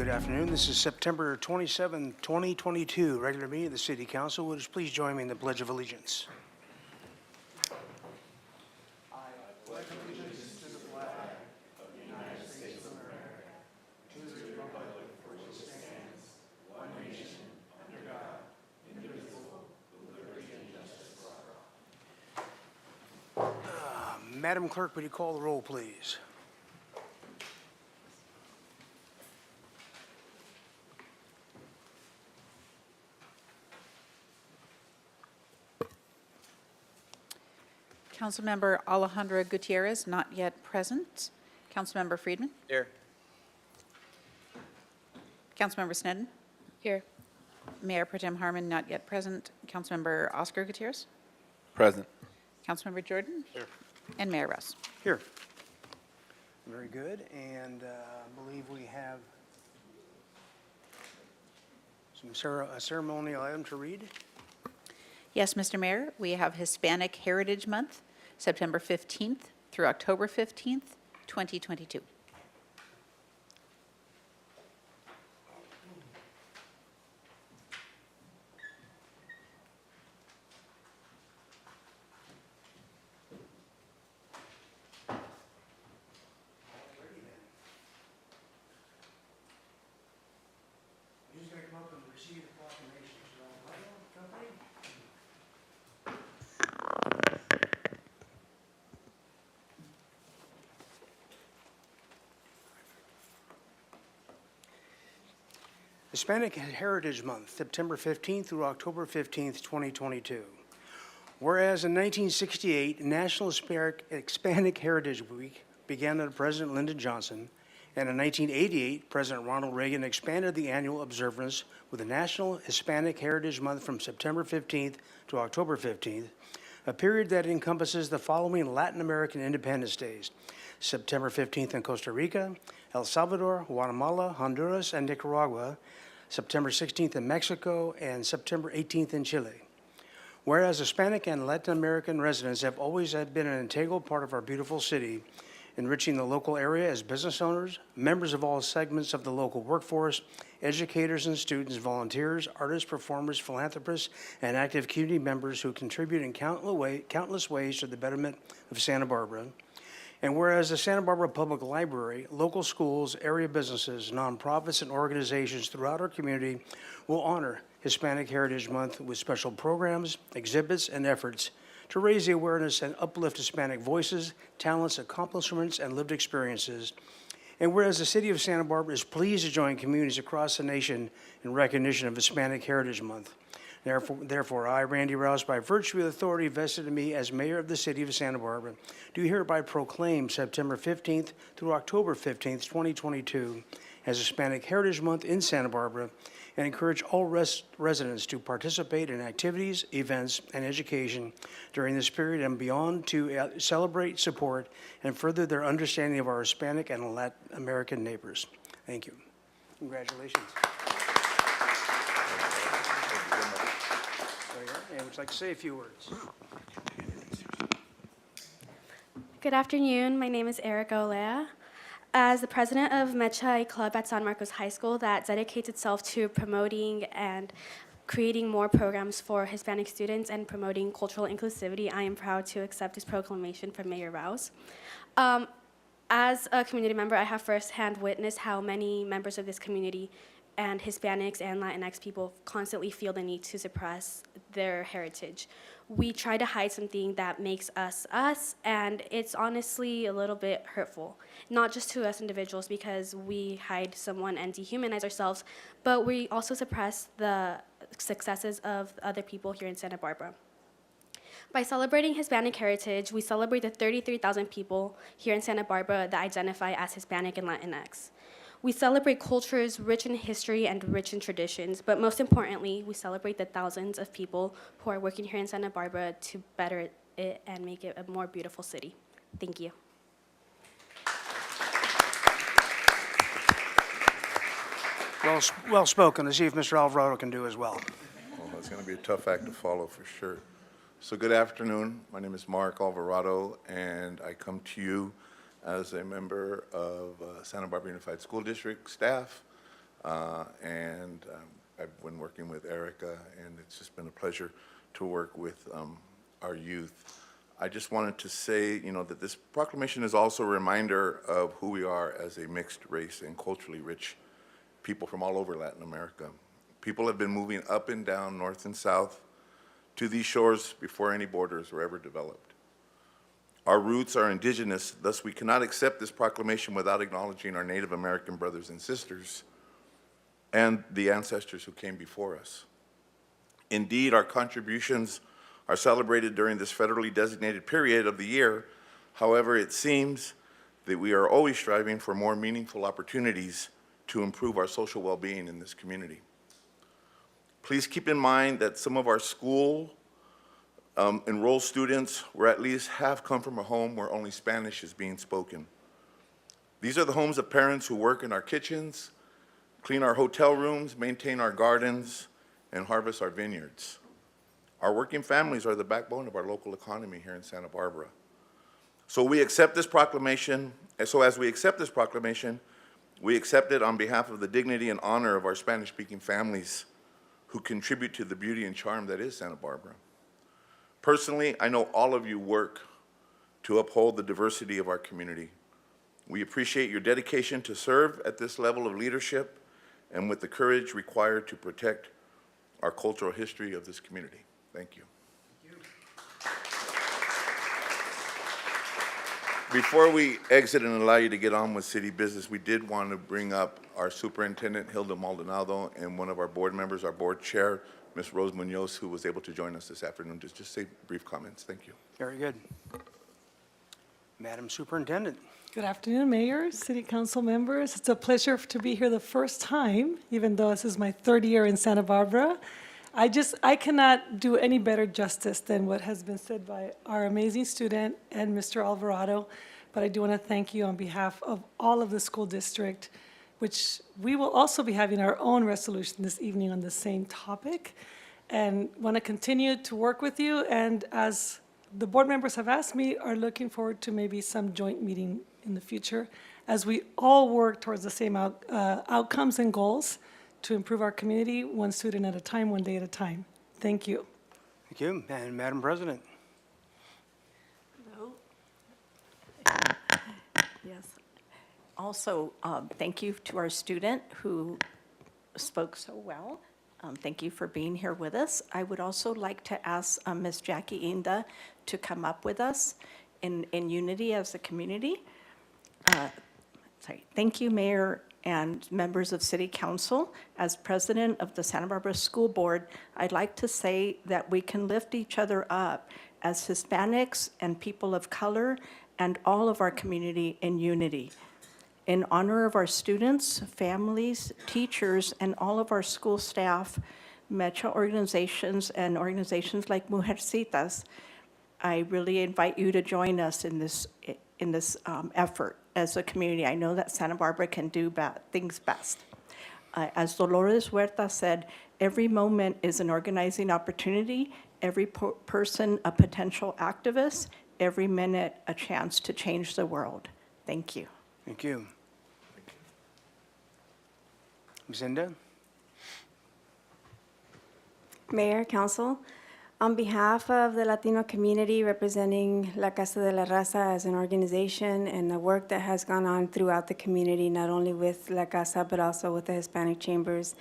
Good afternoon. This is September 27, 2022, regular meeting of the City Council. Would you please join me in the Pledge of Allegiance? Madam Clerk, would you call the roll, please? Councilmember Alejandra Gutierrez, not yet present. Councilmember Friedman. Here. Councilmember Sneddon. Here. Mayor Pro Tem Harmon, not yet present. Councilmember Oscar Gutierrez. Present. Councilmember Jordan. Here. And Mayor Rouse. Here. Very good. And I believe we have a ceremonial item to read. Yes, Mr. Mayor, we have Hispanic Heritage Month, September 15th through October 15th, 2022. Who's going to come up and receive the proclamation? Company? Hispanic Heritage Month, September 15th through October 15th, 2022. Whereas in 1968, National Hispanic Heritage Week began under President Lyndon Johnson, and in 1988, President Ronald Reagan expanded the annual observance with the National Hispanic Heritage Month from September 15th to October 15th, a period that encompasses the following Latin American Independence Days: September 15th in Costa Rica, El Salvador, Guatemala, Honduras, and Nicaragua, September 16th in Mexico, and September 18th in Chile. Whereas Hispanic and Latin American residents have always been an integral part of our beautiful city, enriching the local area as business owners, members of all segments of the local workforce, educators and students, volunteers, artists, performers, philanthropists, and active community members who contribute in countless ways to the betterment of Santa Barbara. And whereas the Santa Barbara Public Library, local schools, area businesses, nonprofits, and organizations throughout our community will honor Hispanic Heritage Month with special programs, exhibits, and efforts to raise the awareness and uplift Hispanic voices, talents, accomplishments, and lived experiences. And whereas the City of Santa Barbara is pleased to join communities across the nation in recognition of Hispanic Heritage Month. Therefore, I, Randy Rouse, by virtue of the authority vested in me as Mayor of the City of Santa Barbara, do hereby proclaim September 15th through October 15th, 2022 as Hispanic Heritage Month in Santa Barbara, and encourage all residents to participate in activities, events, and education during this period and beyond to celebrate, support, and further their understanding of our Hispanic and Latin American neighbors. Thank you. Congratulations. And would you like to say a few words? Good afternoon. My name is Erica Olea. As the president of Mecha, a club at San Marcos High School that dedicates itself to promoting and creating more programs for Hispanic students and promoting cultural inclusivity, I am proud to accept this proclamation from Mayor Rouse. As a community member, I have firsthand witnessed how many members of this community and Hispanics and Latinx people constantly feel the need to suppress their heritage. We try to hide something that makes us us, and it's honestly a little bit hurtful. Not just to us individuals because we hide someone and dehumanize ourselves, but we also suppress the successes of other people here in Santa Barbara. By celebrating Hispanic heritage, we celebrate the 33,000 people here in Santa Barbara that identify as Hispanic and Latinx. We celebrate cultures rich in history and rich in traditions, but most importantly, we celebrate the thousands of people who are working here in Santa Barbara to better it and make it a more beautiful city. Thank you. Well spoken. Let's see if Mr. Alvarado can do as well. Well, it's going to be a tough act to follow for sure. So good afternoon. My name is Mark Alvarado, and I come to you as a member of Santa Barbara Unified School District staff, I've been working with Erica, and it's just been a pleasure to work with our youth. I just wanted to say, that this proclamation is also a reminder of who we are as a mixed race and culturally rich people from all over Latin America. People have been moving up and down, north and south, to these shores before any borders were ever developed. Our roots are indigenous, thus we cannot accept this proclamation without acknowledging our Native American brothers and sisters and the ancestors who came before us. Indeed, our contributions are celebrated during this federally designated period of the year. However, it seems that we are always striving for more meaningful opportunities to improve our social well-being in this community. Please keep in mind that some of our school enrolled students, or at least half, come from a home where only Spanish is being spoken. These are the homes of parents who work in our kitchens, clean our hotel rooms, maintain our gardens, and harvest our vineyards. Our working families are the backbone of our local economy here in Santa Barbara. So we accept this proclamation, as we accept this proclamation, we accept it on behalf of the dignity and honor of our Spanish-speaking families who contribute to the beauty and charm that is Santa Barbara. Personally, I know all of you work to uphold the diversity of our community. We appreciate your dedication to serve at this level of leadership and with the courage required to protect our cultural history of this community. Thank you. Before we exit and allow you to get on with city business, we did want to bring up our superintendent, Hilda Maldonado, and one of our board members, our board chair, Ms. Rose Munoz, who was able to join us this afternoon. Just say brief comments. Thank you. Very good. Madam Superintendent. Good afternoon, Mayor, City Council members. It's a pleasure to be here the first time, even though this is my third year in Santa Barbara. I cannot do any better justice than what has been said by our amazing student and Mr. Alvarado, but I do want to thank you on behalf of all of the school district, which we will also be having our own resolution this evening on the same topic, and want to continue to work with you, and as the board members have asked me, are looking forward to maybe some joint meeting in the future as we all work towards the same outcomes and goals to improve our community, one student at a time, one day at a time. Thank you. Thank you. And Madam President. Hello. Yes. Also, thank you to our student who spoke so well. Thank you for being here with us. I would also like to ask Ms. Jackie Inda to come up with us in unity as a community. Thank you, Mayor and members of City Council. As president of the Santa Barbara School Board, I'd like to say that we can lift each other up as Hispanics and people of color and all of our community in unity. In honor of our students, families, teachers, and all of our school staff, MECHA organizations, and organizations like Mujercitas, I really invite you to join us in this effort as a community. I know that Santa Barbara can do things best. As Dolores Huerta said, every moment is an organizing opportunity, every person a potential activist, every minute a chance to change the world. Thank you. Thank you. Ms. Inda. Mayor, Council, on behalf of the Latino community representing La Casa de la Raza as an organization and the work that has gone on throughout the community, not only with La Casa but also with the Hispanic chambers,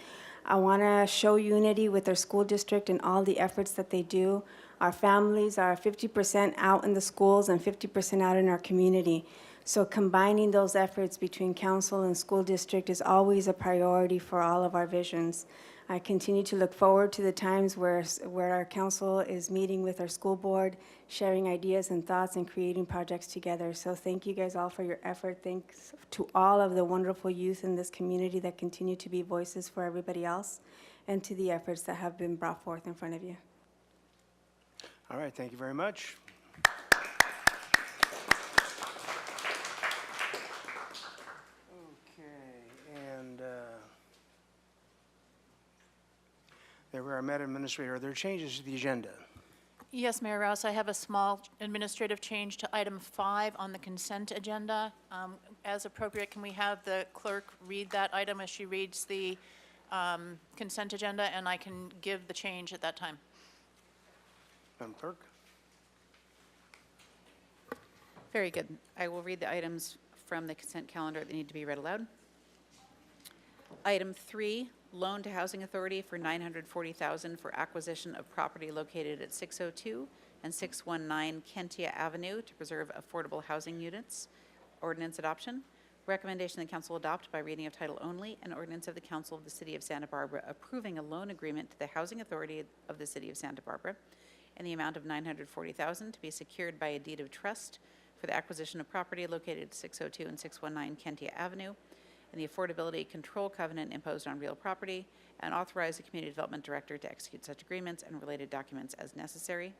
I want to show unity with our school district and all the efforts that they do. Our families are 50% out in the schools and 50% out in our community. So combining those efforts between council and school district is always a priority for all of our visions. I continue to look forward to the times where our council is meeting with our school board, sharing ideas and thoughts and creating projects together. So thank you guys all for your effort. Thanks to all of the wonderful youth in this community that continue to be voices for everybody else, and to the efforts that have been brought forth in front of you. All right, thank you very much. Okay, and there we are, Madam Administrator. Are there changes to the agenda? Yes, Mayor Rouse, I have a small administrative change to item 5 on the consent agenda. As appropriate, can we have the clerk read that item as she reads the consent agenda, and I can give the change at that time? Madam Clerk? Very good. I will read the items from the consent calendar that need to be read aloud. Item 3, loan to Housing Authority for $940,000 for acquisition of property located at 602 and 619 Kentia Avenue to preserve affordable housing units. Ordinance adoption. Recommendation that council adopt by reading of title only, an ordinance of the Council of the City of Santa Barbara approving a loan agreement to the Housing Authority of the City of Santa Barbara in the amount of $940,000 to be secured by a deed of trust for the acquisition of property located at 602 and 619 Kentia Avenue, and the affordability control covenant imposed on real property, and authorize the Community Development Director to execute such agreements and related documents as necessary.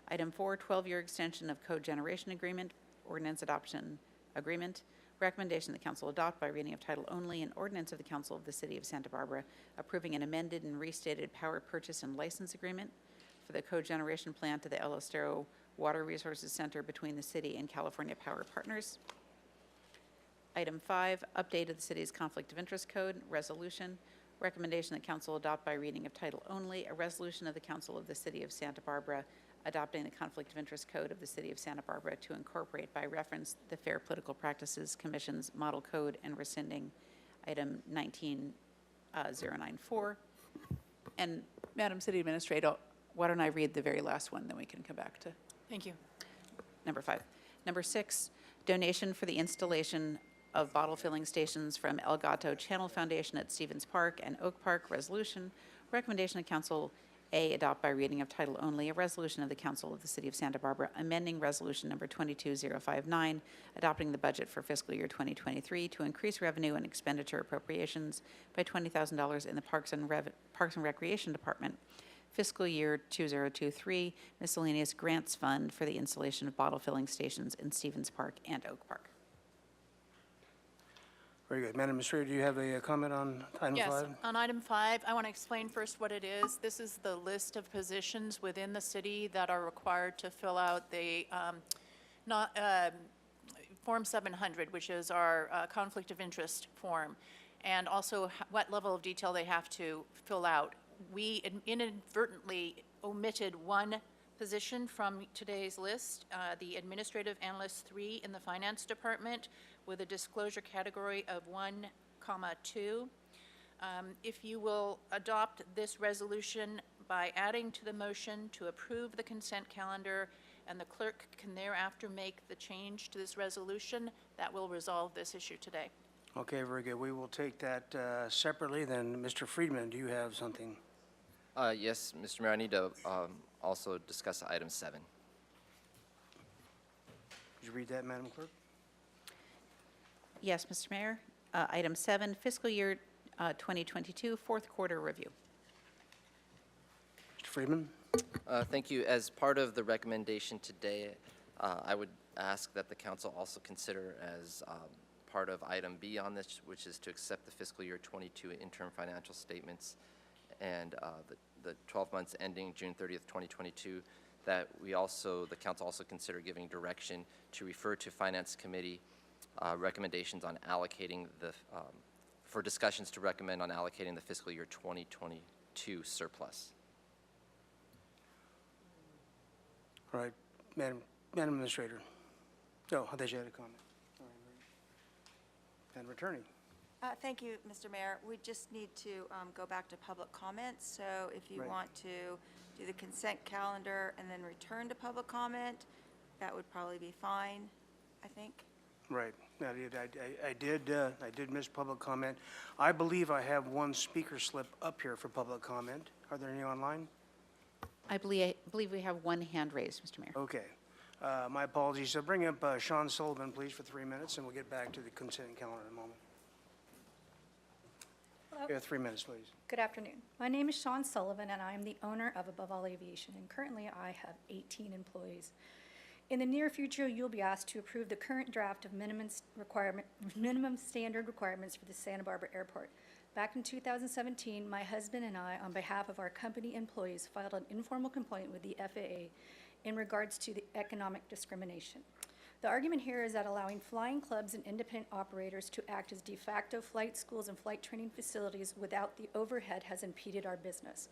Item 4, 12-year extension of cogeneration agreement, ordinance adoption agreement. Recommendation that council adopt by reading of title only, an ordinance of the Council of the City of Santa Barbara approving an amended and restated power purchase and license agreement for the cogeneration plant at the El Estero Water Resources Center between the city and California Power Partners. Item 5, update of the city's conflict of interest code, resolution. Recommendation that council adopt by reading of title only, a resolution of the Council of the City of Santa Barbara adopting the conflict of interest code of the City of Santa Barbara to incorporate by reference the Fair Political Practices Commission's model code and rescinding item 19094. And Madam City Administrator, why don't I read the very last one, then we can come back to Thank you. number 5. Number 6, donation for the installation of bottle filling stations from El Gato Channel Foundation at Stevens Park and Oak Park. Resolution. Recommendation of council, A, adopt by reading of title only, a resolution of the Council of the City of Santa Barbara amending resolution number 22059, adopting the budget for fiscal year 2023 to increase revenue and expenditure appropriations by $20,000 in the Parks and Recreation Department. Fiscal year 2023 miscellaneous grants fund for the installation of bottle filling stations in Stevens Park and Oak Park. Very good. Madam Administrator, do you have a comment on item 5? Yes, on item 5, I want to explain first what it is. This is the list of positions within the city that are required to fill out the Form 700, which is our conflict of interest form, and also what level of detail they have to fill out. We inadvertently omitted one position from today's list, the Administrative Analyst 3 in the Finance Department, with a disclosure category of 1,2. If you will adopt this resolution by adding to the motion to approve the consent calendar, and the clerk can thereafter make the change to this resolution, that will resolve this issue today. Okay, very good. We will take that separately. Then, Mr. Friedman, do you have something? Yes, Mr. Mayor, I need to also discuss item 7. Could you read that, Madam Clerk? Yes, Mr. Mayor. Item 7, fiscal year 2022, fourth quarter review. Mr. Friedman? Thank you. As part of the recommendation today, I would ask that the council also consider as part of item B on this, which is to accept the fiscal year 22 interim financial statements and the 12 months ending June 30th, 2022, that the council also consider giving direction to refer to Finance Committee recommendations on allocating for discussions to recommend on allocating the fiscal year 2022 surplus. All right, Madam Administrator. Oh, I thought you had a comment. All right, very good. Madam Attorney. Thank you, Mr. Mayor. We just need to go back to public comments. So if you Right. want to do the consent calendar and then return to public comment, that would probably be fine, I think. Right. I did miss public comment. I believe I have one speaker slip up here for public comment. Are there any online? I believe we have one hand raised, Mr. Mayor. Okay. My apologies. So bring up Sean Sullivan, please, for 3 minutes, and we'll get back to the consent calendar in a moment. You have 3 minutes, please. Good afternoon. My name is Sean Sullivan, and I am the owner of Above All Aviation, and currently I have 18 employees. In the near future, you'll be asked to approve the current draft of minimum standard requirements for the Santa Barbara Airport. Back in 2017, my husband and I, on behalf of our company employees, filed an informal complaint with the FAA in regards to the economic discrimination. The argument here is that allowing flying clubs and independent operators to act as de facto flight schools and flight training facilities without the overhead has impeded our business.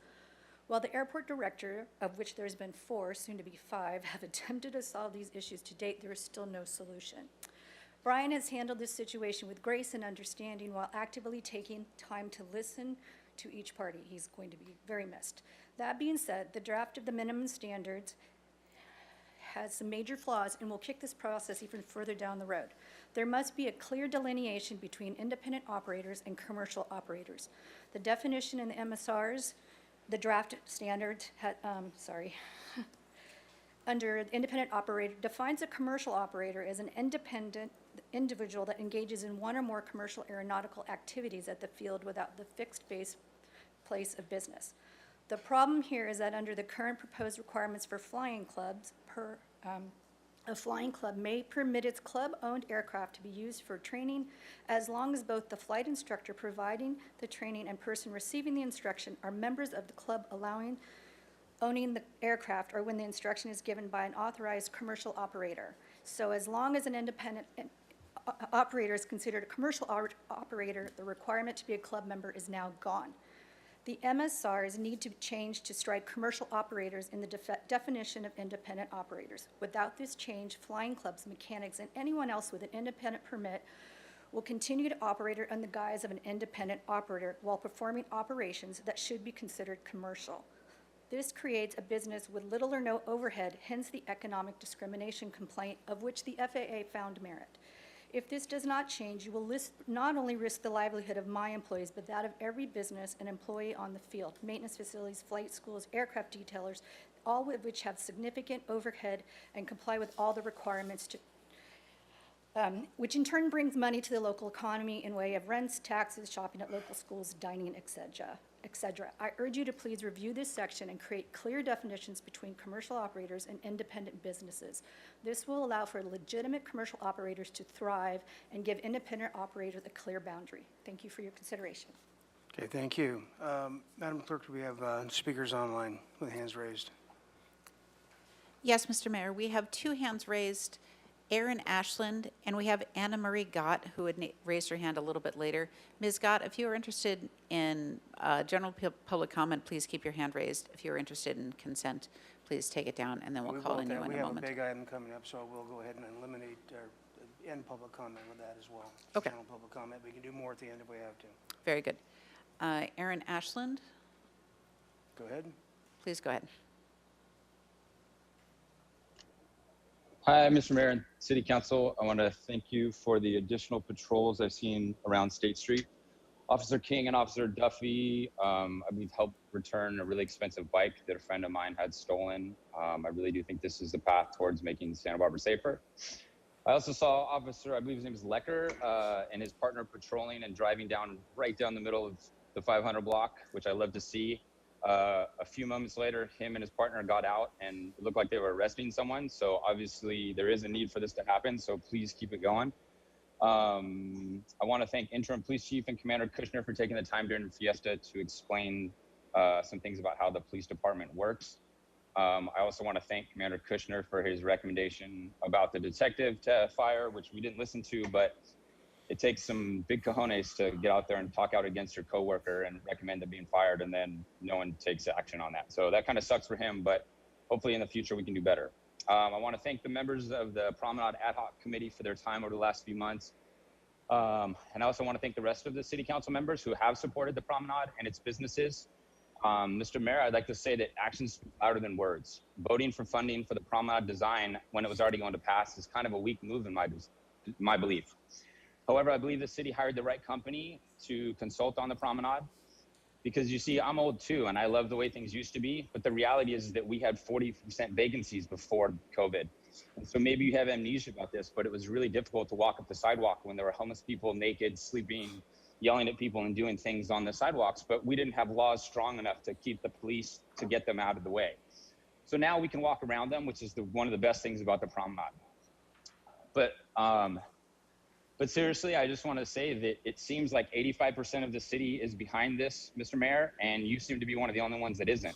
While the airport director, of which there's been 4, soon to be 5, have attempted to solve these issues to date, there is still no solution. Brian has handled this situation with grace and understanding while actively taking time to listen to each party. He's going to be very missed. That being said, the draft of the minimum standards has some major flaws and will kick this process even further down the road. There must be a clear delineation between independent operators and commercial operators. The definition in the MSRs, the draft standards, under independent operator, defines a commercial operator as an independent individual that engages in one or more commercial aeronautical activities at the field without the fixed base place of business. The problem here is that under the current proposed requirements for flying clubs, a flying club may permit its club-owned aircraft to be used for training as long as both the flight instructor providing the training and person receiving the instruction are members of the club owning the aircraft, or when the instruction is given by an authorized commercial operator. So as long as an independent operator is considered a commercial operator, the requirement to be a club member is now gone. The MSRs need to change to strike commercial operators in the definition of independent operators. Without this change, flying clubs, mechanics, and anyone else with an independent permit will continue to operate under the guise of an independent operator while performing operations that should be considered commercial. This creates a business with little or no overhead, hence the economic discrimination complaint of which the FAA found merit. If this does not change, you will not only risk the livelihood of my employees, but that of every business and employee on the field, maintenance facilities, flight schools, aircraft detailers, all of which have significant overhead and comply with all the requirements which in turn brings money to the local economy in way of rents, taxes, shopping at local schools, dining, etc. I urge you to please review this section and create clear definitions between commercial operators and independent businesses. This will allow for legitimate commercial operators to thrive and give independent operators a clear boundary. Thank you for your consideration. Okay, thank you. Madam Clerk, do we have speakers online with hands raised? Yes, Mr. Mayor, we have 2 hands raised, Aaron Ashland, and we have Anna Marie Gott, who had raised her hand a little bit later. Ms. Gott, if you are interested in general public comment, please keep your hand raised. If you're interested in consent, please take it down, and then we'll call on you in a moment. We have a big item coming up, so we'll go ahead and eliminate or end public comment with that as well. Okay. General public comment. We can do more at the end if we have to. Very good. Aaron Ashland, Go ahead. please go ahead. Hi, Mr. Mayor and City Council. I want to thank you for the additional patrols I've seen around State Street. Officer King and Officer Duffy, I believe, helped return a really expensive bike that a friend of mine had stolen. I really do think this is the path towards making Santa Barbara safer. I also saw Officer, I believe his name is Lecker, and his partner patrolling and driving right down the middle of the 500 block, which I love to see. A few moments later, him and his partner got out and it looked like they were arresting someone. So obviously there is a need for this to happen. So please keep it going. I want to thank Interim Police Chief and Commander Kushner for taking the time during the fiesta to explain some things about how the police department works. I also want to thank Commander Kushner for his recommendation about the detective to fire, which we didn't listen to, but it takes some big cojones to get out there and talk out against your coworker and recommend them being fired, and then no one takes action on that. So that kind of sucks for him, but hopefully in the future we can do better. I want to thank the members of the Promenade Ad Hoc Committee for their time over the last few months. And I also want to thank the rest of the City Council members who have supported the Promenade and its businesses. Mr. Mayor, I'd like to say that actions speak louder than words. Voting for funding for the Promenade design when it was already going to pass is kind of a weak move in my belief. However, I believe the city hired the right company to consult on the Promenade, because you see, I'm old too, and I love the way things used to be, but the reality is that we had 40% vacancies before COVID. And so maybe you have amnesia about this, but it was really difficult to walk up the sidewalk when there were homeless people, naked, sleeping, yelling at people and doing things on the sidewalks, but we didn't have laws strong enough to keep the police to get them out of the way. So now we can walk around them, which is one of the best things about the promenade. But seriously, I just want to say that it seems like 85% of the city is behind this, Mr. Mayor, and you seem to be one of the only ones that isn't.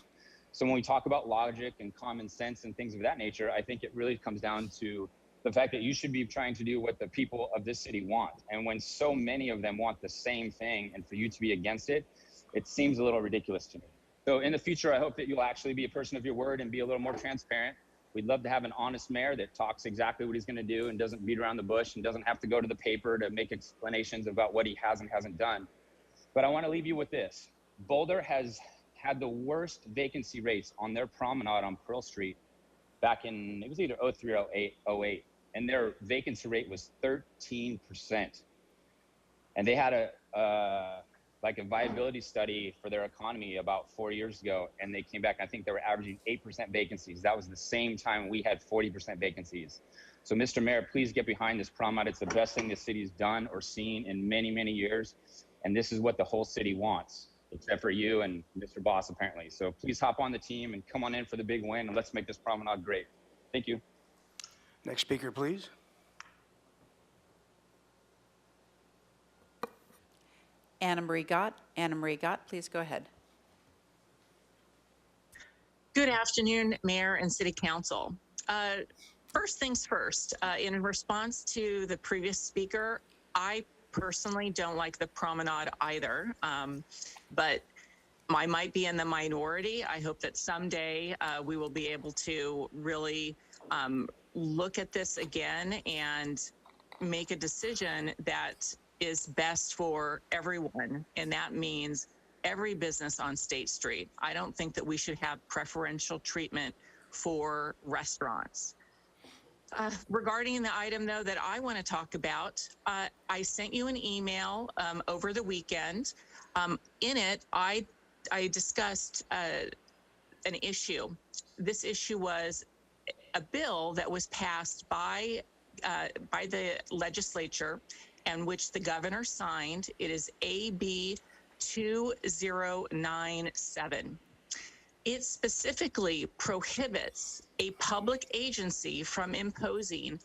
So when we talk about logic and common sense and things of that nature, I think it really comes down to the fact that you should be trying to do what the people of this city want. And when so many of them want the same thing, and for you to be against it, it seems a little ridiculous to me. So in the future, I hope that you'll actually be a person of your word and be a little more transparent. We'd love to have an honest mayor that talks exactly what he's going to do and doesn't beat around the bush and doesn't have to go to the paper to make explanations about what he has and hasn't done. But I want to leave you with this. Boulder has had the worst vacancy rates on their promenade on Pearl Street back in, it was either 03 or 08, and their vacancy rate was 13%. And they had a viability study for their economy about 4 years ago, and they came back, I think they were averaging 8% vacancies. That was the same time we had 40% vacancies. So Mr. Mayor, please get behind this promenade. It's the best thing the city's done or seen in many, many years. And this is what the whole city wants, except for you and Mr. Boss, apparently. So please hop on the team and come on in for the big win, and let's make this promenade great. Thank you. Next speaker, please. Anna Marie Gott. Anna Marie Gott, please go ahead. Good afternoon, Mayor and City Council. First things first, in response to the previous speaker, I personally don't like the promenade either, but I might be in the minority. I hope that someday we will be able to really look at this again and make a decision that is best for everyone, and that means every business on State Street. I don't think that we should have preferential treatment for restaurants. Regarding the item, though, that I want to talk about, I sent you an email over the weekend. In it, I discussed an issue. This issue was a bill that was passed by the legislature and which the governor signed. It is AB 2097. It specifically prohibits a public agency from imposing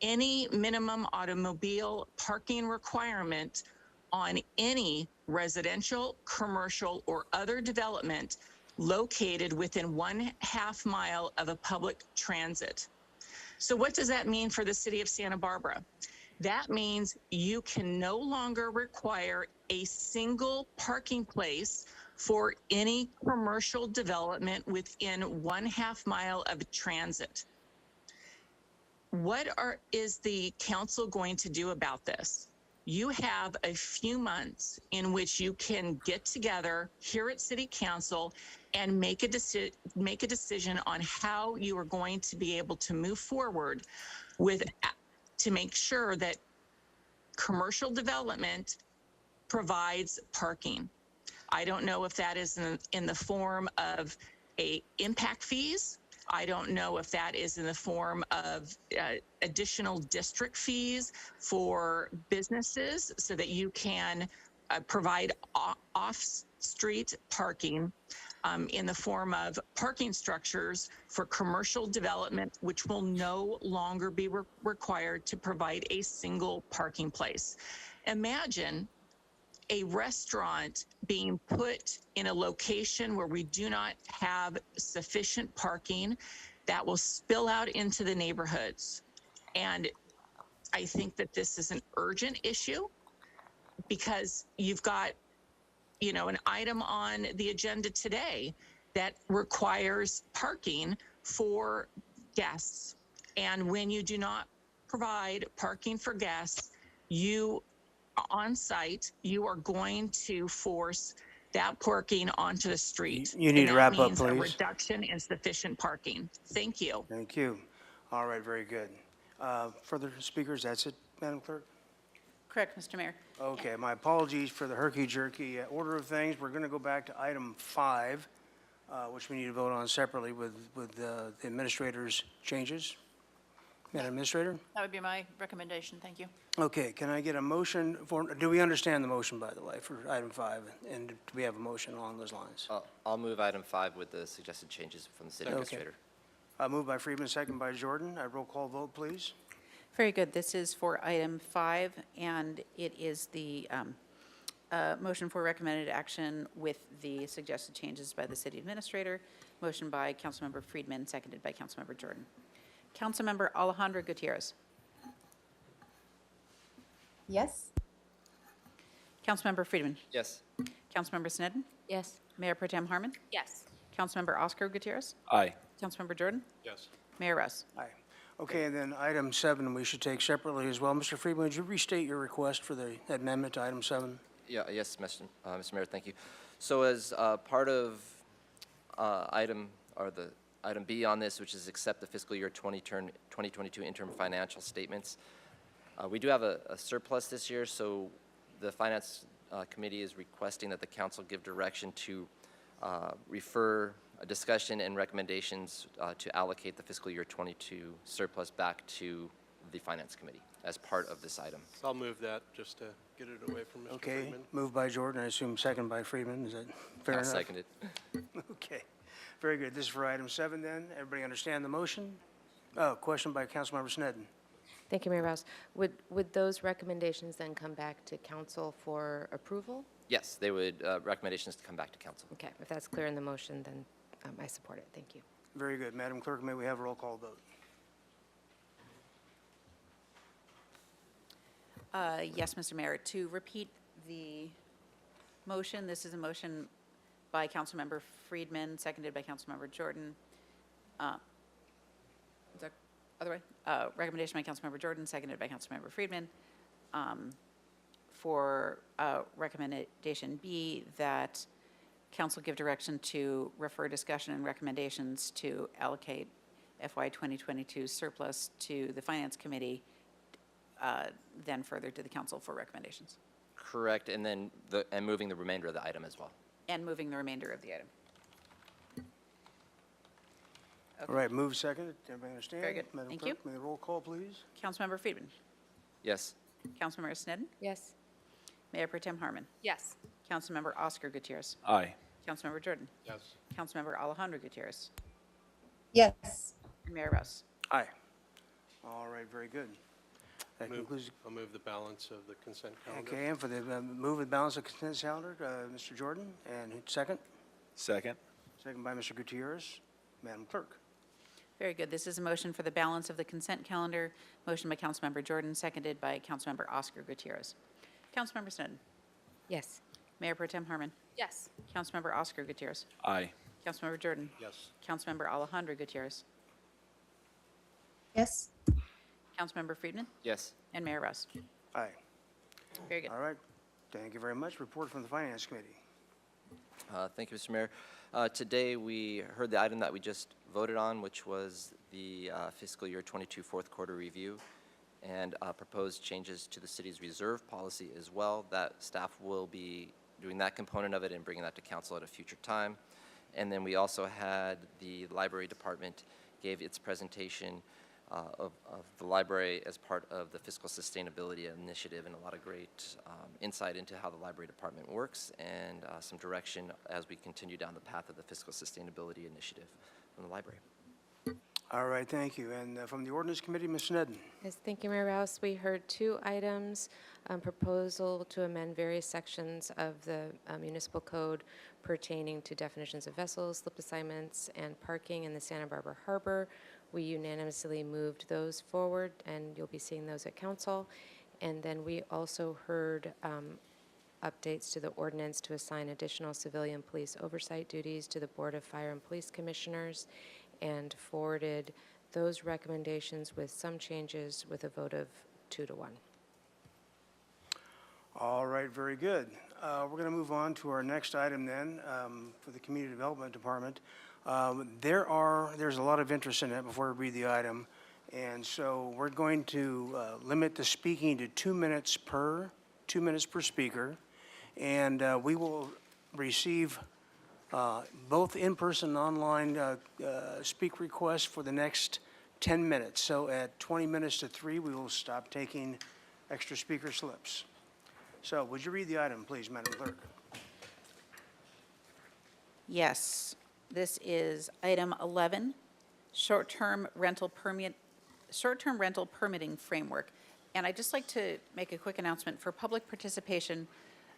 any minimum automobile parking requirement on any residential, commercial, or other development located within 1/2 mile of a public transit. So what does that mean for the city of Santa Barbara? That means you can no longer require a single parking place for any commercial development within 1/2 mile of transit. What is the council going to do about this? You have a few months in which you can get together here at City Council and make a decision on how you are going to be able to move forward to make sure that commercial development provides parking. I don't know if that is in the form of impact fees. I don't know if that is in the form of additional district fees for businesses so that you can provide off-street parking in the form of parking structures for commercial development, which will no longer be required to provide a single parking place. Imagine a restaurant being put in a location where we do not have sufficient parking that will spill out into the neighborhoods. And I think that this is an urgent issue because you've got, an item on the agenda today that requires parking for guests. And when you do not provide parking for guests, on site, you are going to force that parking onto the street. You need to wrap up, And that means a please. reduction in sufficient parking. Thank you. Thank you. All right, very good. Further speakers, that's it, Madam Clerk? Correct, Mr. Mayor. Okay, my apologies for the herky-jerky order of things. We're going to go back to item 5, which we need to vote on separately with the administrator's changes. Madam Administrator? That would be my recommendation. Thank you. Okay, can I get a motion do we understand the motion, by the way, for item 5? And do we have a motion along those lines? I'll move item 5 with the suggested changes from the city administrator. Moved by Friedman, second by Jordan. Roll call vote, please. Very good. This is for item 5, and it is the motion for recommended action with the suggested changes by the city administrator. Motion by Councilmember Friedman, seconded by Councilmember Jordan. Councilmember Alejandro Gutierrez. Yes? Councilmember Friedman. Yes. Councilmember Snedden. Yes. Mayor Pro Tem Harmon. Yes. Councilmember Oscar Gutierrez. Aye. Councilmember Jordan. Yes. Mayor Russ. Aye. Okay, and then item 7 we should take separately as well. Mr. Friedman, would you restate your request for the amendment to item 7? Yes, Mr. Mayor, thank you. So as part of item B on this, which is accept the fiscal year 2022 interim financial statements, we do have a surplus this year, so the Finance Committee is requesting that the council give direction to refer a discussion and recommendations to allocate the fiscal year 22 surplus back to the Finance Committee as part of this item. So I'll move that just to get it away from Mr. Okay, Friedman. moved by Jordan, I assume second by Friedman. Is that fair I'll enough? second it. Okay, very good. This is for item 7 then. Everybody understand the motion? Oh, question by Councilmember Snedden. Thank you, Mayor Rouse. Would those recommendations then come back to council for approval? Yes, they would, recommendations to come back to council. Okay, if that's clear in the motion, then I support it. Thank you. Very good. Madam Clerk, may we have a roll call vote? Yes, Mr. Mayor. To repeat the motion, this is a motion by Councilmember Friedman, seconded by Councilmember Jordan. Is that other way? Recommendation by Councilmember Jordan, seconded by Councilmember Friedman, for recommendation B, that council give direction to refer discussion and recommendations to allocate FY 2022 surplus to the Finance Committee, then further to the council for recommendations, Correct, and then moving the remainder of the item as well. and moving the remainder of the item. All right, move second. Everybody understand? Very good. Madam Thank Clerk, you. may the roll call, please? Councilmember Friedman. Yes. Councilmember Snedden. Yes. Mayor Pro Tem Harmon. Yes. Councilmember Oscar Gutierrez. Aye. Councilmember Jordan. Yes. Councilmember Alejandro Gutierrez. Yes. And Mayor Russ. Aye. All right, very good. That Move- concludes. I'll move the balance of the consent calendar. Okay, and for the move and balance of consent calendar, Mr. Jordan, and second? Second. Second by Mr. Gutierrez. Madam Clerk. Very good. This is a motion for the balance of the consent calendar. Motion by Councilmember Jordan, seconded by Councilmember Oscar Gutierrez. Councilmember Snedden. Yes. Mayor Pro Tem Harmon. Yes. Councilmember Oscar Gutierrez. Aye. Councilmember Jordan. Yes. Councilmember Alejandro Gutierrez. Yes. Councilmember Friedman. Yes. And Mayor Russ. Aye. Very good. All right. Thank you very much. Report from the Finance Committee. Thank you, Mr. Mayor. Today, we heard the item that we just voted on, which was the fiscal year 22 fourth quarter review, and proposed changes to the city's reserve policy as well. That staff will be doing that component of it and bringing that to council at a future time. And then we also had the library department gave its presentation of the library as part of the fiscal sustainability initiative, and a lot of great insight into how the library department works, and some direction as we continue down the path of the fiscal sustainability initiative from the library. All right, thank you. And from the Ordinance Committee, Ms. Snedden. Yes, thank you, Mayor Rouse. We heard 2 items, proposal to amend various sections of the municipal code pertaining to definitions of vessels, slip assignments, and parking in the Santa Barbara Harbor. We unanimously moved those forward, and you'll be seeing those at council. And then we also heard updates to the ordinance to assign additional civilian police oversight duties to the Board of Fire and Police Commissioners, and forwarded those recommendations with some changes with a vote of 2 to 1. All right, very good. We're going to move on to our next item then for the Community Development Department. There's a lot of interest in it before we read the item, and so we're going to limit the speaking to 2 minutes per speaker, and we will receive both in-person and online speak requests for the next 10 minutes. So at 20 minutes to 3, we will stop taking extra speaker slips. So would you read the item, please, Madam Clerk? Yes. This is item 11, short-term rental permitting framework. And I'd just like to make a quick announcement for public participation.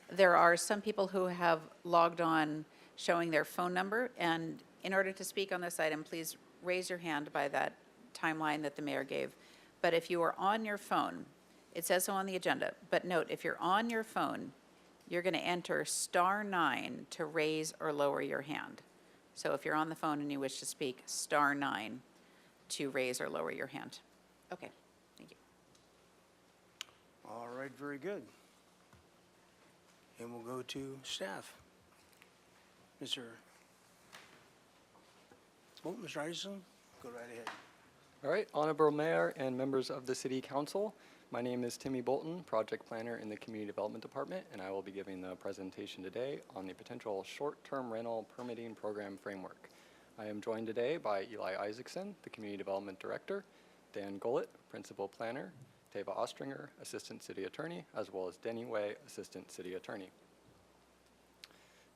There are some people who have logged on showing their phone number, and in order to speak on this item, please raise your hand by that timeline that the mayor gave. But if you are on your phone, it says so on the agenda, but note, if you're on your phone, you're going to enter *9 to raise or lower your hand. So if you're on the phone and you wish to speak, *9 to raise or lower your hand. Okay, thank you. All right, very good. And we'll go to staff. Mr. Isaacson, go right ahead. All right, Honorable Mayor and members of the City Council, my name is Timmy Bolton, Project Planner in the Community Development Department, and I will be giving the presentation today on the potential short-term rental permitting program framework. I am joined today by Eli Isaacson, the Community Development Director, Dan Gullett, Principal Planner, Tava Ostringer, Assistant City Attorney, as well as Denny Way, Assistant City Attorney.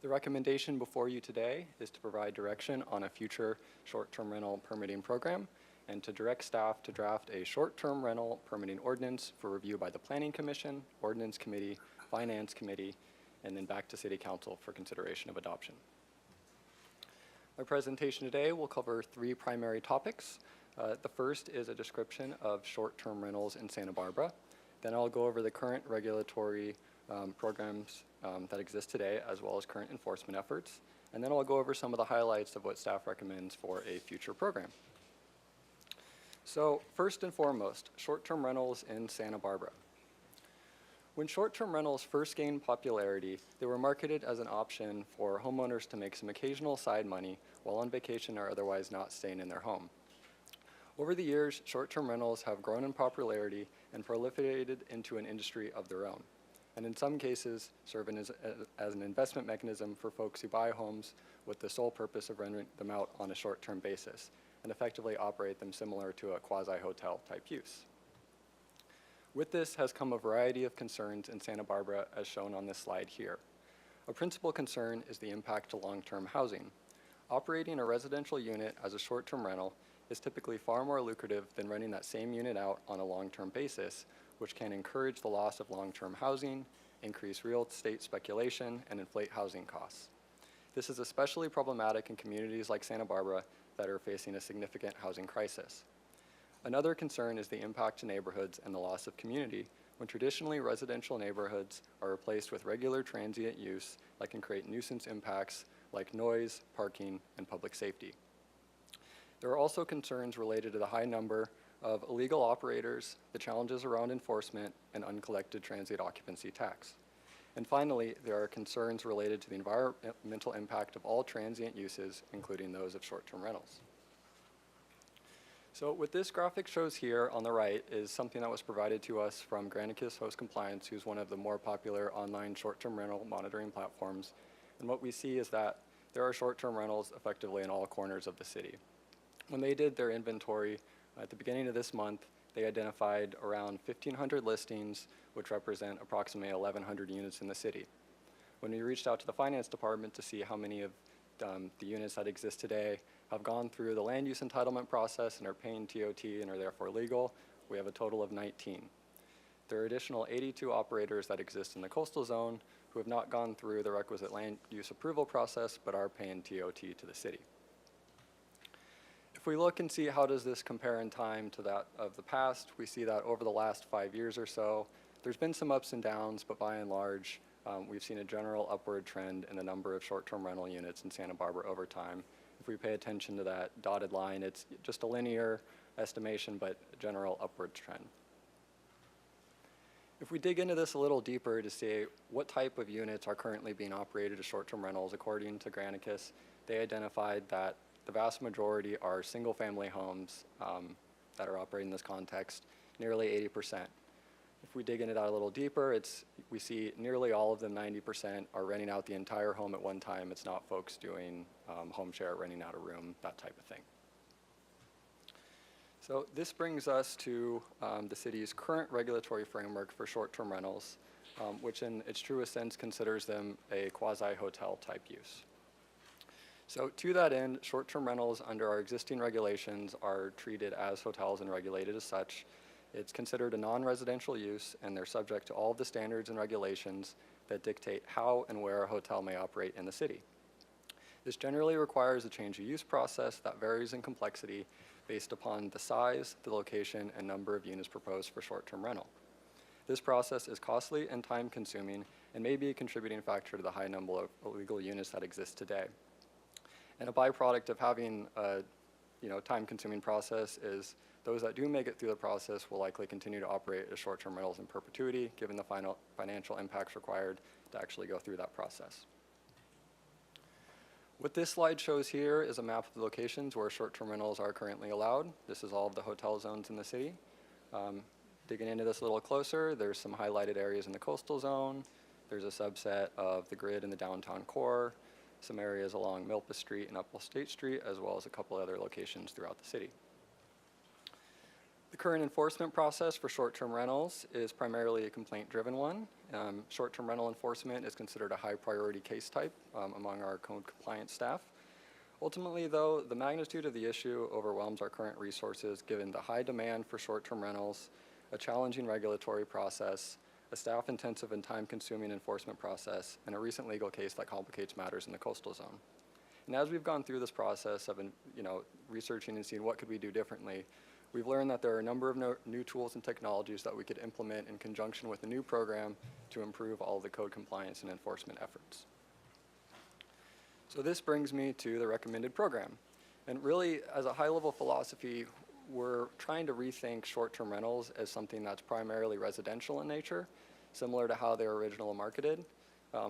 The recommendation before you today is to provide direction on a future short-term rental permitting program and to direct staff to draft a short-term rental permitting ordinance for review by the Planning Commission, Ordinance Committee, Finance Committee, and then back to City Council for consideration of adoption. My presentation today will cover 3 primary topics. The first is a description of short-term rentals in Santa Barbara. Then I'll go over the current regulatory programs that exist today, as well as current enforcement efforts. And then I'll go over some of the highlights of what staff recommends for a future program. So first and foremost, short-term rentals in Santa Barbara. When short-term rentals first gained popularity, they were marketed as an option for homeowners to make some occasional side money while on vacation or otherwise not staying in their home. Over the years, short-term rentals have grown in popularity and proliferated into an industry of their own, and in some cases serving as an investment mechanism for folks who buy homes with the sole purpose of renting them out on a short-term basis and effectively operate them similar to a quasi-hotel type use. With this has come a variety of concerns in Santa Barbara as shown on this slide here. A principal concern is the impact to long-term housing. Operating a residential unit as a short-term rental is typically far more lucrative than renting that same unit out on a long-term basis, which can encourage the loss of long-term housing, increase real estate speculation, and inflate housing costs. This is especially problematic in communities like Santa Barbara that are facing a significant housing crisis. Another concern is the impact to neighborhoods and the loss of community when traditionally residential neighborhoods are replaced with regular transient use that can create nuisance impacts like noise, parking, and public safety. There are also concerns related to the high number of illegal operators, the challenges around enforcement, and uncollected transient occupancy tax. And finally, there are concerns related to the environmental impact of all transient uses, including those of short-term rentals. So what this graphic shows here on the right is something that was provided to us from Granicus Host Compliance, who's one of the more popular online short-term rental monitoring platforms. And what we see is that there are short-term rentals effectively in all corners of the city. When they did their inventory at the beginning of this month, they identified around 1,500 listings, which represent approximately 1,100 units in the city. When we reached out to the finance department to see how many of the units that exist today have gone through the land use entitlement process and are paying TOT and are therefore legal, we have a total of 19. There are additional 82 operators that exist in the coastal zone who have not gone through the requisite land use approval process but are paying TOT to the city. If we look and see how does this compare in time to that of the past, we see that over the last 5 years or so, there's been some ups and downs, but by and large, we've seen a general upward trend in the number of short-term rental units in Santa Barbara over time. If we pay attention to that dotted line, it's just a linear estimation, but a general upward trend. If we dig into this a little deeper to see what type of units are currently being operated as short-term rentals, according to Granicus, they identified that the vast majority are single-family homes that are operating in this context, nearly 80%. If we dig into that a little deeper, we see nearly all of them, 90%, are renting out the entire home at one time. It's not folks doing home share, renting out a room, that type of thing. So this brings us to the city's current regulatory framework for short-term rentals, which in its truest sense considers them a quasi-hotel type use. So to that end, short-term rentals under our existing regulations are treated as hotels and regulated as such. It's considered a non-residential use, and they're subject to all of the standards and regulations that dictate how and where a hotel may operate in the city. This generally requires a change of use process that varies in complexity based upon the size, the location, and number of units proposed for short-term rental. This process is costly and time-consuming and may be a contributing factor to the high number of illegal units that exist today. And a byproduct of having a time-consuming process is those that do make it through the process will likely continue to operate as short-term rentals in perpetuity, given the financial impacts required to actually go through that process. What this slide shows here is a map of the locations where short-term rentals are currently allowed. This is all of the hotel zones in the city. Digging into this a little closer, there's some highlighted areas in the coastal zone. There's a subset of the grid in the downtown core, some areas along Milpa Street and Upwell State Street, as well as a couple other locations throughout the city. The current enforcement process for short-term rentals is primarily a complaint-driven one. Short-term rental enforcement is considered a high-priority case type among our code compliance staff. Ultimately, though, the magnitude of the issue overwhelms our current resources given the high demand for short-term rentals, a challenging regulatory process, a staff-intensive and time-consuming enforcement process, and a recent legal case that complicates matters in the coastal zone. And as we've gone through this process of researching and seeing what could we do differently, we've learned that there are a number of new tools and technologies that we could implement in conjunction with a new program to improve all of the code compliance and enforcement efforts. So this brings me to the recommended program. And really, as a high-level philosophy, we're trying to rethink short-term rentals as something that's primarily residential in nature, similar to how they were originally marketed,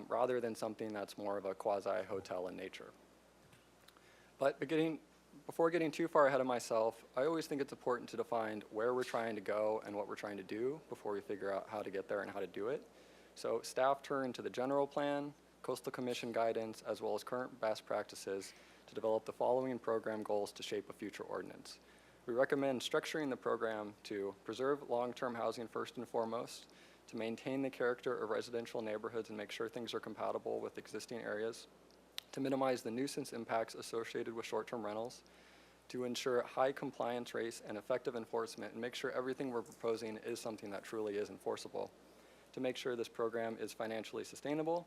rather than something that's more of a quasi-hotel in nature. But before getting too far ahead of myself, I always think it's important to define where we're trying to go and what we're trying to do before we figure out how to get there and how to do it. So staff turn to the general plan, Coastal Commission guidance, as well as current best practices to develop the following program goals to shape a future ordinance. We recommend structuring the program to preserve long-term housing first and foremost, to maintain the character of residential neighborhoods and make sure things are compatible with existing areas, to minimize the nuisance impacts associated with short-term rentals, to ensure high compliance rates and effective enforcement and make sure everything we're proposing is something that truly is enforceable, to make sure this program is financially sustainable,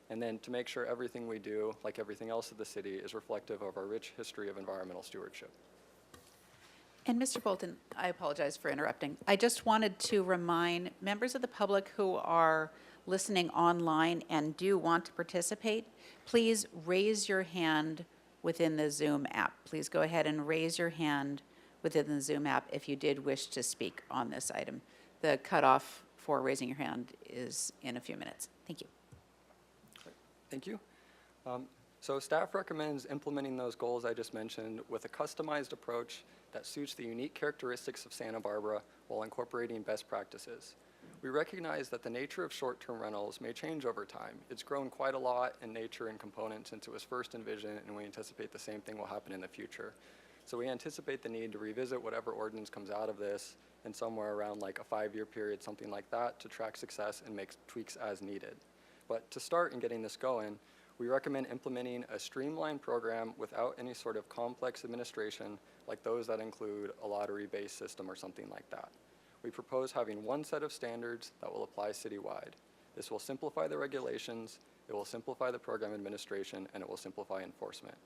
and then to make sure everything we do, like everything else of the city, is reflective of our rich history of environmental stewardship. And Mr. Bolton, I apologize for interrupting. I just wanted to remind members of the public who are listening online and do want to participate, please raise your hand within the Zoom app. Please go ahead and raise your hand within the Zoom app if you did wish to speak on this item. The cutoff for raising your hand is in a few minutes. Thank you. Thank you. So staff recommends implementing those goals I just mentioned with a customized approach that suits the unique characteristics of Santa Barbara while incorporating best practices. We recognize that the nature of short-term rentals may change over time. It's grown quite a lot in nature and components since it was first envisioned, and we anticipate the same thing will happen in the future. So we anticipate the need to revisit whatever ordinance comes out of this in somewhere around like a 5-year period, something like that, to track success and make tweaks as needed. But to start in getting this going, we recommend implementing a streamlined program without any sort of complex administration like those that include a lottery-based system or something like that. We propose having one set of standards that will apply citywide. This will simplify the regulations, it will simplify the program administration, and it will simplify enforcement.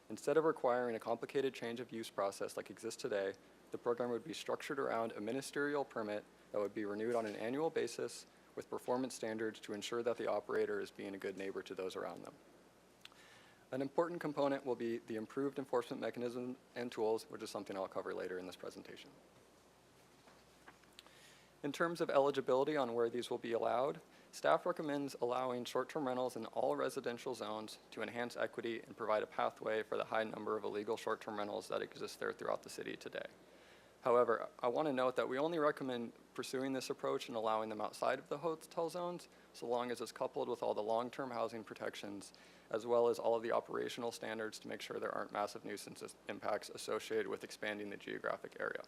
Instead of requiring a complicated change of use process like exists today, the program would be structured around a ministerial permit that would be renewed on an annual basis with performance standards to ensure that the operator is being a good neighbor to those around them. An important component will be the improved enforcement mechanism and tools, which is something I'll cover later in this presentation. In terms of eligibility on where these will be allowed, staff recommends allowing short-term rentals in all residential zones to enhance equity and provide a pathway for the high number of illegal short-term rentals that exist there throughout the city today. However, I want to note that we only recommend pursuing this approach and allowing them outside of the hotel zones, so long as it's coupled with all the long-term housing protections, as well as all of the operational standards to make sure there aren't massive nuisance impacts associated with expanding the geographic area.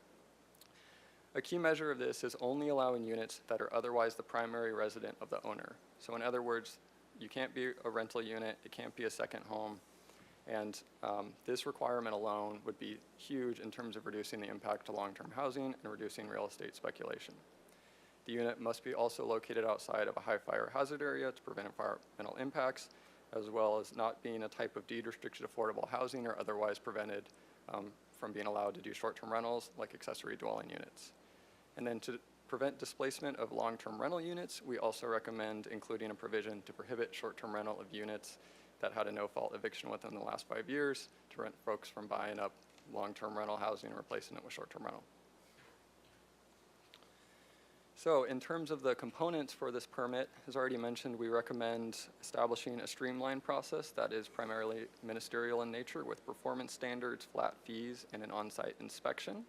A key measure of this is only allowing units that are otherwise the primary resident of the owner. So in other words, you can't be a rental unit, it can't be a second home. And this requirement alone would be huge in terms of reducing the impact to long-term housing and reducing real estate speculation. The unit must be also located outside of a high fire hazard area to prevent environmental impacts, as well as not being a type of deed-restricted affordable housing or otherwise prevented from being allowed to do short-term rentals like accessory dwelling units. And then to prevent displacement of long-term rental units, we also recommend including a provision to prohibit short-term rental of units that had a no-fault eviction within the last 5 years to prevent folks from buying up long-term rental housing and replacing it with short-term rental. So in terms of the components for this permit, as already mentioned, we recommend establishing a streamlined process that is primarily ministerial in nature with performance standards, flat fees, and an on-site inspection.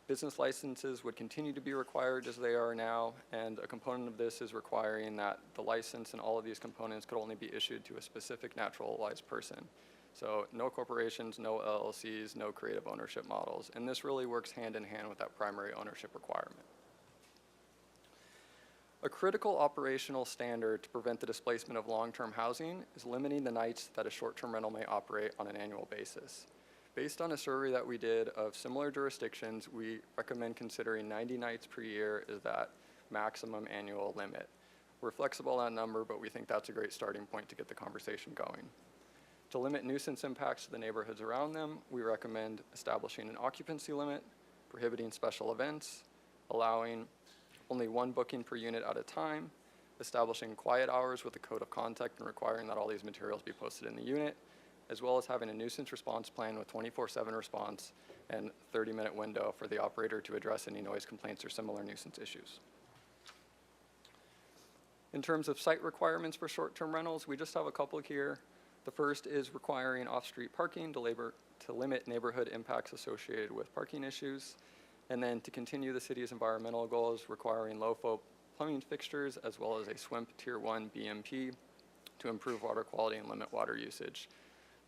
Business licenses would continue to be required as they are now, and a component of this is requiring that the license and all of these components could only be issued to a specific naturalized person. So no corporations, no LLCs, no creative ownership models, and this really works hand in hand with that primary ownership requirement. A critical operational standard to prevent the displacement of long-term housing is limiting the nights that a short-term rental may operate on an annual basis. Based on a survey that we did of similar jurisdictions, we recommend considering 90 nights per year as that maximum annual limit. We're flexible on that number, but we think that's a great starting point to get the conversation going. To limit nuisance impacts to the neighborhoods around them, we recommend establishing an occupancy limit, prohibiting special events, allowing only one booking per unit at a time, establishing quiet hours with a code of conduct and requiring that all these materials be posted in the unit, as well as having a nuisance response plan with 24/7 response and 30-minute window for the operator to address any noise complaints or similar nuisance issues. In terms of site requirements for short-term rentals, we just have a couple here. The first is requiring off-street parking to limit neighborhood impacts associated with parking issues. And then to continue the city's environmental goals, requiring low-flow plumbing fixtures as well as a SWIMP Tier 1 BMP to improve water quality and limit water usage.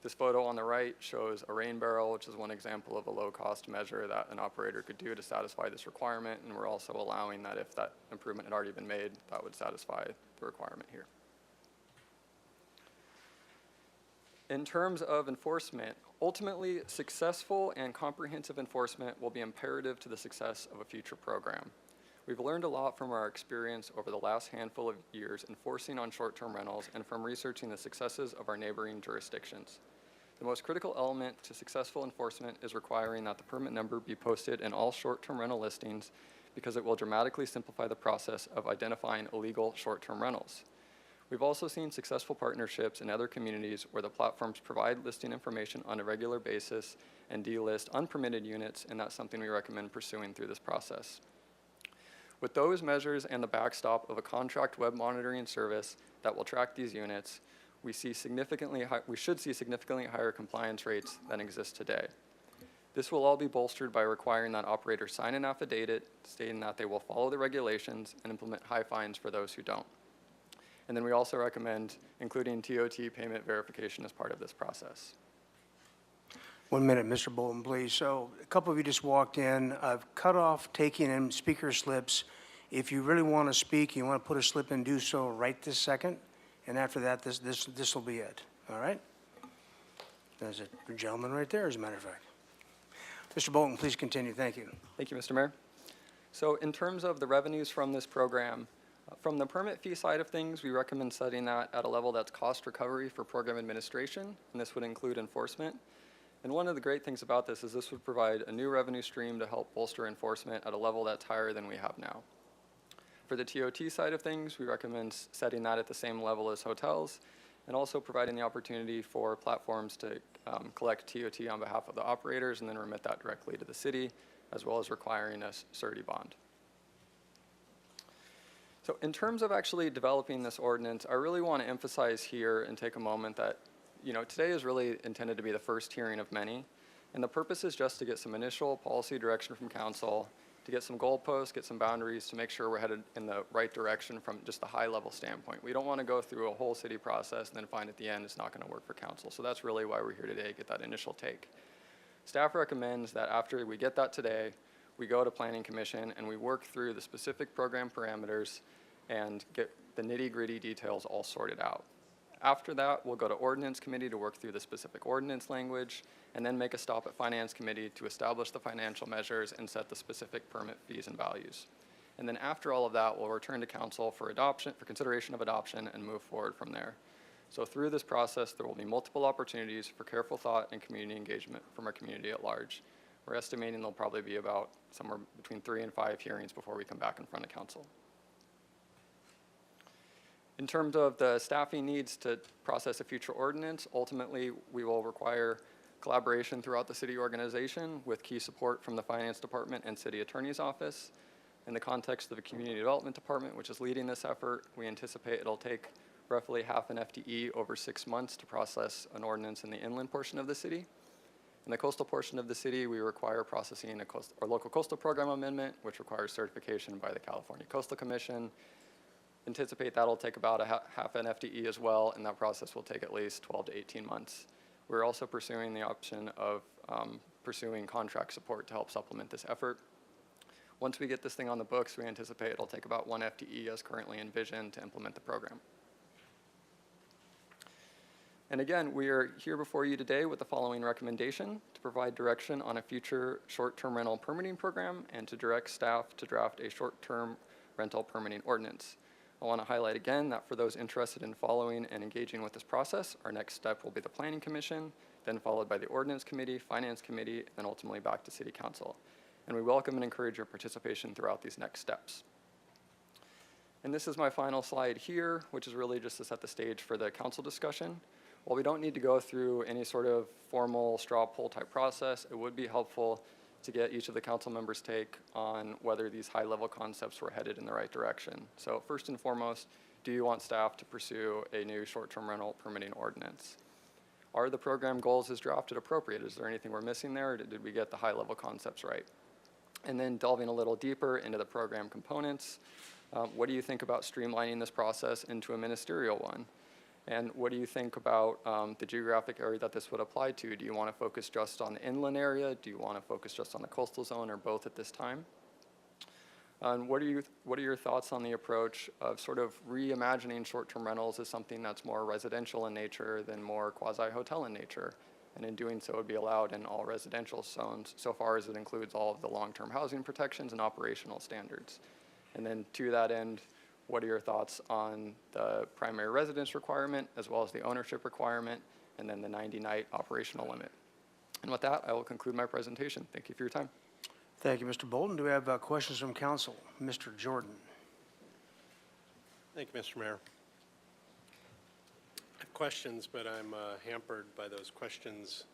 This photo on the right shows a rain barrel, which is one example of a low-cost measure that an operator could do to satisfy this requirement, and we're also allowing that if that improvement had already been made, that would satisfy the requirement here. In terms of enforcement, ultimately, successful and comprehensive enforcement will be imperative to the success of a future program. We've learned a lot from our experience over the last handful of years enforcing on short-term rentals and from researching the successes of our neighboring jurisdictions. The most critical element to successful enforcement is requiring that the permit number be posted in all short-term rental listings because it will dramatically simplify the process of identifying illegal short-term rentals. We've also seen successful partnerships in other communities where the platforms provide listing information on a regular basis and delist unpermitted units, and that's something we recommend pursuing through this process. With those measures and the backstop of a contract web monitoring service that will track these units, we should see significantly higher compliance rates than exist today. This will all be bolstered by requiring that operators sign an affidavit stating that they will follow the regulations and implement high fines for those who don't. And then we also recommend including TOT payment verification as part of this process. 1 minute, Mr. Bolton, please. So a couple of you just walked in. I've cut off taking in speaker slips. If you really want to speak, you want to put a slip in, do so right this second. And after that, this will be it. All right? There's a gentleman right there, as a matter of fact. Mr. Bolton, please continue. Thank you. Thank you, Mr. Mayor. So in terms of the revenues from this program, from the permit fee side of things, we recommend setting that at a level that's cost recovery for program administration, and this would include enforcement. And one of the great things about this is this would provide a new revenue stream to help bolster enforcement at a level that's higher than we have now. For the TOT side of things, we recommend setting that at the same level as hotels, and also providing the opportunity for platforms to collect TOT on behalf of the operators and then remit that directly to the city, as well as requiring a surety bond. So in terms of actually developing this ordinance, I really want to emphasize here and take a moment that, today is really intended to be the first hearing of many, and the purpose is just to get some initial policy direction from council, to get some goalposts, get some boundaries, to make sure we're headed in the right direction from just a high-level standpoint. We don't want to go through a whole city process and then find at the end it's not going to work for council. So that's really why we're here today, get that initial take. Staff recommends that after we get that today, we go to Planning Commission and we work through the specific program parameters and get the nitty-gritty details all sorted out. After that, we'll go to ordinance committee to work through the specific ordinance language, and then make a stop at finance committee to establish the financial measures and set the specific permit fees and values. And then after all of that, we'll return to council for adoption, for consideration of adoption, and move forward from there. So through this process, there will be multiple opportunities for careful thought and community engagement from our community at large. We're estimating there'll probably be about somewhere between 3 and 5 hearings before we come back in front of council. In terms of the staffing needs to process a future ordinance, ultimately, we will require collaboration throughout the city organization with key support from the finance department and city attorney's office. In the context of the community development department, which is leading this effort, we anticipate it'll take roughly half an FTE over 6 months to process an ordinance in the inland portion of the city. In the coastal portion of the city, we require processing a local coastal program amendment, which requires certification by the California Coastal Commission. Anticipate that'll take about half an FTE as well, and that process will take at least 12 to 18 months. We're also pursuing the option of pursuing contract support to help supplement this effort. Once we get this thing on the books, we anticipate it'll take about 1 FTE as currently envisioned to implement the program. And again, we are here before you today with the following recommendation: to provide direction on a future short-term rental permitting program and to direct staff to draft a short-term rental permitting ordinance. I want to highlight again that for those interested in following and engaging with this process, our next step will be the Planning Commission, then followed by the Ordinance Committee, Finance Committee, and then ultimately back to City Council. And we welcome and encourage your participation throughout these next steps. And this is my final slide here, which is really just to set the stage for the council discussion. While we don't need to go through any sort of formal straw poll type process, it would be helpful to get each of the council members' take on whether these high-level concepts were headed in the right direction. So first and foremost, do you want staff to pursue a new short-term rental permitting ordinance? Are the program goals as drafted appropriate? Is there anything we're missing there, or did we get the high-level concepts right? And then delving a little deeper into the program components, what do you think about streamlining this process into a ministerial one? And what do you think about the geographic area that this would apply to? Do you want to focus just on the inland area? Do you want to focus just on the coastal zone, or both at this time? And what are your thoughts on the approach of sort of reimagining short-term rentals as something that's more residential in nature than more quasi-hotel in nature? And in doing so, it would be allowed in all residential zones, so far as it includes all of the long-term housing protections and operational standards. And then to that end, what are your thoughts on the primary residence requirement, as well as the ownership requirement, and then the 90-night operational limit? And with that, I will conclude my presentation. Thank you for your time. Thank you, Mr. Bolton. Do we have questions from council? Mr. Jordan. Thank you, Mr. Mayor. I have questions, but I'm hampered by those questions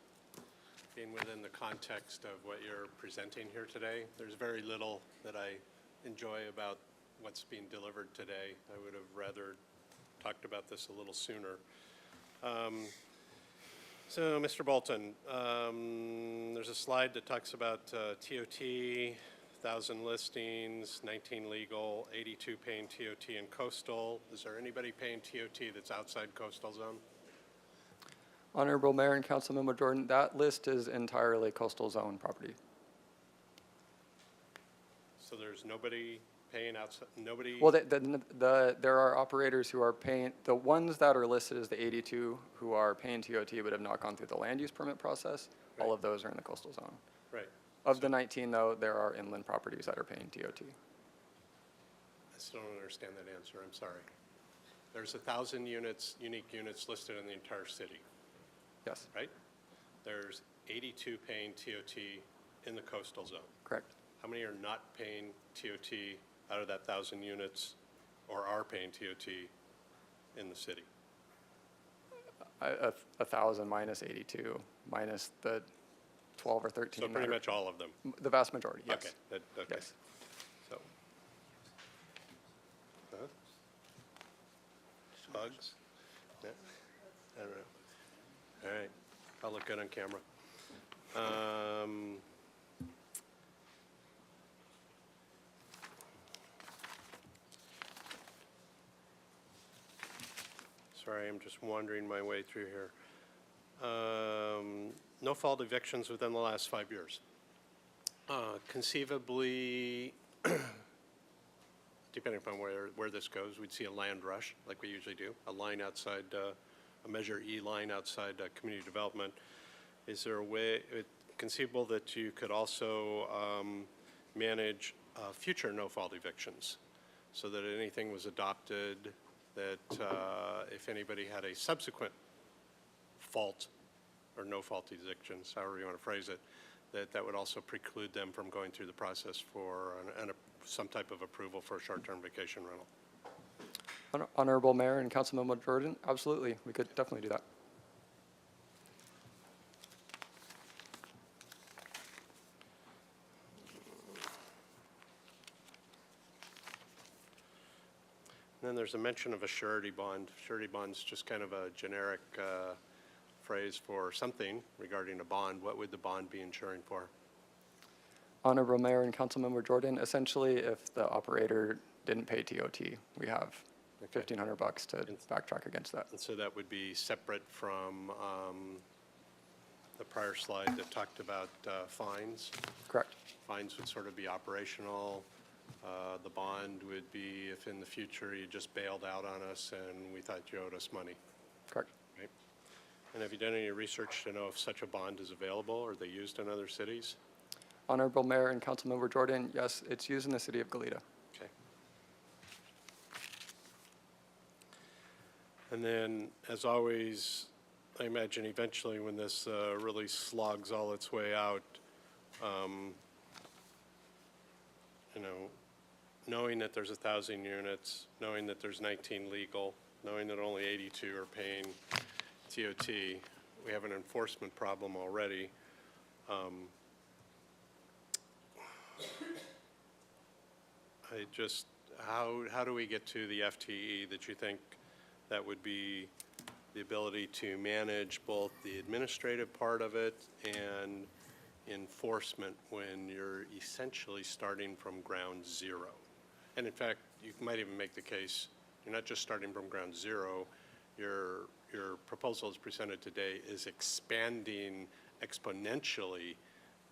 being within the context of what you're presenting here today. There's very little that I enjoy about what's being delivered today. I would have rather talked about this a little sooner. So, Mr. Bolton, there's a slide that talks about TOT, 1,000 listings, 19 legal, 82 paying TOT in coastal. Is there anybody paying TOT that's outside coastal zone? Honorable Mayor and Councilmember Jordan, that list is entirely coastal zone property. So there's nobody paying outside, nobody? Well, there are operators who are paying, the ones that are listed as the 82 who are paying TOT but have not gone through the land use permit process, Right. all of those are in the coastal zone. Right. Of the 19, though, there are inland properties that are paying TOT. I still don't understand that answer, I'm sorry. There's 1,000 units, unique units listed in the entire city, Yes, right? There's 82 paying TOT in the coastal zone. correct. How many are not paying TOT out of that 1,000 units, or are paying TOT in the city? 1,000 minus 82, minus the 12 or 13. So pretty much all of them? The vast majority, yes. Okay, okay. Yes. So. Huh? Bugs? Yeah. I don't know. All right, I'll look good on camera. Sorry, I'm just wandering my way through here. No fault evictions within the last 5 years. Conceivably, depending upon where this goes, we'd see a land rush, like we usually do, a line outside a Measure E line outside community development. Is there a way, conceivable that you could also manage future no-fault evictions so that anything was adopted that if anybody had a subsequent fault or no-fault evictions, however you want to phrase it, that would also preclude them from going through the process for some type of approval for a short-term vacation rental? Honorable Mayor and Councilmember Jordan, absolutely, we could definitely do that. And then there's a mention of a surety bond. Surety bond's just kind of a generic phrase for something regarding a bond. What would the bond be insuring for? Honorable Mayor and Councilmember Jordan, essentially, if the operator didn't pay TOT, we have $1,500 to backtrack against that. And so that would be separate from the prior slide that talked about fines. Correct. Fines would sort of be operational. The bond would be if in the future you just bailed out on us and we thought you owed us money. Correct. Right? And have you done any research to know if such a bond is available or are they used in other cities? Honorable Mayor and Councilmember Jordan, yes, it's used in the city of Goleta. Okay. And then, as always, I imagine eventually when this really slogs all its way out, you know, knowing that there's 1,000 units, knowing that there's 19 legal, knowing that only 82 are paying TOT, we have an enforcement problem already. How do we get to the FTE that you think that would be the ability to manage both the administrative part of it and enforcement when you're essentially starting from ground zero? And in fact, you might even make the case, you're not just starting from ground zero, your proposal as presented today is expanding exponentially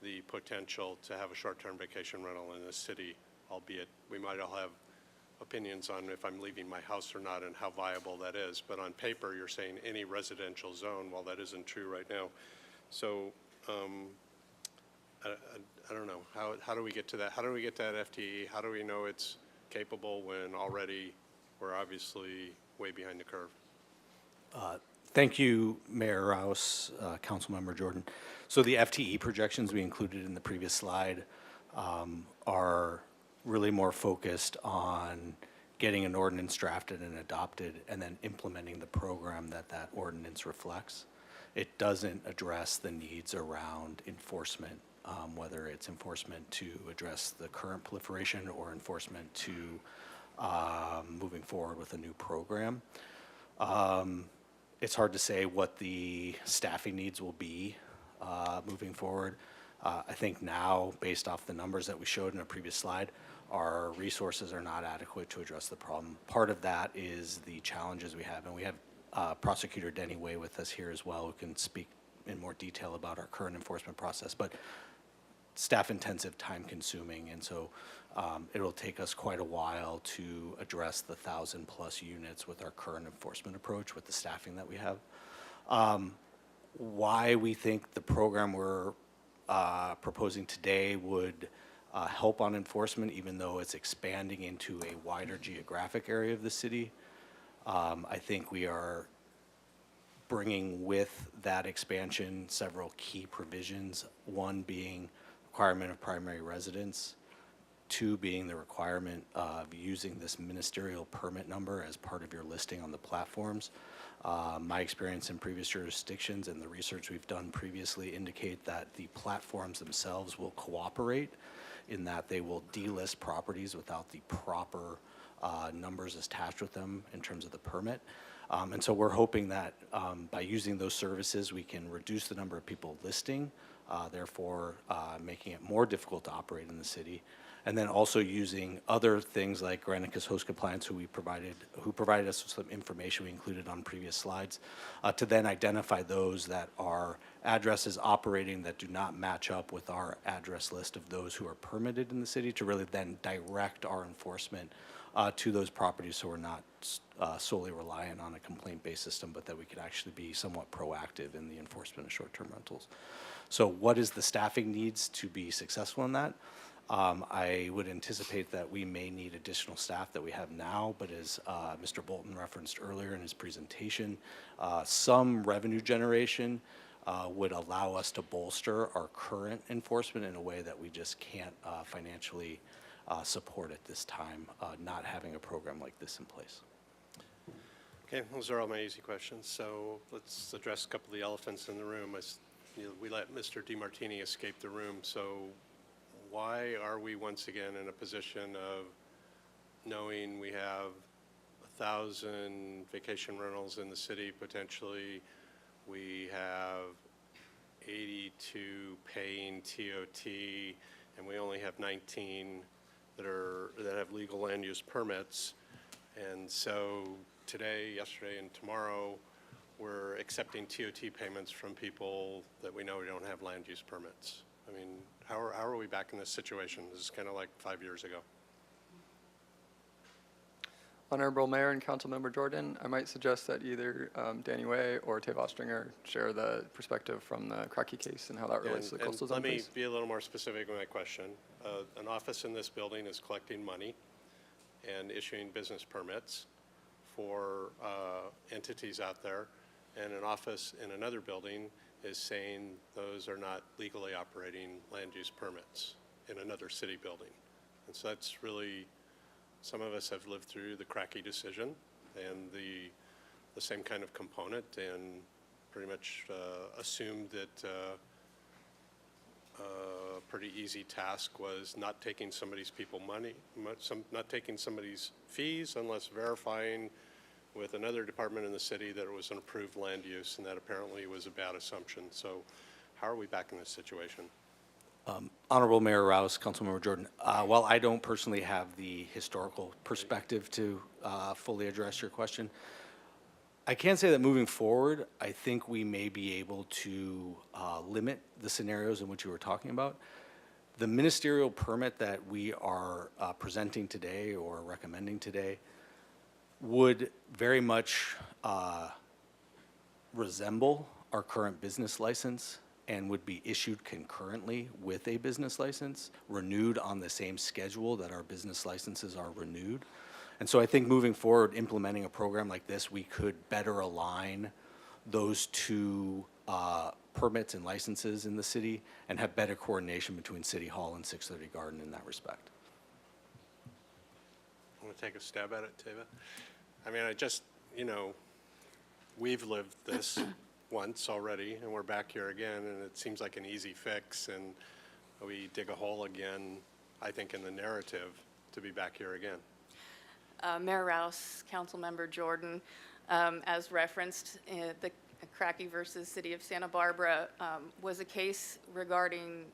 the potential to have a short-term vacation rental in a city, albeit we might all have opinions on if I'm leaving my house or not and how viable that is. But on paper, you're saying any residential zone, while that isn't true right now. So I don't know, how do we get to that? How do we get to that FTE? How do we know it's capable when already we're obviously way behind the curve? Thank you, Mayor Rouse, Councilmember Jordan. So the FTE projections we included in the previous slide are really more focused on getting an ordinance drafted and adopted and then implementing the program that that ordinance reflects. It doesn't address the needs around enforcement, whether it's enforcement to address the current proliferation or enforcement to moving forward with a new program. It's hard to say what the staffing needs will be moving forward. I think now, based off the numbers that we showed in a previous slide, our resources are not adequate to address the problem. Part of that is the challenges we have, and we have Prosecutor Denny Way with us here as well, who can speak in more detail about our current enforcement process. But staff-intensive, time-consuming, and so it'll take us quite a while to address the 1,000+ units with our current enforcement approach with the staffing that we have. Why we think the program we're proposing today would help on enforcement, even though it's expanding into a wider geographic area of the city. I think we are bringing with that expansion several key provisions, one being requirement of primary residence, two being the requirement of using this ministerial permit number as part of your listing on the platforms. My experience in previous jurisdictions and the research we've done previously indicate that the platforms themselves will cooperate in that they will delist properties without the proper numbers attached with them in terms of the permit. And so we're hoping that by using those services, we can reduce the number of people listing, therefore making it more difficult to operate in the city. And then also using other things like Granicus Host Compliance, who provided us with some information we included on previous slides, to then identify those that are addresses operating that do not match up with our address list of those who are permitted in the city, to really then direct our enforcement to those properties, so we're not solely reliant on a complaint-based system, but that we could actually be somewhat proactive in the enforcement of short-term rentals. So what is the staffing needs to be successful in that? I would anticipate that we may need additional staff that we have now, but as Mr. Bolton referenced earlier in his presentation, some revenue generation would allow us to bolster our current enforcement in a way that we just can't financially support at this time, not having a program like this in place. Okay, those are all my easy questions. So let's address a couple of the elephants in the room. We let Mr. DiMartini escape the room, so why are we once again in a position of knowing we have 1,000 vacation rentals in the city potentially? We have 82 paying TOT, and we only have 19 that have legal land use permits. And so today, yesterday, and tomorrow, we're accepting TOT payments from people that we know don't have land use permits. I mean, how are we back in this situation? This is kind of like 5 years ago. Honorable Mayor and Councilmember Jordan, I might suggest that either Danny Way or Tave Ostringer share the perspective from the Cracky case and how that relates to the coastal zone, Let me please. be a little more specific with my question. An office in this building is collecting money and issuing business permits for entities out there, and an office in another building is saying those are not legally operating land use permits in another city building. And so that's really, some of us have lived through the Cracky decision and the same kind of component, and pretty much assumed that a pretty easy task was not taking somebody's not taking somebody's fees unless verifying with another department in the city that it was an approved land use, and that apparently was a bad assumption. So how are we back in this situation? Honorable Mayor Rouse, Councilmember Jordan, while I don't personally have the historical perspective to fully address your question, I can say that moving forward, I think we may be able to limit the scenarios in which you were talking about. The ministerial permit that we are presenting today or recommending today would very much resemble our current business license and would be issued concurrently with a business license, renewed on the same schedule that our business licenses are renewed. And so I think moving forward, implementing a program like this, we could better align those two permits and licenses in the city and have better coordination between City Hall and 630 Garden in that respect. Want to take a stab at it, Tava? I mean, we've lived this once already, and we're back here again, and it seems like an easy fix, and we dig a hole again, I think, in the narrative to be back here again. Mayor Rouse, Councilmember Jordan, as referenced, the Cracky versus City of Santa Barbara was a case regarding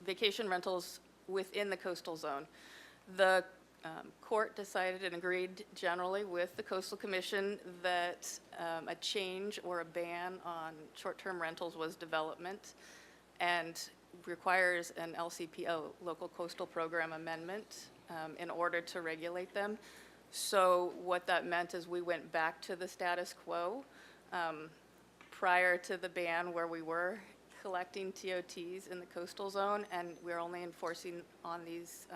vacation rentals within the coastal zone. The court decided and agreed generally with the Coastal Commission that a change or a ban on short-term rentals was development and requires an LCPO, Local Coastal Program Amendment, in order to regulate them. So what that meant is we went back to the status quo prior to the ban, where we were collecting TOTs in the coastal zone, and we're only enforcing on these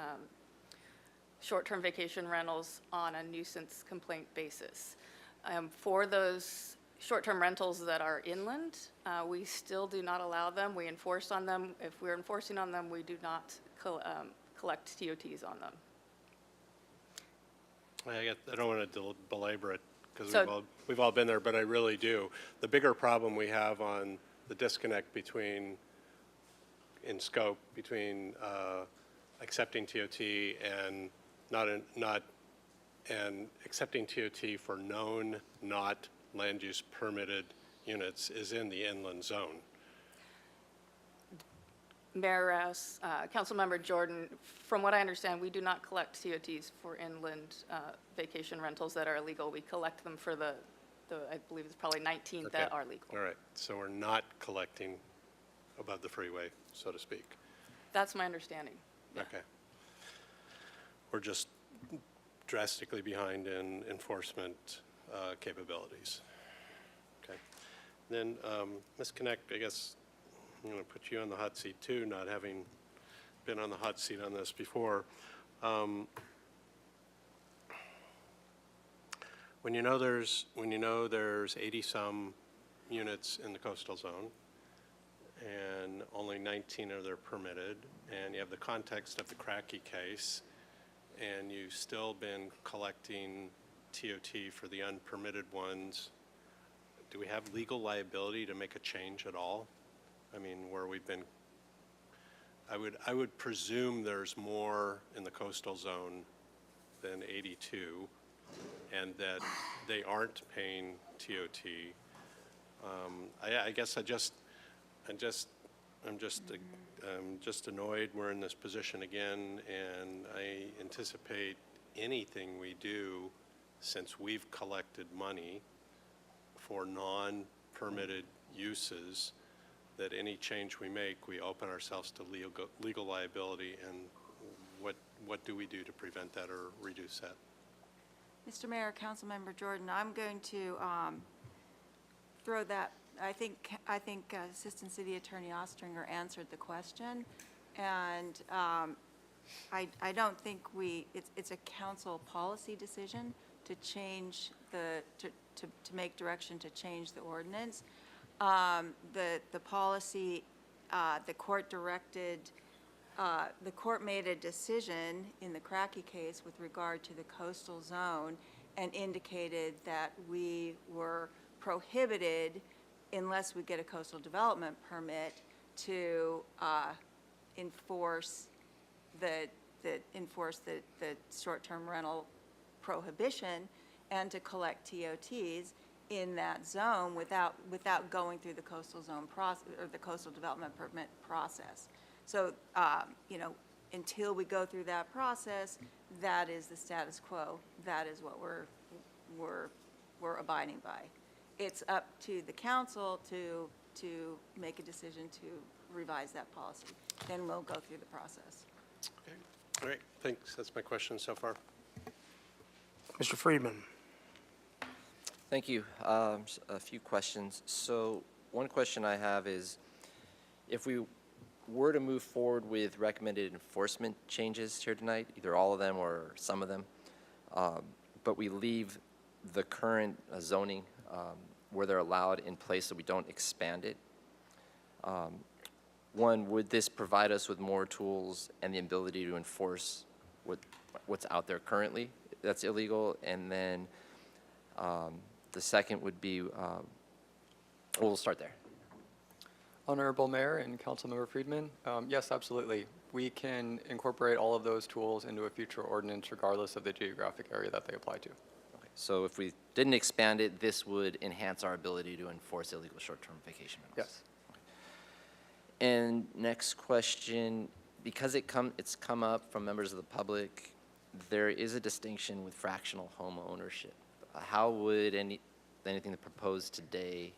short-term vacation rentals on a nuisance complaint basis. For those short-term rentals that are inland, we still do not allow them. We enforce on them. If we're enforcing on them, we do not collect TOTs on them. I don't want to belabor it because we've all been there, but I really do. The bigger problem we have on the disconnect in scope between accepting TOT and and accepting TOT for known, not land use permitted units is in the inland zone. Mayor Rouse, Councilmember Jordan, from what I understand, we do not collect TOTs for inland vacation rentals that are illegal. We collect them for the I believe it's probably 19 that are legal. All right, so we're not collecting above the freeway, so to speak. That's my understanding. Okay. We're just drastically behind in enforcement capabilities. Okay. Then, Ms. Connect, I guess I'm going to put you on the hot seat too, not having been on the hot seat on this before. When you know there's 80-some units in the coastal zone, and only 19 are there permitted, and you have the context of the Cracky case, and you've still been collecting TOT for the unpermitted ones, do we have legal liability to make a change at all? I mean, where we've been, I would presume there's more in the coastal zone than 82, and that they aren't paying TOT. I guess I'm just annoyed we're in this position again, and I anticipate anything we do, since we've collected money for non-permitted uses, that any change we make, we open ourselves to legal liability, and what do we do to prevent that or reduce that? Mr. Mayor, Councilmember Jordan, I'm going to throw that. I think Assistant City Attorney Ostringer answered the question, and I don't think it's a council policy decision to change to make direction to change the ordinance. The policy, the court directed, the court made a decision in the Cracky case with regard to the coastal zone and indicated that we were prohibited, unless we get a coastal development permit, to enforce the short-term rental prohibition and to collect TOTs in that zone without going through the coastal zone process or the coastal development permit process. So, until we go through that process, that is the status quo. That is what we're abiding by. It's up to the council to make a decision to revise that policy. Then we'll go through the process. Okay. All right. Thanks. That's my question so far. Mr. Friedman. Thank you. A few questions. So one question I have is, if we were to move forward with recommended enforcement changes here tonight, either all of them or some of them, but we leave the current zoning where they're allowed in place so we don't expand it, one, would this provide us with more tools and the ability to enforce what's out there currently that's illegal? And then the second would be, we'll start there. Honorable Mayor and Councilmember Friedman, yes, absolutely. We can incorporate all of those tools into a future ordinance regardless of the geographic area that they apply to. Okay. So if we didn't expand it, this would enhance our ability to enforce illegal short-term vacation rentals? Yes. And next question, because it's come up from members of the public, there is a distinction with fractional home ownership. How would anything proposed today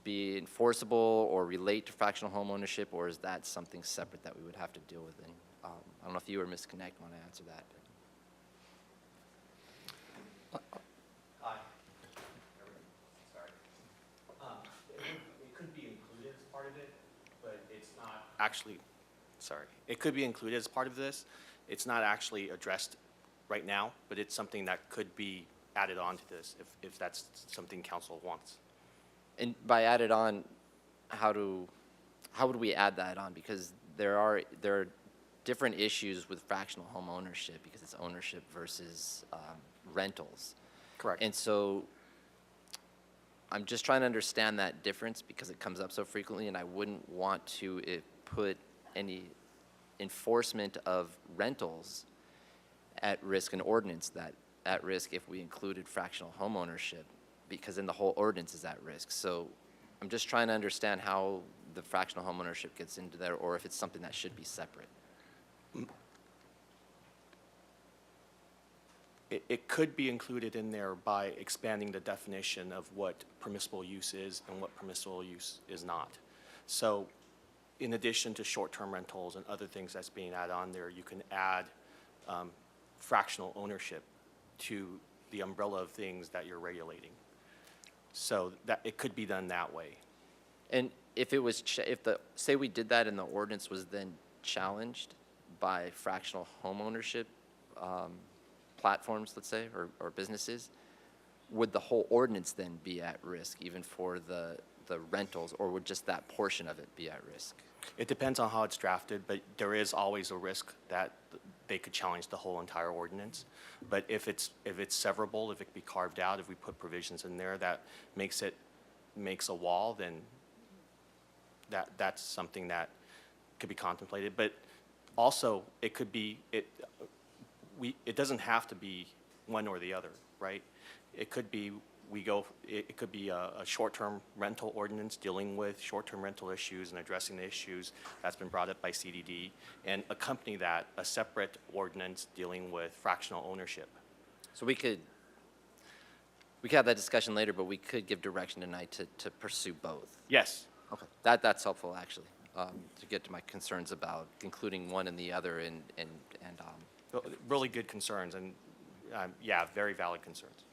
be enforceable or relate to fractional home ownership, or is that something separate that we would have to deal with? And I don't know if you or Ms. Connect want to answer that. Hi. Sorry. It could be included as part of it, but it's not actually, sorry. It could be included as part of this. It's not actually addressed right now, but it's something that could be added on to this if that's something council wants. And by added on, how would we add that on? Because there are different issues with fractional home ownership because it's ownership versus rentals. Correct. And so I'm just trying to understand that difference because it comes up so frequently, and I wouldn't want to put any enforcement of rentals at risk, an ordinance that at risk if we included fractional home ownership, because then the whole ordinance is at risk. So I'm just trying to understand how the fractional home ownership gets into there, or if it's something that should be separate. It could be included in there by expanding the definition of what permissible use is and what permissible use is not. So in addition to short-term rentals and other things that's being added on there, you can add fractional ownership to the umbrella of things that you're regulating. So that it could be done that way. And if it was, say we did that and the ordinance was then challenged by fractional homeownership platforms, let's say, or businesses, would the whole ordinance then be at risk, even for the rentals, or would just that portion of it be at risk? It depends on how it's drafted, but there is always a risk that they could challenge the whole entire ordinance. But if it's severable, if it could be carved out, if we put provisions in there that makes a wall, then that's something that could be contemplated. But also, it could be, it doesn't have to be one or the other, right? It could be, it could be a short-term rental ordinance dealing with short-term rental issues and addressing the issues that's been brought up by CDD, and accompany that a separate ordinance dealing with fractional ownership. So we could have that discussion later, but we could give direction tonight to pursue both. Yes. Okay, that's helpful, actually, to get to my concerns about including one and the other and Really good concerns, and yeah, very valid concerns.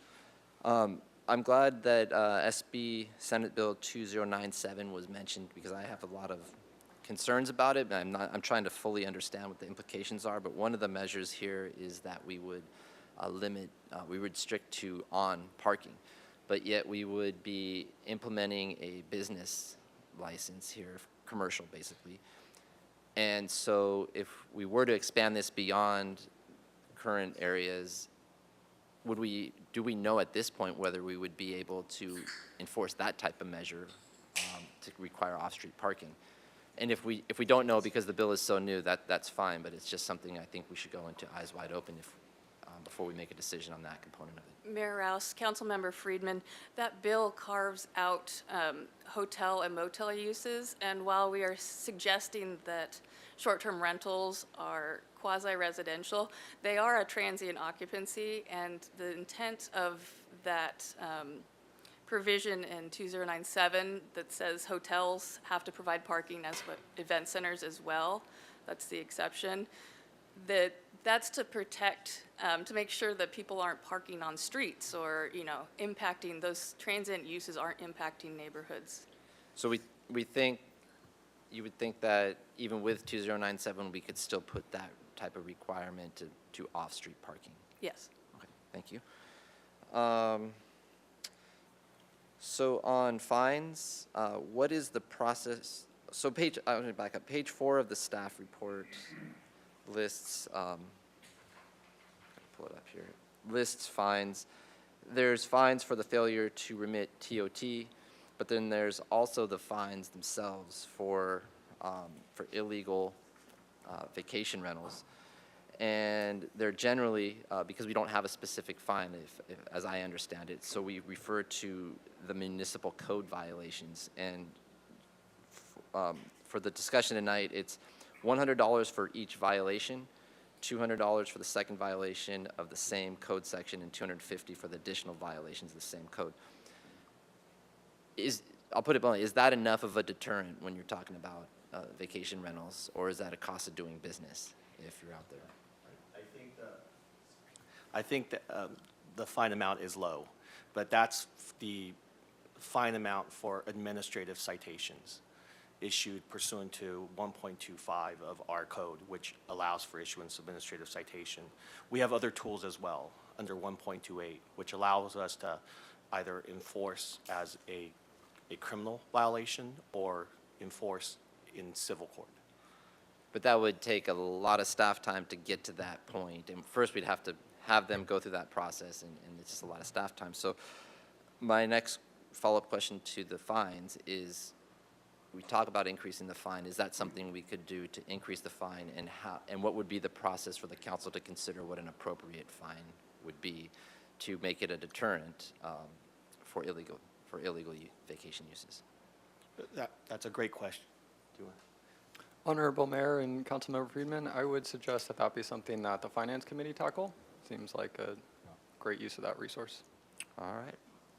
I'm glad that SB Senate Bill 2097 was mentioned, because I have a lot of concerns about it. I'm trying to fully understand what the implications are, but one of the measures here is that we would we would restrict to on parking, but yet we would be implementing a business license here, commercial basically. And so if we were to expand this beyond current areas, do we know at this point whether we would be able to enforce that type of measure to require off-street parking? And if we don't know because the bill is so new, that's fine, but it's just something I think we should go into eyes wide open before we make a decision on that component of it. Mayor Rouse, Councilmember Friedman, that bill carves out hotel and motel uses, and while we are suggesting that short-term rentals are quasi-residential, they are a transient occupancy, and the intent of that provision in 2097 that says hotels have to provide parking as event centers as well, that's the exception, that's to protect, to make sure that people aren't parking on streets or, impacting, those transient uses aren't impacting neighborhoods. So you would think that even with 2097, we could still put that type of requirement to off-street parking? Yes. Okay, thank you. So on fines, what is the process? So I'm going to back up. Page 4 of the staff report lists, pull it up here, lists fines. There's fines for the failure to remit TOT, but then there's also the fines themselves for illegal vacation rentals. And they're generally, because we don't have a specific fine, as I understand it, so we refer to the municipal code violations. And for the discussion tonight, it's $100 for each violation, $200 for the second violation of the same code section, and $250 for the additional violations of the same code. I'll put it bluntly, is that enough of a deterrent when you're talking about vacation rentals, or is that a cost of doing business if you're out there? I think that the fine amount is low, but that's the fine amount for administrative citations issued pursuant to 1.25 of our code, which allows for issuance of administrative citation. We have other tools as well under 1.28, which allows us to either enforce as a criminal violation or enforce in civil court. But that would take a lot of staff time to get to that point. And first, we'd have to have them go through that process, and it's just a lot of staff time. So my next follow-up question to the fines is, we talk about increasing the fine. Is that something we could do to increase the fine, and what would be the process for the council to consider what an appropriate fine would be to make it a deterrent for illegal vacation uses? That's a great question. Do you want? Honorable Mayor and Councilmember Friedman, I would suggest that that be something that the Finance Committee tackle. Seems like a great use of that resource. All right.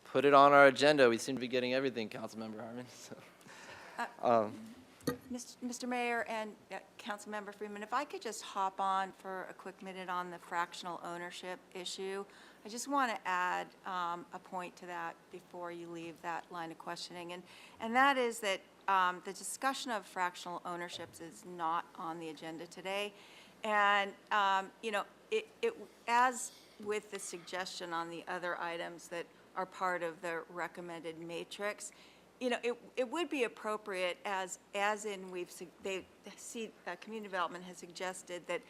Put it on our agenda. We seem to be getting everything, Councilmember Harmon. So, Mr. Mayor and Councilmember Freeman, if I could just hop on for a quick minute on the fractional ownership issue. I just want to add a point to that before you leave that line of questioning. And that is that the discussion of fractional ownerships is not on the agenda today. And, you know, as with the suggestion on the other items that are part of the recommended matrix, you know, it would be appropriate as in community development has suggested that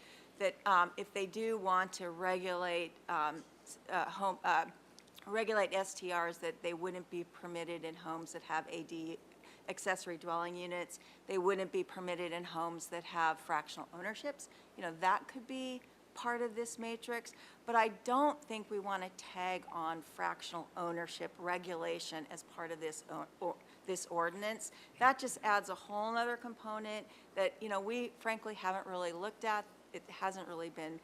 if they do want to regulate regulate STRs, that they wouldn't be permitted in homes that have accessory dwelling units. They wouldn't be permitted in homes that have fractional ownerships. You know, that could be part of this matrix, but I don't think we want to tag on fractional ownership regulation as part of this this ordinance. That just adds a whole nother component that, you know, we frankly haven't really looked at. It hasn't really been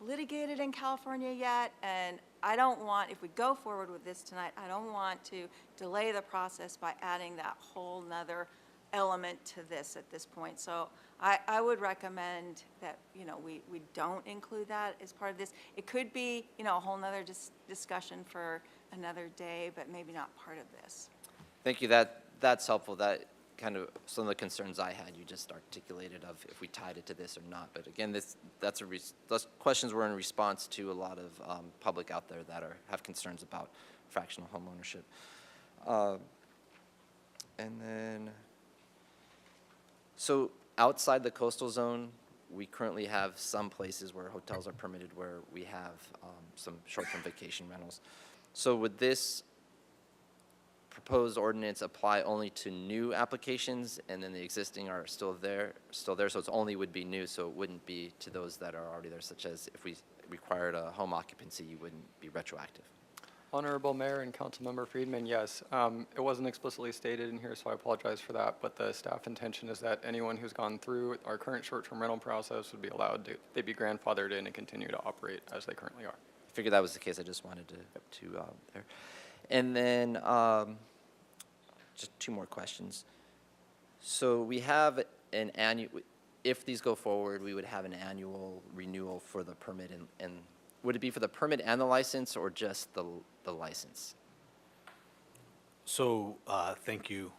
litigated in California yet, and I don't want, if we go forward with this tonight, I don't want to delay the process by adding that whole nother element to this at this point. So I would recommend that, you know, we don't include that as part of this. It could be, you know, a whole nother discussion for another day, but maybe not part of this. Thank you. That's helpful. That kind of some of the concerns I had, you just articulated of if we tied it to this or not. But again, those questions were in response to a lot of public out there that have concerns about fractional home ownership. And then, so outside the coastal zone, we currently have some places where hotels are permitted where we have some short-term vacation rentals. So would this proposed ordinance apply only to new applications, and then the existing are still there, so it's only would be new, so it wouldn't be to those that are already there, such as if we required a home occupancy, you wouldn't be retroactive? Honorable Mayor and Councilmember Friedman, yes. It wasn't explicitly stated in here, so I apologize for that, but the staff intention is that anyone who's gone through our current short-term rental process would be allowed to, they'd be grandfathered in and continue to operate as they currently are. I figured that was the case. I just wanted to there. And then just two more questions. So we have an annual, if these go forward, we would have an annual renewal for the permit, and would it be for the permit and the license, or just the license? So, thank you,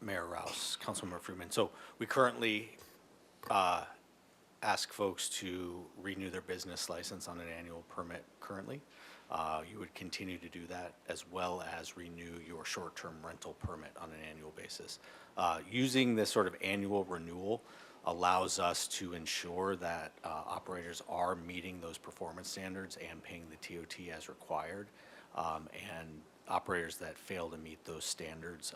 Mayor Rouse, Councilmember Freeman. So we currently ask folks to renew their business license on an annual permit currently. You would continue to do that, as well as renew your short-term rental permit on an annual basis. Using this sort of annual renewal allows us to ensure that operators are meeting those performance standards and paying the TOT as required. And operators that fail to meet those standards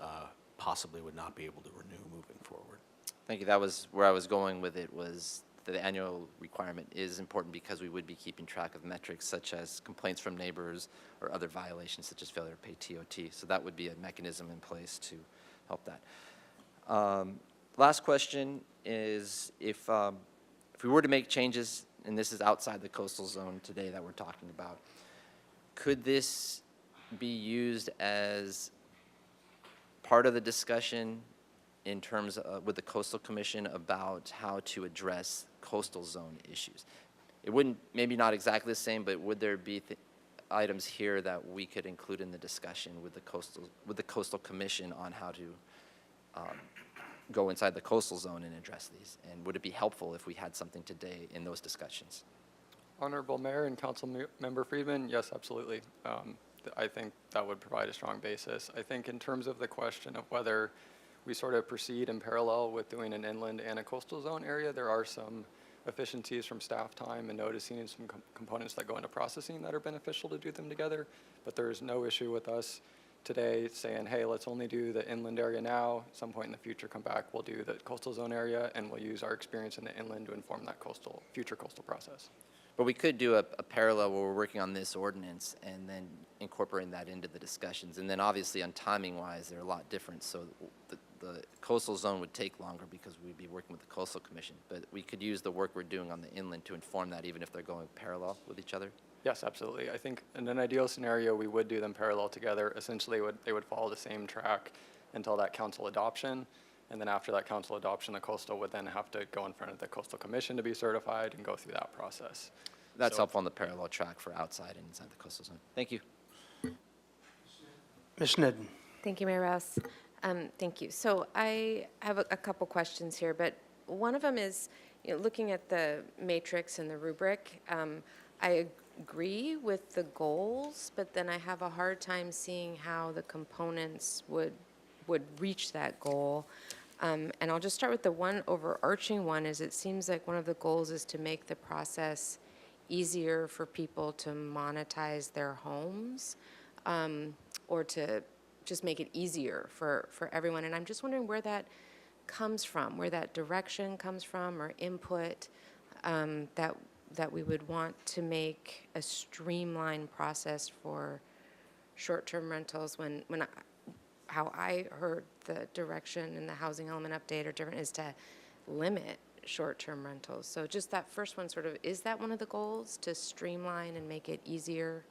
possibly would not be able to renew moving forward. Thank you. That was where I was going with it, was the annual requirement is important because we would be keeping track of metrics such as complaints from neighbors or other violations such as failure to pay TOT. So that would be a mechanism in place to help that. Last question is if we were to make changes, and this is outside the coastal zone today that we're talking about, could this be used as part of the discussion in terms of, with the Coastal Commission about how to address coastal zone issues? It wouldn't, maybe not exactly the same, but would there be items here that we could include in the discussion with the Coastal Commission on how to go inside the coastal zone and address these? And would it be helpful if we had something today in those discussions? Honorable Mayor and Councilmember Friedman, yes, absolutely. I think that would provide a strong basis. I think in terms of the question of whether we sort of proceed in parallel with doing an inland and a coastal zone area, there are some efficiencies from staff time and noticing and some components that go into processing that are beneficial to do them together. But there is no issue with us today saying, hey, let's only do the inland area now. At some point in the future, come back, we'll do the coastal zone area, and we'll use our experience in the inland to inform that future coastal process. But we could do a parallel where we're working on this ordinance and then incorporating that into the discussions. And then obviously on timing-wise, they're a lot different. So the coastal zone would take longer because we'd be working with the Coastal Commission. But we could use the work we're doing on the inland to inform that, even if they're going parallel with each other. Yes, absolutely. I think in an ideal scenario, we would do them parallel together. Essentially, they would follow the same track until that council adoption. And then after that council adoption, the coastal would then have to go in front of the coastal commission to be certified and go through that process. That's So- helpful on the parallel track for outside and inside the coastal zone. Thank you. Ms. Snedden. Thank you, Mayor Rouse. Thank you. So I have a couple questions here, but one of them is, looking at the matrix and the rubric, I agree with the goals, but then I have a hard time seeing how the components would reach that goal. And I'll just start with the one overarching one, is it seems like one of the goals is to make the process easier for people to monetize their homes, or to just make it easier for everyone. And I'm just wondering where that comes from, where that direction comes from, or input, that we would want to make a streamlined process for short-term rentals how I heard the direction in the housing element update or different is to limit short-term rentals. So just that first one sort of, is that one of the goals, to streamline and make it easier?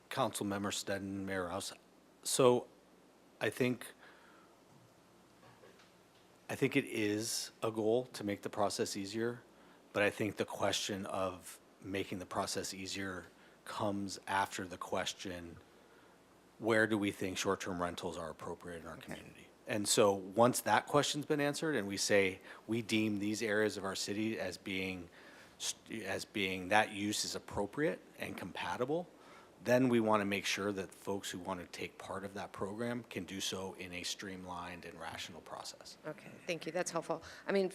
Councilmember Snedden, Mayor Rouse. So I think it is a goal to make the process easier, but I think the question of making the process easier comes after the question, where do we think short-term rentals are appropriate in our community? And so once that question's been answered and we say we deem these areas of our city as being that use is appropriate and compatible, then we want to make sure that folks who want to take part of that program can do so in a streamlined and rational process. Okay, thank you, that's helpful. I mean,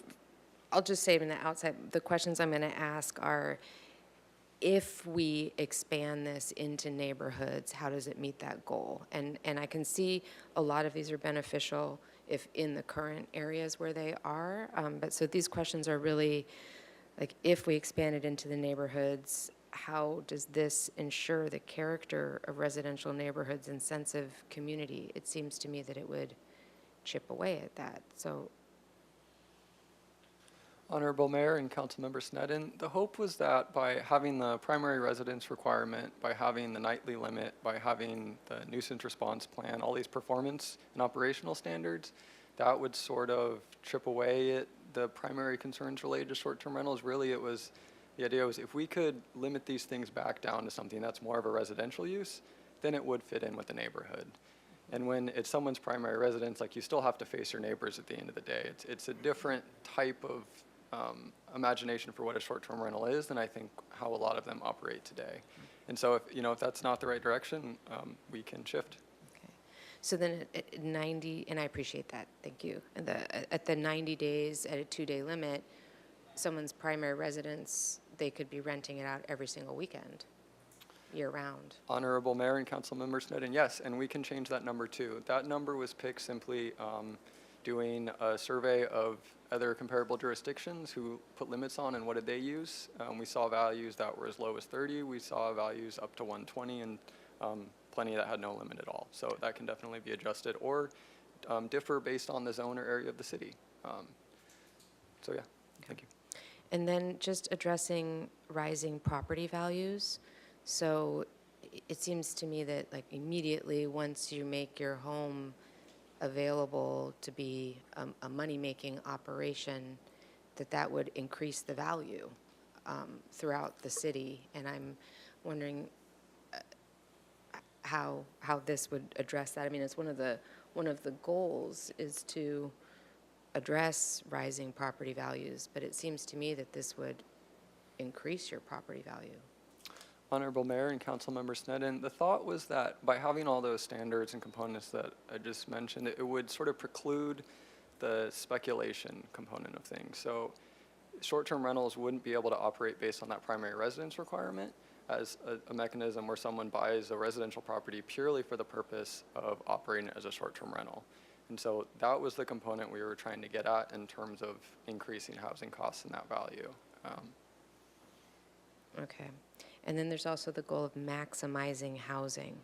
I'll just say from the outside, the questions I'm going to ask are, if we expand this into neighborhoods, how does it meet that goal? And I can see a lot of these are beneficial if in the current areas where they are. But so these questions are really, like, if we expand it into the neighborhoods, how does this ensure the character of residential neighborhoods and sense of community? It seems to me that it would chip away at that. So Honorable Mayor and Councilmember Snedden, the hope was that by having the primary residence requirement, by having the nightly limit, by having the nuisance response plan, all these performance and operational standards, that would sort of chip away at the primary concerns related to short-term rentals. Really, the idea was if we could limit these things back down to something that's more of a residential use, then it would fit in with the neighborhood. And when it's someone's primary residence, like, you still have to face your neighbors at the end of the day. It's a different type of imagination for what a short-term rental is than I think how a lot of them operate today. And so if that's not the right direction, we can shift. okay. So then at 90, and I appreciate that, thank you. And at the 90 days, at a 2-day limit, someone's primary residence, they could be renting it out every single weekend, year-round. Honorable Mayor and Councilmember Snedden, yes, and we can change that number too. That number was picked simply doing a survey of other comparable jurisdictions who put limits on and what did they use. We saw values that were as low as 30. We saw values up to 120 and plenty that had no limit at all. So that can definitely be adjusted or differ based on the zone or area of the city. So yeah, thank you. And then just addressing rising property values. So it seems to me that, like, immediately once you make your home available to be a money-making operation, that would increase the value throughout the city. And I'm wondering how this would address that. I mean, it's one of the goals is to address rising property values, but it seems to me that this would increase your property value. Honorable Mayor and Councilmember Snedden, the thought was that by having all those standards and components that I just mentioned, it would sort of preclude the speculation component of things. So short-term rentals wouldn't be able to operate based on that primary residence requirement as a mechanism where someone buys a residential property purely for the purpose of operating it as a short-term rental. And so that was the component we were trying to get at in terms of increasing housing costs and that value. Okay. And then there's also the goal of maximizing housing,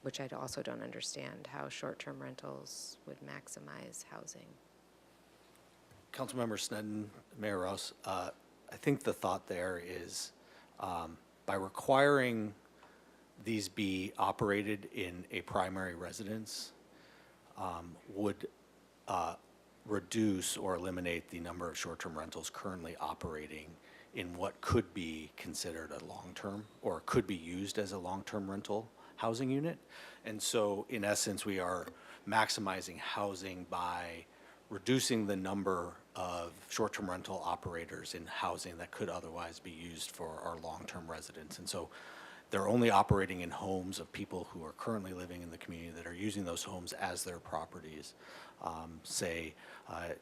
which I also don't understand how short-term rentals would maximize housing. Councilmember Snedden, Mayor Rouse, I think the thought there is by requiring these be operated in a primary residence would reduce or eliminate the number of short-term rentals currently operating in what could be considered a long-term or could be used as a long-term rental housing unit. And so in essence, we are maximizing housing by reducing the number of short-term rental operators in housing that could otherwise be used for our long-term residents. And so they're only operating in homes of people who are currently living in the community that are using those homes as their properties.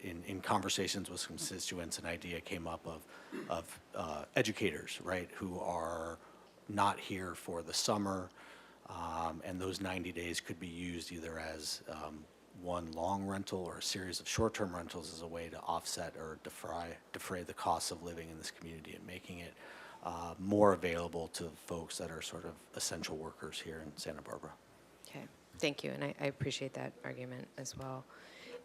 In conversations with constituents, an idea came up of educators, right, who are not here for the summer, and those 90 days could be used either as one long rental or a series of short-term rentals as a way to offset or defray the costs of living in this community and making it more available to folks that are sort of essential workers here in Santa Barbara. Okay, thank you, and I appreciate that argument as well.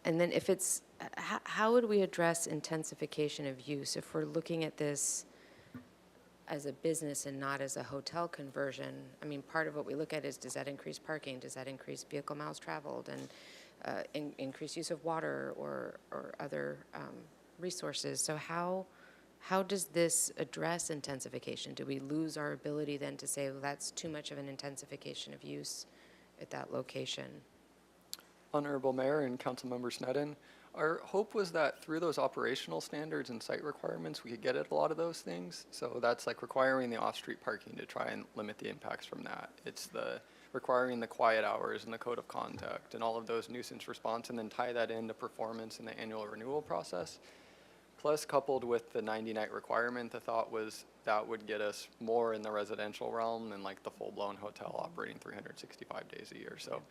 And then if it's, how would we address intensification of use if we're looking at this as a business and not as a hotel conversion? I mean, part of what we look at is, does that increase parking? Does that increase vehicle miles traveled and increase use of water or other resources? So how does this address intensification? Do we lose our ability then to say, well, that's too much of an intensification of use at that location? Honorable Mayor and Councilmember Sneddon, our hope was that through those operational standards and site requirements, we could get at a lot of those things. So that's like requiring the off-street parking to try and limit the impacts from that. It's the requiring the quiet hours and the code of conduct and all of those nuisance response, and then tie that into performance in the annual renewal process. Plus, coupled with the 90-night requirement, the thought was that would get us more in the residential realm than like the full-blown hotel operating 365 days a year. So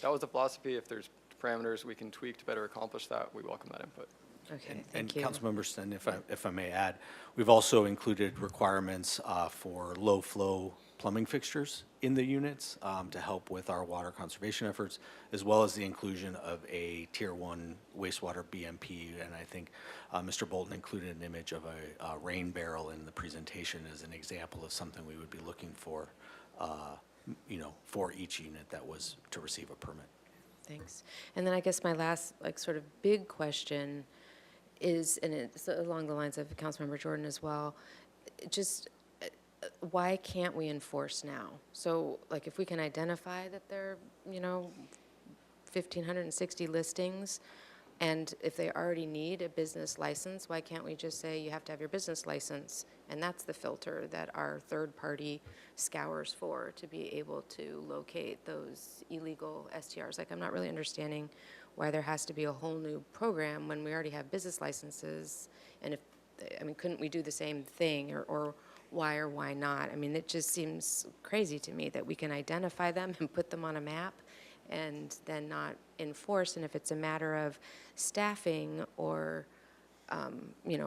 that was the philosophy. If there's parameters we can tweak to better accomplish that, we welcome that input. Okay, And thank you. Councilmember Sten, if I may add, we've also included requirements for low-flow plumbing fixtures in the units to help with our water conservation efforts, as well as the inclusion of a Tier 1 wastewater BMP. And I think Mr. Bolton included an image of a rain barrel in the presentation as an example of something we would be looking for, for each unit that was to receive a permit. Thanks. And then I guess my last, sort of big question is, and it's along the lines of Councilmember Jordan as well, just why can't we enforce now? So, if we can identify that there are, 1,560 listings, and if they already need a business license, why can't we just say you have to have your business license? And that's the filter that our third party scours for to be able to locate those illegal STRs. I'm not really understanding why there has to be a whole new program when we already have business licenses. And couldn't we do the same thing, or why or why not? It just seems crazy to me that we can identify them and put them on a map and then not enforce. And if it's a matter of staffing or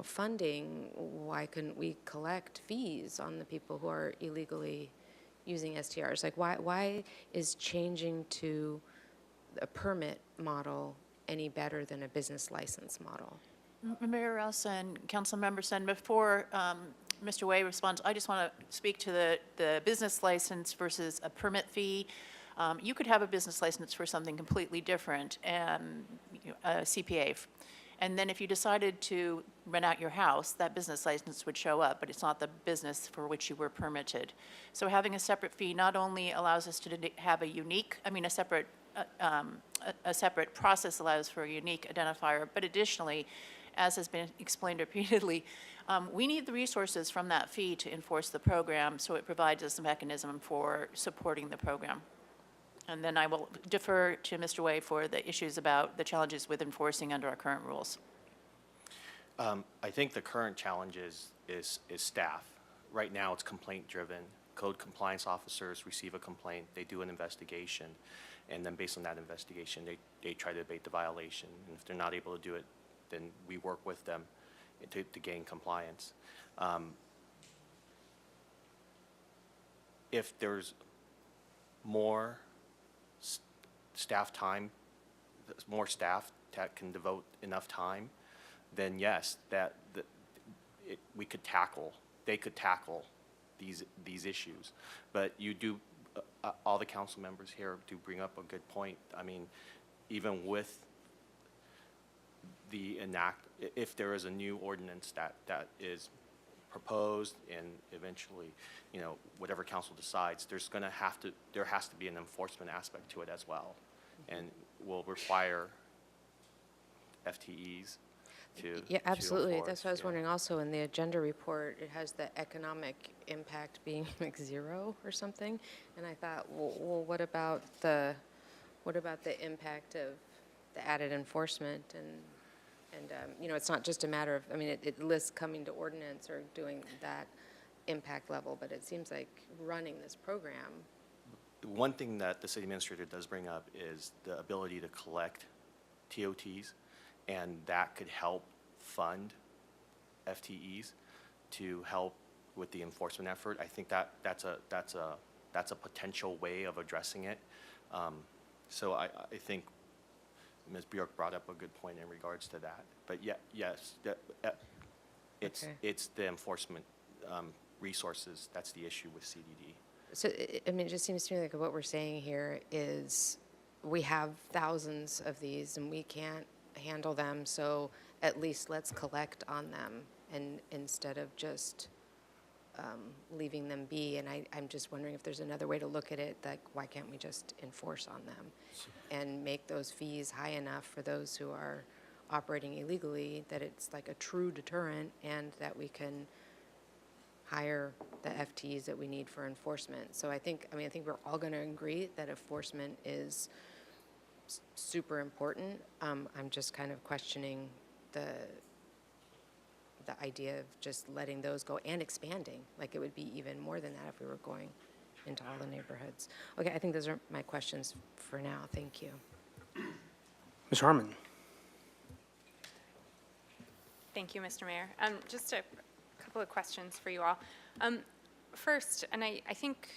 funding, why couldn't we collect fees on the people who are illegally using STRs? Why is changing to a permit model any better than a business license model? Mayor Rouse and Councilmember Sen, before Mr. Way responds, I just want to speak to the business license versus a permit fee. You could have a business license for something completely different, and a CPA. And then if you decided to rent out your house, that business license would show up, but it's not the business for which you were permitted. So having a separate fee not only allows us to have a separate process allows for a unique identifier, but additionally, as has been explained repeatedly, we need the resources from that fee to enforce the program, so it provides us a mechanism for supporting the program. And then I will defer to Mr. Way for the issues about the challenges with enforcing under our current rules. I think the current challenge is staff. Right now, it's complaint-driven. Code compliance officers receive a complaint, they do an investigation, and then based on that investigation, they try to abate the violation. And if they're not able to do it, then we work with them to gain compliance. If there's more staff time, more staff that can devote enough time, then yes, they could tackle these issues. But you do all the council members here do bring up a good point. I mean, even with if there is a new ordinance that is proposed and eventually, whatever council decides, there has to be an enforcement aspect to it as well. And will require FTEs to Yeah, absolutely. enforce, That's what I was yeah. wondering. Also, in the agenda report, it has the economic impact being like 0 or something. And I thought, well, what about the impact of the added enforcement? And it's not just a matter of, I mean, it lists coming to ordinance or doing that impact level, but it seems like running this program. One thing that the city administrator does bring up is the ability to collect TOTs, and that could help fund FTEs to help with the enforcement effort. I think that's a potential way of addressing it. So I think Ms. Bjork brought up a good point in regards to that. But yes, it's the enforcement resources that's the issue with CDD. So, I mean, it just seems to me like what we're saying here is we have thousands of these and we can't handle them, so at least let's collect on them and instead of just leaving them be. And I'm just wondering if there's another way to look at it, like why can't we just enforce on them and make those fees high enough for those who are operating illegally that it's like a true deterrent and that we can hire the FTEs that we need for enforcement. So I think we're all going to agree that enforcement is super important. I'm just kind of questioning the idea of just letting those go and expanding. Like it would be even more than that if we were going into all the neighborhoods. Okay, I think those are my questions for now. Thank you. Ms. Harmon. Thank you, Mr. Mayor. Just a couple of questions for you all. First, and I think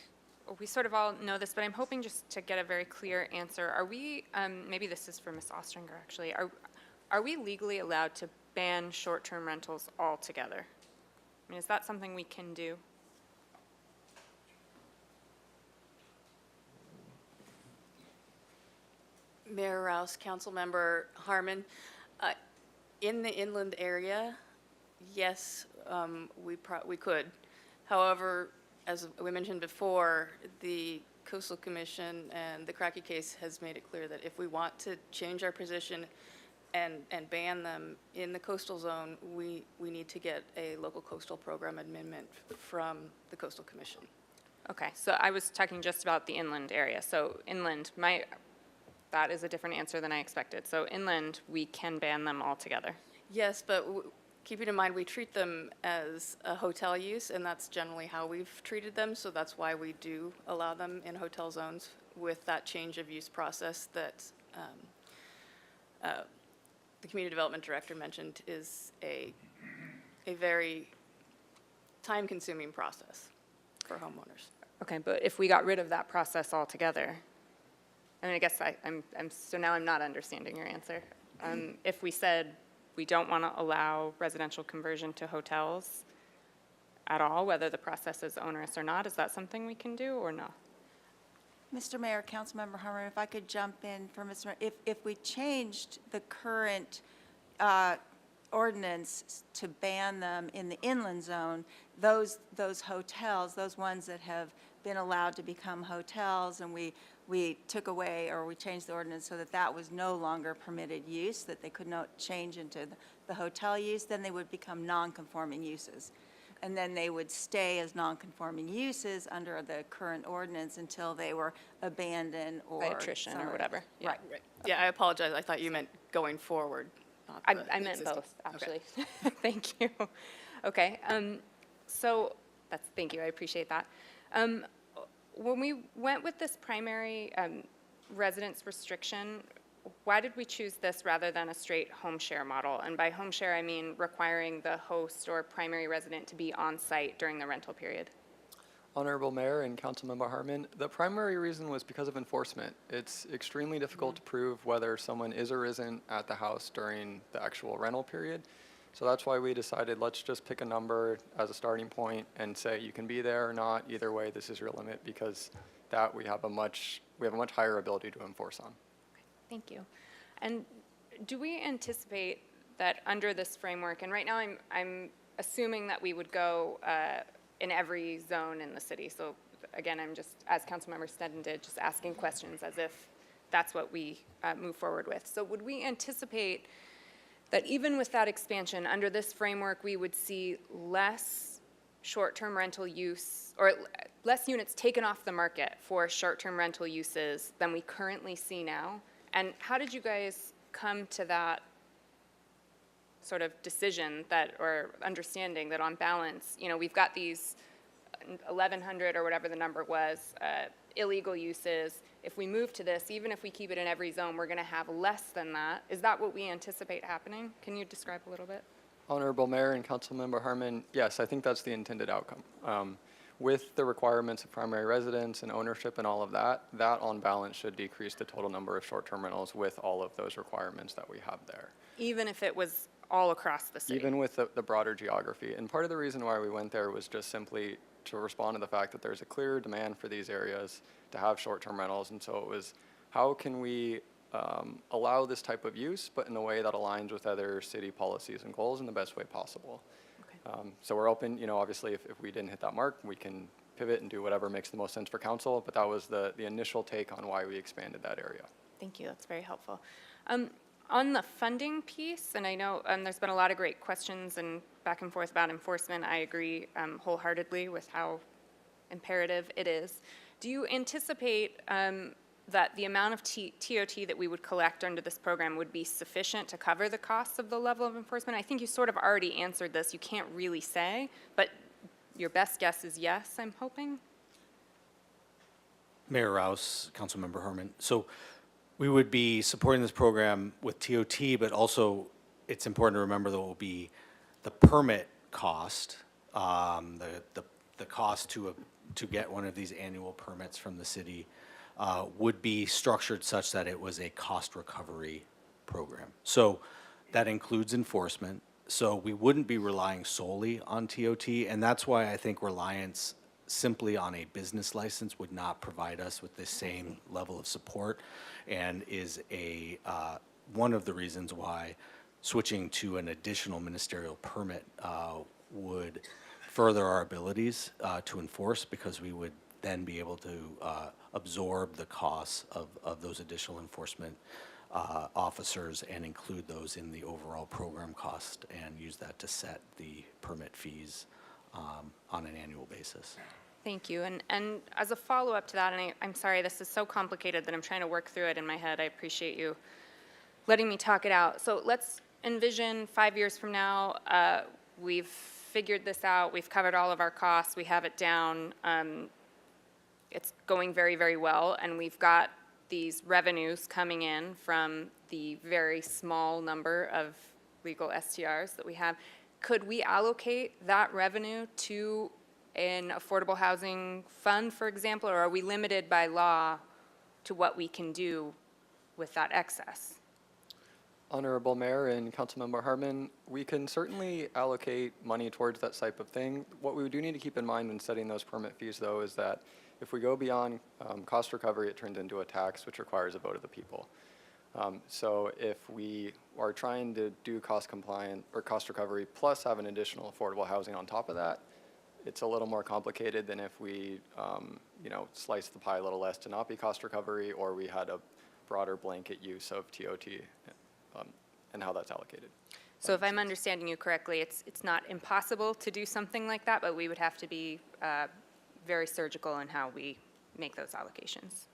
we sort of all know this, but I'm hoping just to get a very clear answer. Are we, maybe this is for Ms. Ostringer actually, are we legally allowed to ban short-term rentals altogether? I mean, is that something we can do? Mayor Rouse, Councilmember Harmon, in the inland area, yes, we could. However, as we mentioned before, the Coastal Commission and the Cracky case has made it clear that if we want to change our position and ban them in the coastal zone, we need to get a local coastal program amendment from the Coastal Commission. Okay, so I was talking just about the inland area. So inland, that is a different answer than I expected. So inland, we can ban them altogether. Yes, but keeping in mind, we treat them as a hotel use, and that's generally how we've treated them. So that's why we do allow them in hotel zones with that change of use process that the Community Development Director mentioned is a very time-consuming process for homeowners. Okay, but if we got rid of that process altogether, I mean, I guess so now I'm not understanding your answer. If we said we don't want to allow residential conversion to hotels at all, whether the process is onerous or not, is that something we can do or no? Mr. Mayor, Councilmember Harmon, if I could jump in for Mr. Mayor, if we changed the current ordinance to ban them in the inland zone, those hotels, those ones that have been allowed to become hotels, and we took away or we changed the ordinance so that that was no longer permitted use, that they could not change into the hotel use, then they would become non-conforming uses. And then they would stay as non-conforming uses under the current ordinance until they were abandoned or By attrition or whatever. Yeah. Right. Yeah, I apologize. I thought you meant going forward. I meant both, actually. Okay. Thank you. Okay. Thank you. I appreciate that. When we went with this primary residence restriction, why did we choose this rather than a straight home share model? And by home share, I mean requiring the host or primary resident to be on site during the rental period. Honorable Mayor and Councilmember Harmon, the primary reason was because of enforcement. It's extremely difficult to prove whether someone is or isn't at the house during the actual rental period. So that's why we decided, let's just pick a number as a starting point and say you can be there or not. Either way, this is your limit, because that we have a much higher ability to enforce on. Thank you. And do we anticipate that under this framework, and right now I'm assuming that we would go in every zone in the city. So again, I'm just, as Councilmember Sneddon did, just asking questions as if that's what we move forward with. So would we anticipate that even with that expansion, under this framework, we would see less short-term rental use, or less units taken off the market for short-term rental uses than we currently see now? And how did you guys come to that sort of decision that, or understanding that on balance, you know, we've got these 1,100 or whatever the number was, illegal uses. If we move to this, even if we keep it in every zone, we're going to have less than that. Is that what we anticipate happening? Can you describe a little bit? Honorable Mayor and Councilmember Harmon, yes, I think that's the intended outcome. With the requirements of primary residence and ownership and all of that, that on balance should decrease the total number of short-term rentals with all of those requirements that we have there. Even if it was all across the city? Even with the broader geography. And part of the reason why we went there was just simply to respond to the fact that there's a clear demand for these areas to have short-term rentals. And so it was, how can we allow this type of use, but in a way that aligns with other city policies and goals in the best way possible? Okay. So we're open, you know, obviously if we didn't hit that mark, we can pivot and do whatever makes the most sense for council, but that was the initial take on why we expanded that area. Thank you, that's very helpful. On the funding piece, and I know there's been a lot of great questions and back and forth about enforcement. I agree wholeheartedly with how imperative it is. Do you anticipate that the amount of TOT that we would collect under this program would be sufficient to cover the costs of the level of enforcement? I think you sort of already answered this. You can't really say, but your best guess is yes, I'm hoping? Mayor Rouse, Councilmember Herman. So we would be supporting this program with TOT, but also it's important to remember that it will be the permit cost, the cost to get one of these annual permits from the city would be structured such that it was a cost recovery program. So that includes enforcement. So we wouldn't be relying solely on TOT, and that's why I think reliance simply on a business license would not provide us with the same level of support, and is one of the reasons why switching to an additional ministerial permit would further our abilities to enforce, because we would then be able to absorb the costs of those additional enforcement officers and include those in the overall program cost and use that to set the permit fees on an annual basis. Thank you. And as a follow-up to that, and I'm sorry, this is so complicated that I'm trying to work through it in my head. I appreciate you letting me talk it out. So let's envision 5 years from now, we've figured this out, we've covered all of our costs, we have it down, it's going very, very well, and we've got these revenues coming in from the very small number of legal STRs that we have. Could we allocate that revenue to an affordable housing fund, for example, or are we limited by law to what we can do with that excess? Honorable Mayor and Councilmember Harmon, we can certainly allocate money towards that type of thing. What we do need to keep in mind in setting those permit fees, though, is that if we go beyond cost recovery, it turns into a tax, which requires a vote of the people. So if we are trying to do cost compliant or cost recovery plus have an additional affordable housing on top of that, it's a little more complicated than if we, slice the pie a little less to not be cost recovery, or we had a broader blanket use of TOT and how that's allocated. So if I'm understanding you correctly, it's not impossible to do something like that, but we would have to be very surgical in how we make those allocations.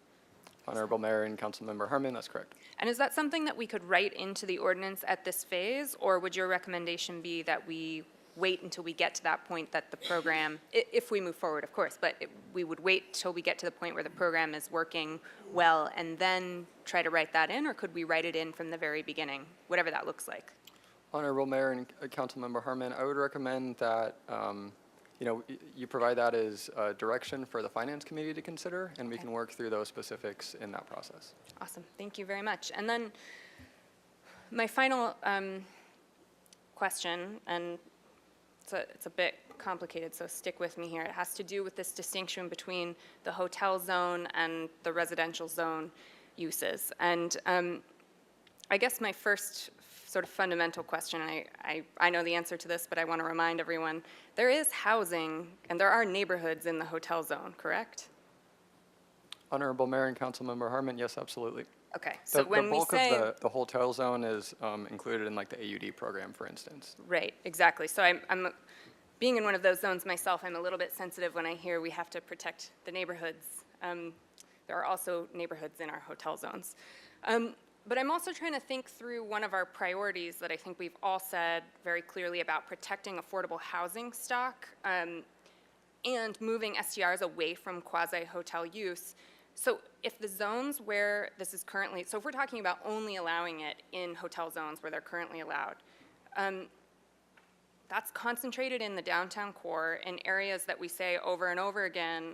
Honorable Mayor and Councilmember Harmon, that's correct. And is that something that we could write into the ordinance at this phase, or would your recommendation be that we wait until we get to that point that the program, if we move forward, of course, but we would wait till we get to the point where the program is working well and then try to write that in, or could we write it in from the very beginning, whatever that looks like? Honorable Mayor and Councilmember Harmon, I would recommend that you provide that as direction for the Finance Committee to consider, and we can work through those specifics in that process. Awesome, thank you very much. And then my final question, and it's a bit complicated, so stick with me here. It has to do with this distinction between the hotel zone and the residential zone uses. And I guess my first sort of fundamental question, I know the answer to this, but I want to remind everyone, there is housing and there are neighborhoods in the hotel zone, correct? Honorable Mayor and Councilmember Harmon, yes, absolutely. Okay, so when we say... The bulk of the hotel zone is included in like the AUD program, for instance. Right, exactly. So I'm being in one of those zones myself, I'm a little bit sensitive when I hear we have to protect the neighborhoods. There are also neighborhoods in our hotel zones. But I'm also trying to think through one of our priorities that I think we've all said very clearly about protecting affordable housing stock and moving STRs away from quasi-hotel use. So if the zones where this is currently, so if we're talking about only allowing it in hotel zones where they're currently allowed, that's concentrated in the downtown core in areas that we say over and over again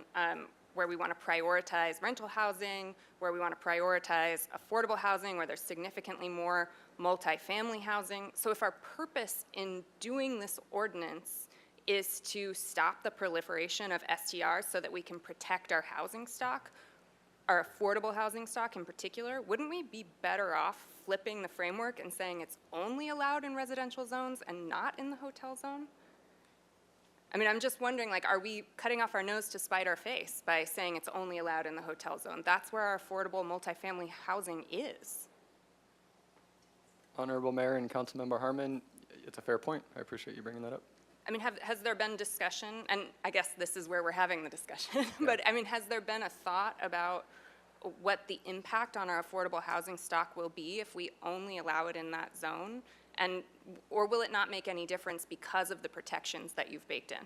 where we want to prioritize rental housing, where we want to prioritize affordable housing, where there's significantly more multifamily housing. So if our purpose in doing this ordinance is to stop the proliferation of STRs so that we can protect our housing stock, our affordable housing stock in particular, wouldn't we be better off flipping the framework and saying it's only allowed in residential zones and not in the hotel zone? I mean, I'm just wondering, like, are we cutting off our nose to spite our face by saying it's only allowed in the hotel zone? That's where our affordable multifamily housing is. Honorable Mayor and Councilmember Harmon, it's a fair point. I appreciate you bringing that up. I mean, has there been discussion, and I guess this is where we're having the discussion, but I mean, has there been a thought about what the impact on our affordable housing stock will be if we only allow it in that zone? And, or will it not make any difference because of the protections that you've baked in?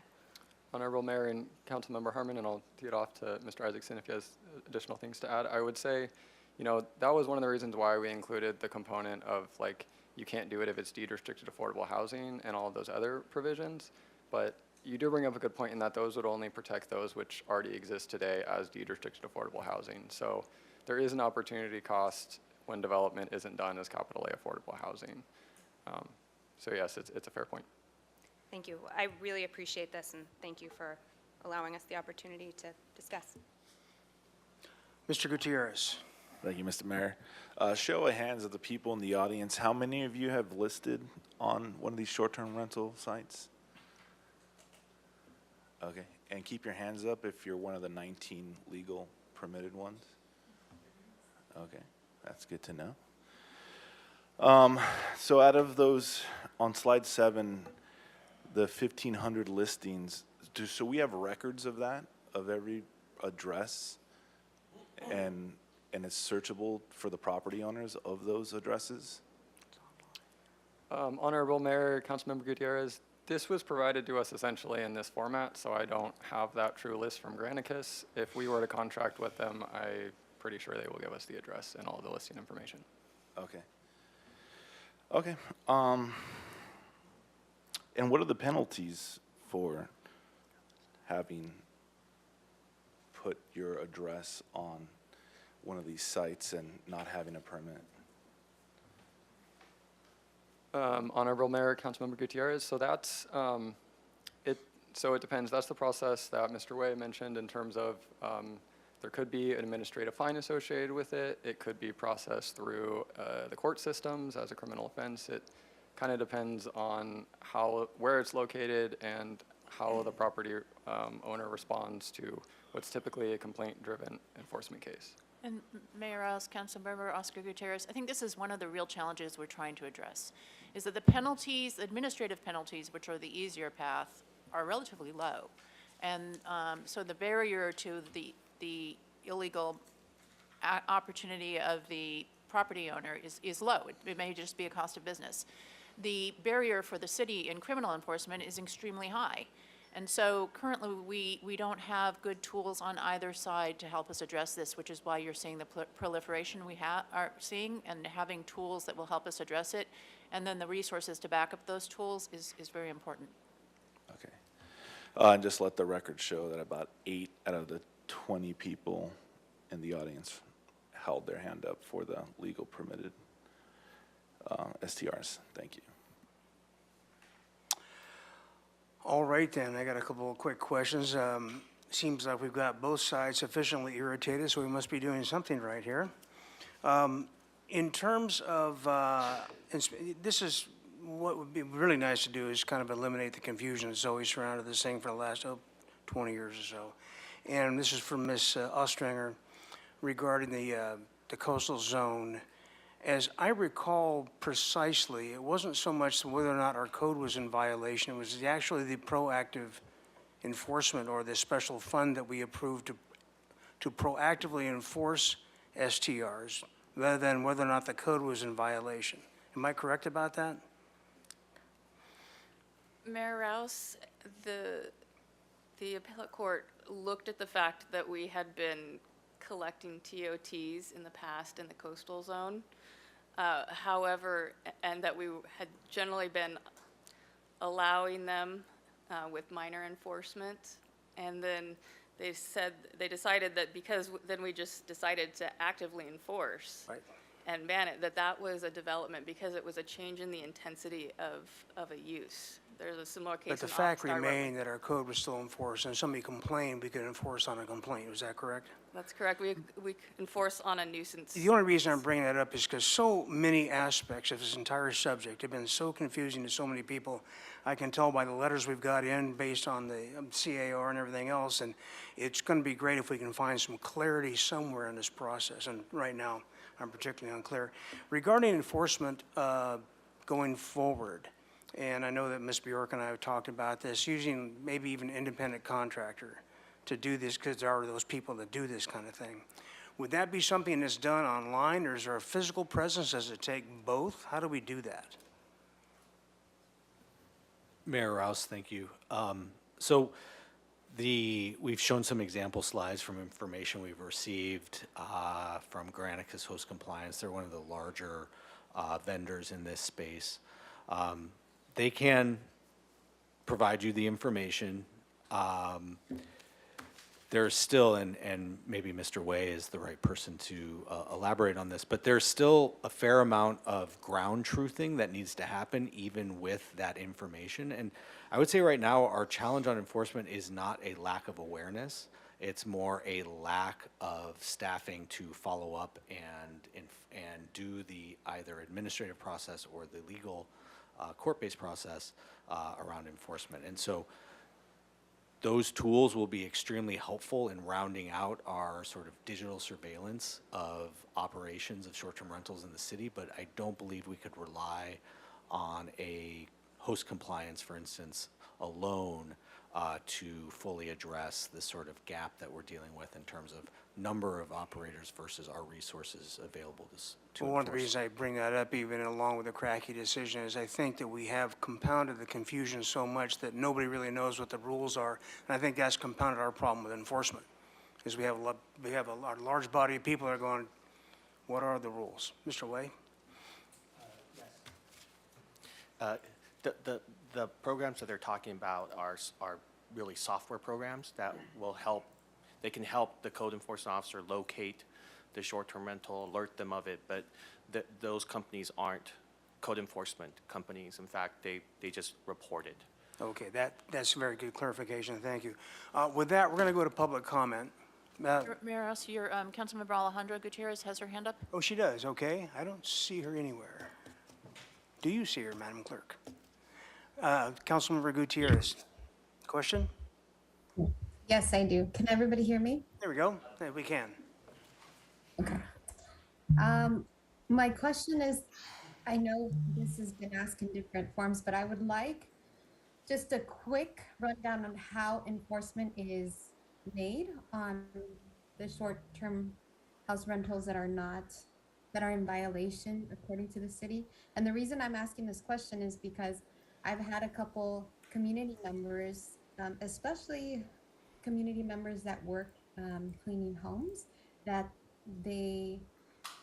Honorable Mayor and Councilmember Harmon, and I'll tee it off to Mr. Isaacson if he has additional things to add. I would say, you know, that was one of the reasons why we included the component of, like, you can't do it if it's deed restricted affordable housing and all of those other provisions. But you do bring up a good point in that those would only protect those which already exist today as deed restricted affordable housing. So there is an opportunity cost when development isn't done as capital A affordable housing. So yes, it's a fair point. Thank you. I really appreciate this, and thank you for allowing us the opportunity to discuss. Mr. Gutierrez. Thank you, Mr. Mayor. Show of hands of the people in the audience, how many of you have listed on one of these short-term rental sites? Okay, and keep your hands up if you're one of the 19 legal permitted ones. Okay, that's good to know. So out of those, on slide 7, the 1,500 listings, so we have records of that, of every address, and it's searchable for the property owners of those addresses? Honorable Mayor, Councilmember Gutierrez, this was provided to us essentially in this format, so I don't have that true list from Granicus. If we were to contract with them, I'm pretty sure they will give us the address and all the listing information. Okay. Okay. And what are the penalties for having put your address on one of these sites and not having a permit? Honorable Mayor, Councilmember Gutierrez, so that's, so it depends. That's the process that Mr. Way mentioned in terms of there could be an administrative fine associated with it. It could be processed through the court systems as a criminal offense. It kind of depends on where it's located and how the property owner responds to what's typically a complaint-driven enforcement case. And Mayor Rouse, Councilmember Oscar Gutierrez, I think this is one of the real challenges we're trying to address, is that the penalties, administrative penalties, which are the easier path, are relatively low. And so the barrier to the illegal opportunity of the property owner is low. It may just be a cost of business. The barrier for the city in criminal enforcement is extremely high. And so currently we don't have good tools on either side to help us address this, which is why you're seeing the proliferation we are seeing, and having tools that will help us address it. And then the resources to back up those tools is very important. Okay. And just let the record show that about 8 out of the 20 people in the audience held their hand up for the legal permitted STRs. Thank you. All right, then, I got a couple of quick questions. Seems like we've got both sides sufficiently irritated, so we must be doing something right here. In terms of, this is, what would be really nice to do is kind of eliminate the confusion that's always surrounded this thing for the last 20 years or so. And this is from Ms. Ostringer regarding the coastal zone. As I recall precisely, it wasn't so much whether or not our code was in violation, it was actually the proactive enforcement or the special fund that we approved to proactively enforce STRs rather than whether or not the code was in violation. Am I correct about that? Mayor Rouse, the appellate court looked at the fact that we had been collecting TOTs in the past in the coastal zone. However, and that we had generally been allowing them with minor enforcement. And then they decided that because then we just decided to actively enforce and ban it, that was a development because it was a change in the intensity of a use. There's a similar case. But the in fact Oxnard where- remained that our code was still enforced, and if somebody complained, we could enforce on a complaint. Was that correct? That's correct. We enforce on a nuisance. The only reason I'm bringing that up is because so many aspects of this entire subject have been so confusing to so many people. I can tell by the letters we've got in based on the CAR and everything else, and it's going to be great if we can find some clarity somewhere in this process. And right now, I'm particularly unclear. Regarding enforcement going forward, and I know that Ms. Bjork and I have talked about this, using maybe even independent contractor to do this, because there are those people that do this kind of thing. Would that be something that's done online, or is there a physical presence? Does it take both? How do we do that? Mayor Rouse, thank you. We've shown some example slides from information we've received from Granicus Host Compliance. They're one of the larger vendors in this space. They can provide you the information. There's still, and maybe Mr. Way is the right person to elaborate on this, but there's still a fair amount of ground truthing that needs to happen even with that information. And I would say right now our challenge on enforcement is not a lack of awareness. It's more a lack of staffing to follow up and do the either administrative process or the legal court-based process around enforcement. And so those tools will be extremely helpful in rounding out our sort of digital surveillance of operations of short-term rentals in the city, but I don't believe we could rely on a host compliance, for instance, alone to fully address the sort of gap that we're dealing with in terms of number of operators versus our resources available to Well, one of the enforce. reasons I bring that up, even along with the cracky decision, is I think that we have compounded the confusion so much that nobody really knows what the rules are. And I think that's compounded our problem with enforcement, is we have a large body of people that are going, what are the rules? Mr. Way? The programs that they're talking about are really software programs that will help. They can help the code enforcement officer locate the short-term rental, alert them of it, but those companies aren't code enforcement companies. In fact, they just report it. Okay, that's a very good clarification, thank you. With that, we're going to go to public comment. Mayor Rouse, your Councilmember Alejandra Gutierrez has her hand up. Oh, she does, okay. I don't see her anywhere. Do you see her, Madam Clerk? Councilmember Gutierrez, question? Yes, I do. Can everybody hear me? There we go, there we can. Okay. My question is, I know this has been asked in different forms, but I would like just a quick rundown on how enforcement is made on the short-term house rentals that are in violation according to the city. And the reason I'm asking this question is because I've had a couple community members, especially community members that work cleaning homes, that they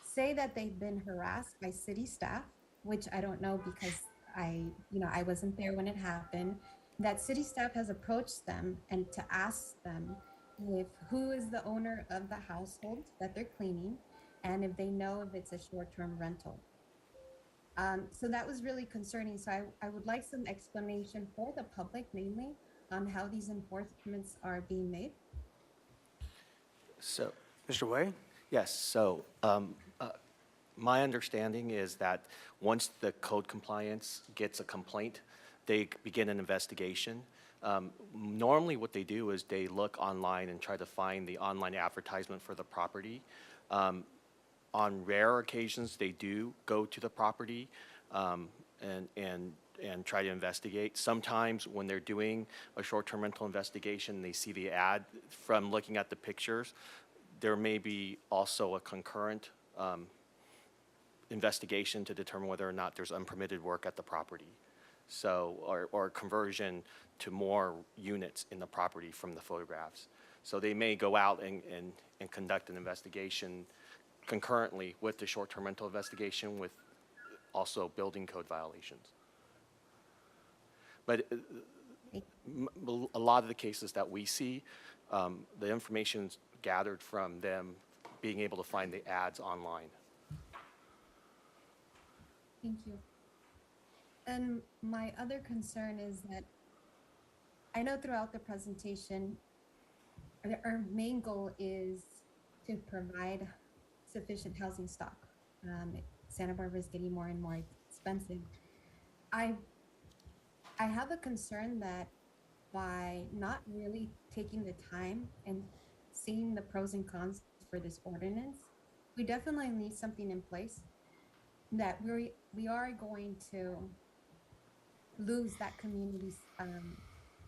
say that they've been harassed by city staff, which I don't know because I wasn't there when it happened. That city staff has approached them and to ask them who is the owner of the household that they're cleaning, and if they know if it's a short-term rental. So that was really concerning. So I would like some explanation for the public, mainly, on how these enforcements are being made. So, Mr. Way? yes, so my understanding is that once the code compliance gets a complaint, they begin an investigation. Normally what they do is they look online and try to find the online advertisement for the property. On rare occasions, they do go to the property and try to investigate. Sometimes when they're doing a short-term rental investigation, they see the ad. From looking at the pictures, there may be also a concurrent investigation to determine whether or not there's unpermitted work at the property. So, or conversion to more units in the property from the photographs. So they may go out and conduct an investigation concurrently with the short-term rental investigation, with also building code violations. But a lot of the cases that we see, the information's gathered from them being able to find the ads online. Thank you. And my other concern is that I know throughout the presentation, our main goal is to provide sufficient housing stock. Santa Barbara is getting more and more expensive. I have a concern that by not really taking the time and seeing the pros and cons for this ordinance, we definitely need something in place that we are going to lose that community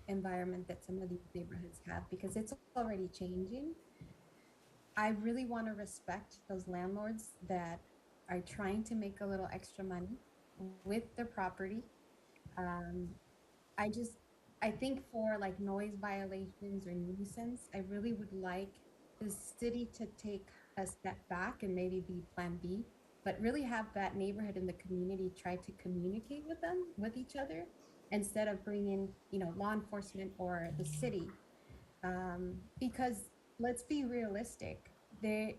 environment that some of these neighborhoods have, because it's already changing. I really want to respect those landlords that are trying to make a little extra money with their property. I think for like noise violations or nuisance, I really would like the city to take a step back and maybe be plan B, but really have that neighborhood and the community try to communicate with them, with each other, instead of bringing, law enforcement or the city. Because let's be realistic, there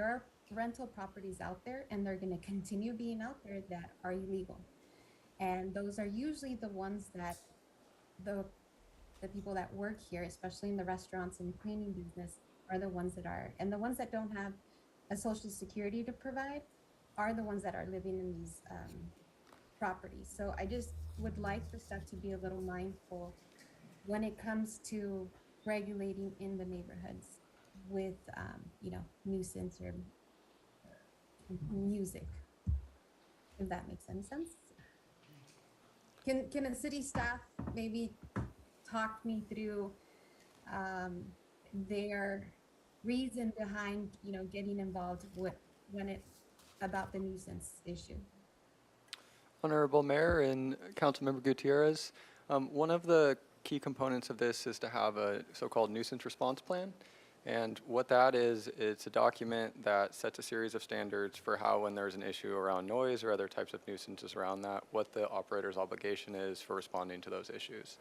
are rental properties out there, and they're going to continue being out there that are illegal. And those are usually the ones that the people that work here, especially in the restaurants and cleaning business, are the ones that are, and the ones that don't have a social security to provide are the ones that are living in these properties. So I just would like the staff to be a little mindful when it comes to regulating in the neighborhoods with, nuisance or music, if that makes any sense. Can a city staff maybe talk me through their reason behind, getting involved about the nuisance issue? Honorable Mayor and Councilmember Gutierrez, one of the key components of this is to have a so-called nuisance response plan. And what that is, it's a document that sets a series of standards for how, when there's an issue around noise or other types of nuisances around that, what the operator's obligation is for responding to those issues.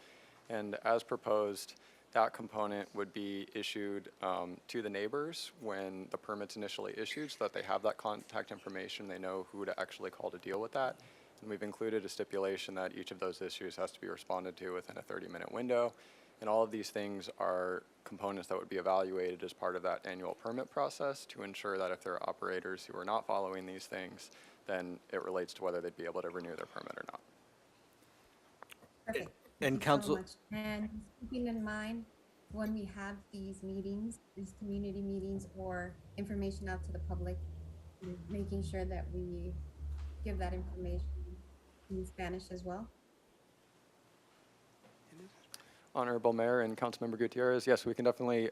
And as proposed, that component would be issued to the neighbors when the permit's initially issued, so that they have that contact information, they know who to actually call to deal with that. And we've included a stipulation that each of those issues has to be responded to within a 30-minute window. And all of these things are components that would be evaluated as part of that annual permit process to ensure that if there are operators who are not following these things, then it relates to whether they'd be able to renew their permit or not. Perfect. And Thank you Council- so much. And keeping in mind, when we have these meetings, these community meetings or information out to the public, making sure that we give that information in Spanish as well. Honorable Mayor and Councilmember Gutierrez, yes, we can definitely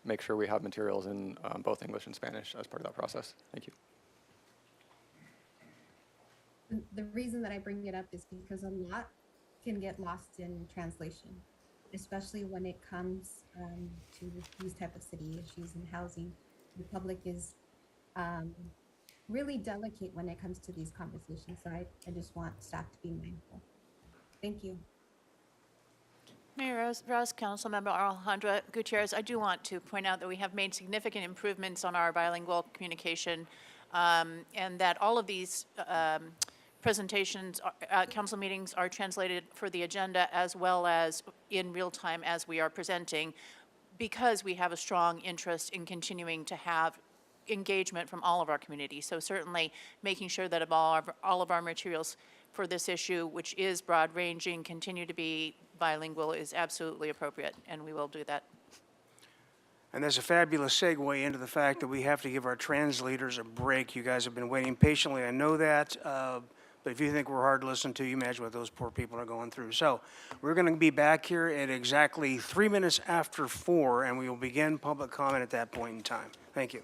make sure we have materials in both English and Spanish as part of that process. Thank you. The reason that I bring it up is because a lot can get lost in translation, especially when it comes to these type of city issues and housing. The public is really delicate when it comes to these conversations. So I just want staff to be mindful. Thank you. Mayor Ross, Councilmember Alejandra Gutierrez, I do want to point out that we have made significant improvements on our bilingual communication and that all of these presentations, council meetings are translated for the agenda as well as in real time as we are presenting, because we have a strong interest in continuing to have engagement from all of our communities. So certainly making sure that all of our materials for this issue, which is broad-ranging, continue to be bilingual is absolutely appropriate, and we will do that. And there's a fabulous segue into the fact that we have to give our translators a break. You guys have been waiting patiently, I know that. But if you think we're hard to listen to, you imagine what those poor people are going through. So we're going to be back here at exactly 3 minutes after 4, and we will begin public comment at that point in time. Thank you.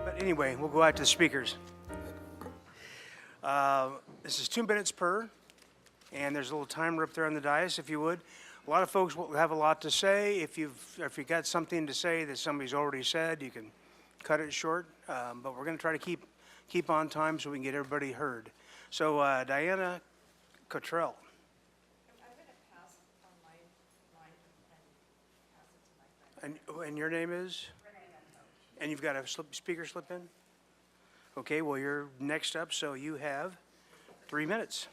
But anyway, we'll go out to the speakers. This is 2 minutes per, and there's a little timer up there on the dais, if you would. A lot of folks will have a lot to say. If you got something to say that somebody's already said, you can cut it short. But we're going to try to keep on time so we can get everybody heard. So Diana Cottrell. And your name is? And you've got a speaker slip in? Okay, well, you're next up, so you have 3 minutes.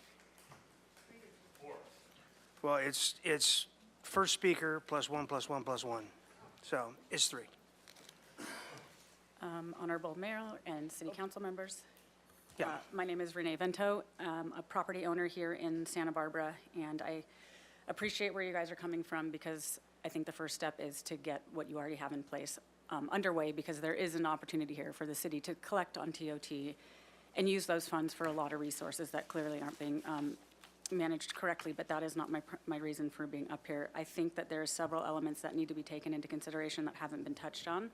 Well, it's first speaker plus 1 plus 1 plus 1. So it's 3. Honorable Mayor and City Council members. Yeah. My name is Renee Vento. I'm a property owner here in Santa Barbara, and I appreciate where you guys are coming from because I think the first step is to get what you already have in place underway, because there is an opportunity here for the city to collect on TOT and use those funds for a lot of resources that clearly aren't being managed correctly, but that is not my reason for being up here. I think that there are several elements that need to be taken into consideration that haven't been touched on.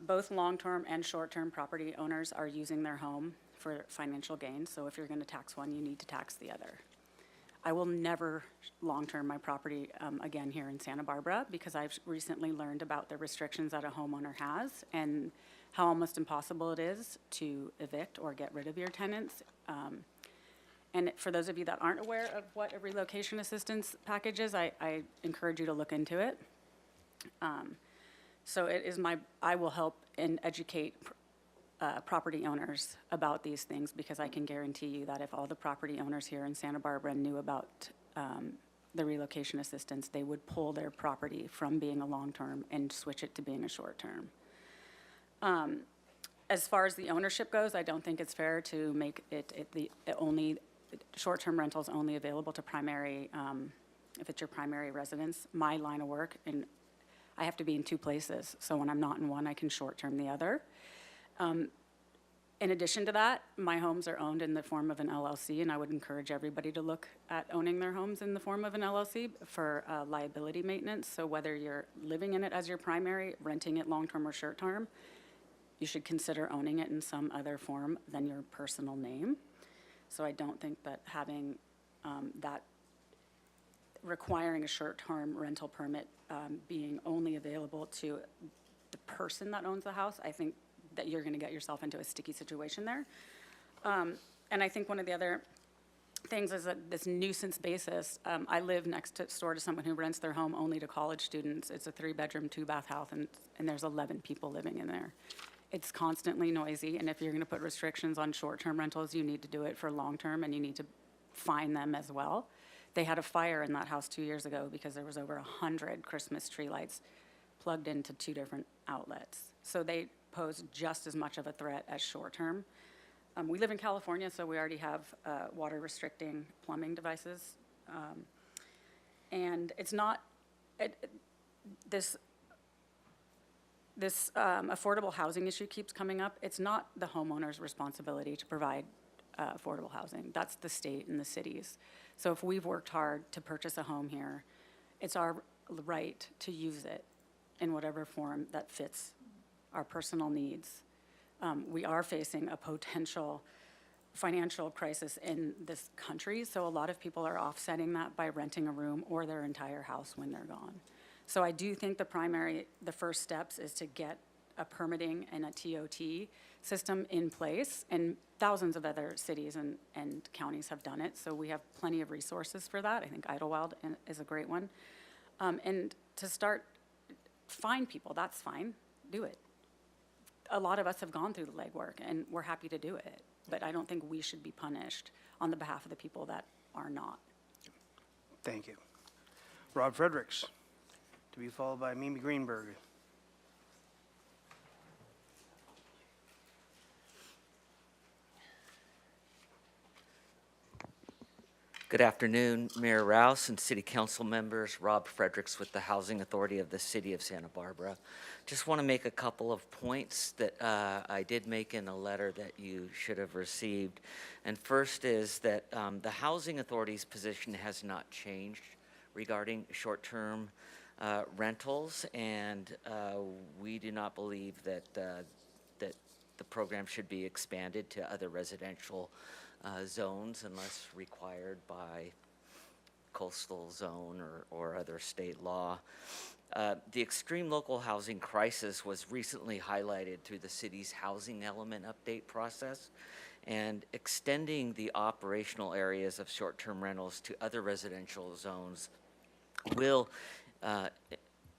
Both long-term and short-term property owners are using their home for financial gain, so if you're going to tax one, you need to tax the other. I will never long-term my property again here in Santa Barbara because I've recently learned about the restrictions that a homeowner has and how almost impossible it is to evict or get rid of your tenants. And for those of you that aren't aware of what a relocation assistance package is, I encourage you to look into it. So it is I will help and educate property owners about these things because I can guarantee you that if all the property owners here in Santa Barbara knew about the relocation assistance, they would pull their property from being a long-term and switch it to being a short-term. As far as the ownership goes, I don't think it's fair to make it only short-term rentals only available to primary, if it's your primary residence. My line of work, and I have to be in 2 places, so when I'm not in one, I can short-term the other. In addition to that, my homes are owned in the form of an LLC, and I would encourage everybody to look at owning their homes in the form of an LLC for liability maintenance. So whether you're living in it as your primary, renting it long-term or short-term, you should consider owning it in some other form than your personal name. So I don't think that having that requiring a short-term rental permit being only available to the person that owns the house, I think that you're going to get yourself into a sticky situation there. And I think one of the other things is that this nuisance basis, I live next door to someone who rents their home only to college students. It's a 3-bedroom, 2-bath house, and there's 11 people living in there. It's constantly noisy, and if you're going to put restrictions on short-term rentals, you need to do it for long-term, and you need to fine them as well. They had a fire in that house 2 years ago because there was over 100 Christmas tree lights plugged into 2 different outlets. So they pose just as much of a threat as short-term. We live in California, so we already have water restricting plumbing devices. And it's not, this affordable housing issue keeps coming up. It's not the homeowner's responsibility to provide affordable housing. That's the state and the cities. So if we've worked hard to purchase a home here, it's our right to use it in whatever form that fits our personal needs. We are facing a potential financial crisis in this country, so a lot of people are offsetting that by renting a room or their entire house when they're gone. So I do think the first steps is to get a permitting and a TOT system in place, and thousands of other cities and counties have done it, so we have plenty of resources for that. I think Idlewild is a great one. And to start, fine people, that's fine, do it. A lot of us have gone through the legwork, and we're happy to do it, but I don't think we should be punished on the behalf of the people that are not. Thank you. Rob Fredericks, to be followed by Mimi Greenberg. Good afternoon, Mayor Rouse and City Council members. Rob Fredericks with the Housing Authority of the City of Santa Barbara. Just want to make a couple of points that I did make in a letter that you should have received. And first is that the Housing Authority's position has not changed regarding short-term rentals, and we do not believe that that the program should be expanded to other residential zones unless required by coastal zone or other state law. The extreme local housing crisis was recently highlighted through the city's housing element update process, and extending the operational areas of short-term rentals to other residential zones will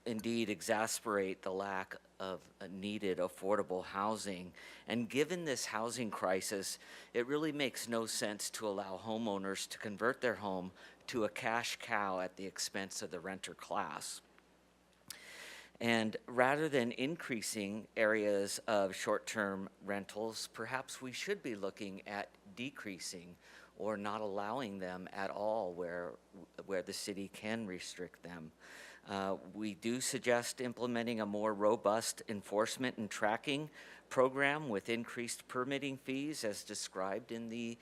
indeed exacerbate the lack of needed affordable housing. And given this housing crisis, it really makes no sense to allow homeowners to convert their home to a cash cow at the expense of the renter class. And rather than increasing areas of short-term rentals, perhaps we should be looking at decreasing or not allowing them at all where the city can restrict them. We do suggest implementing a more robust enforcement and tracking program with increased permitting fees as described in the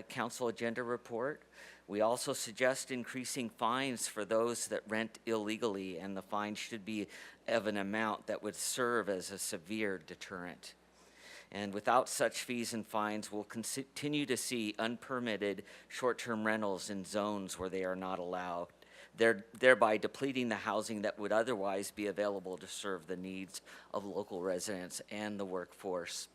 council agenda report. We also suggest increasing fines for those that rent illegally, and the fine should be of an amount that would serve as a severe deterrent. And without such fees and fines, we'll continue to see unpermitted short-term rentals in zones where they are not allowed, thereby depleting the housing that would otherwise be available to serve the needs of local residents and the workforce.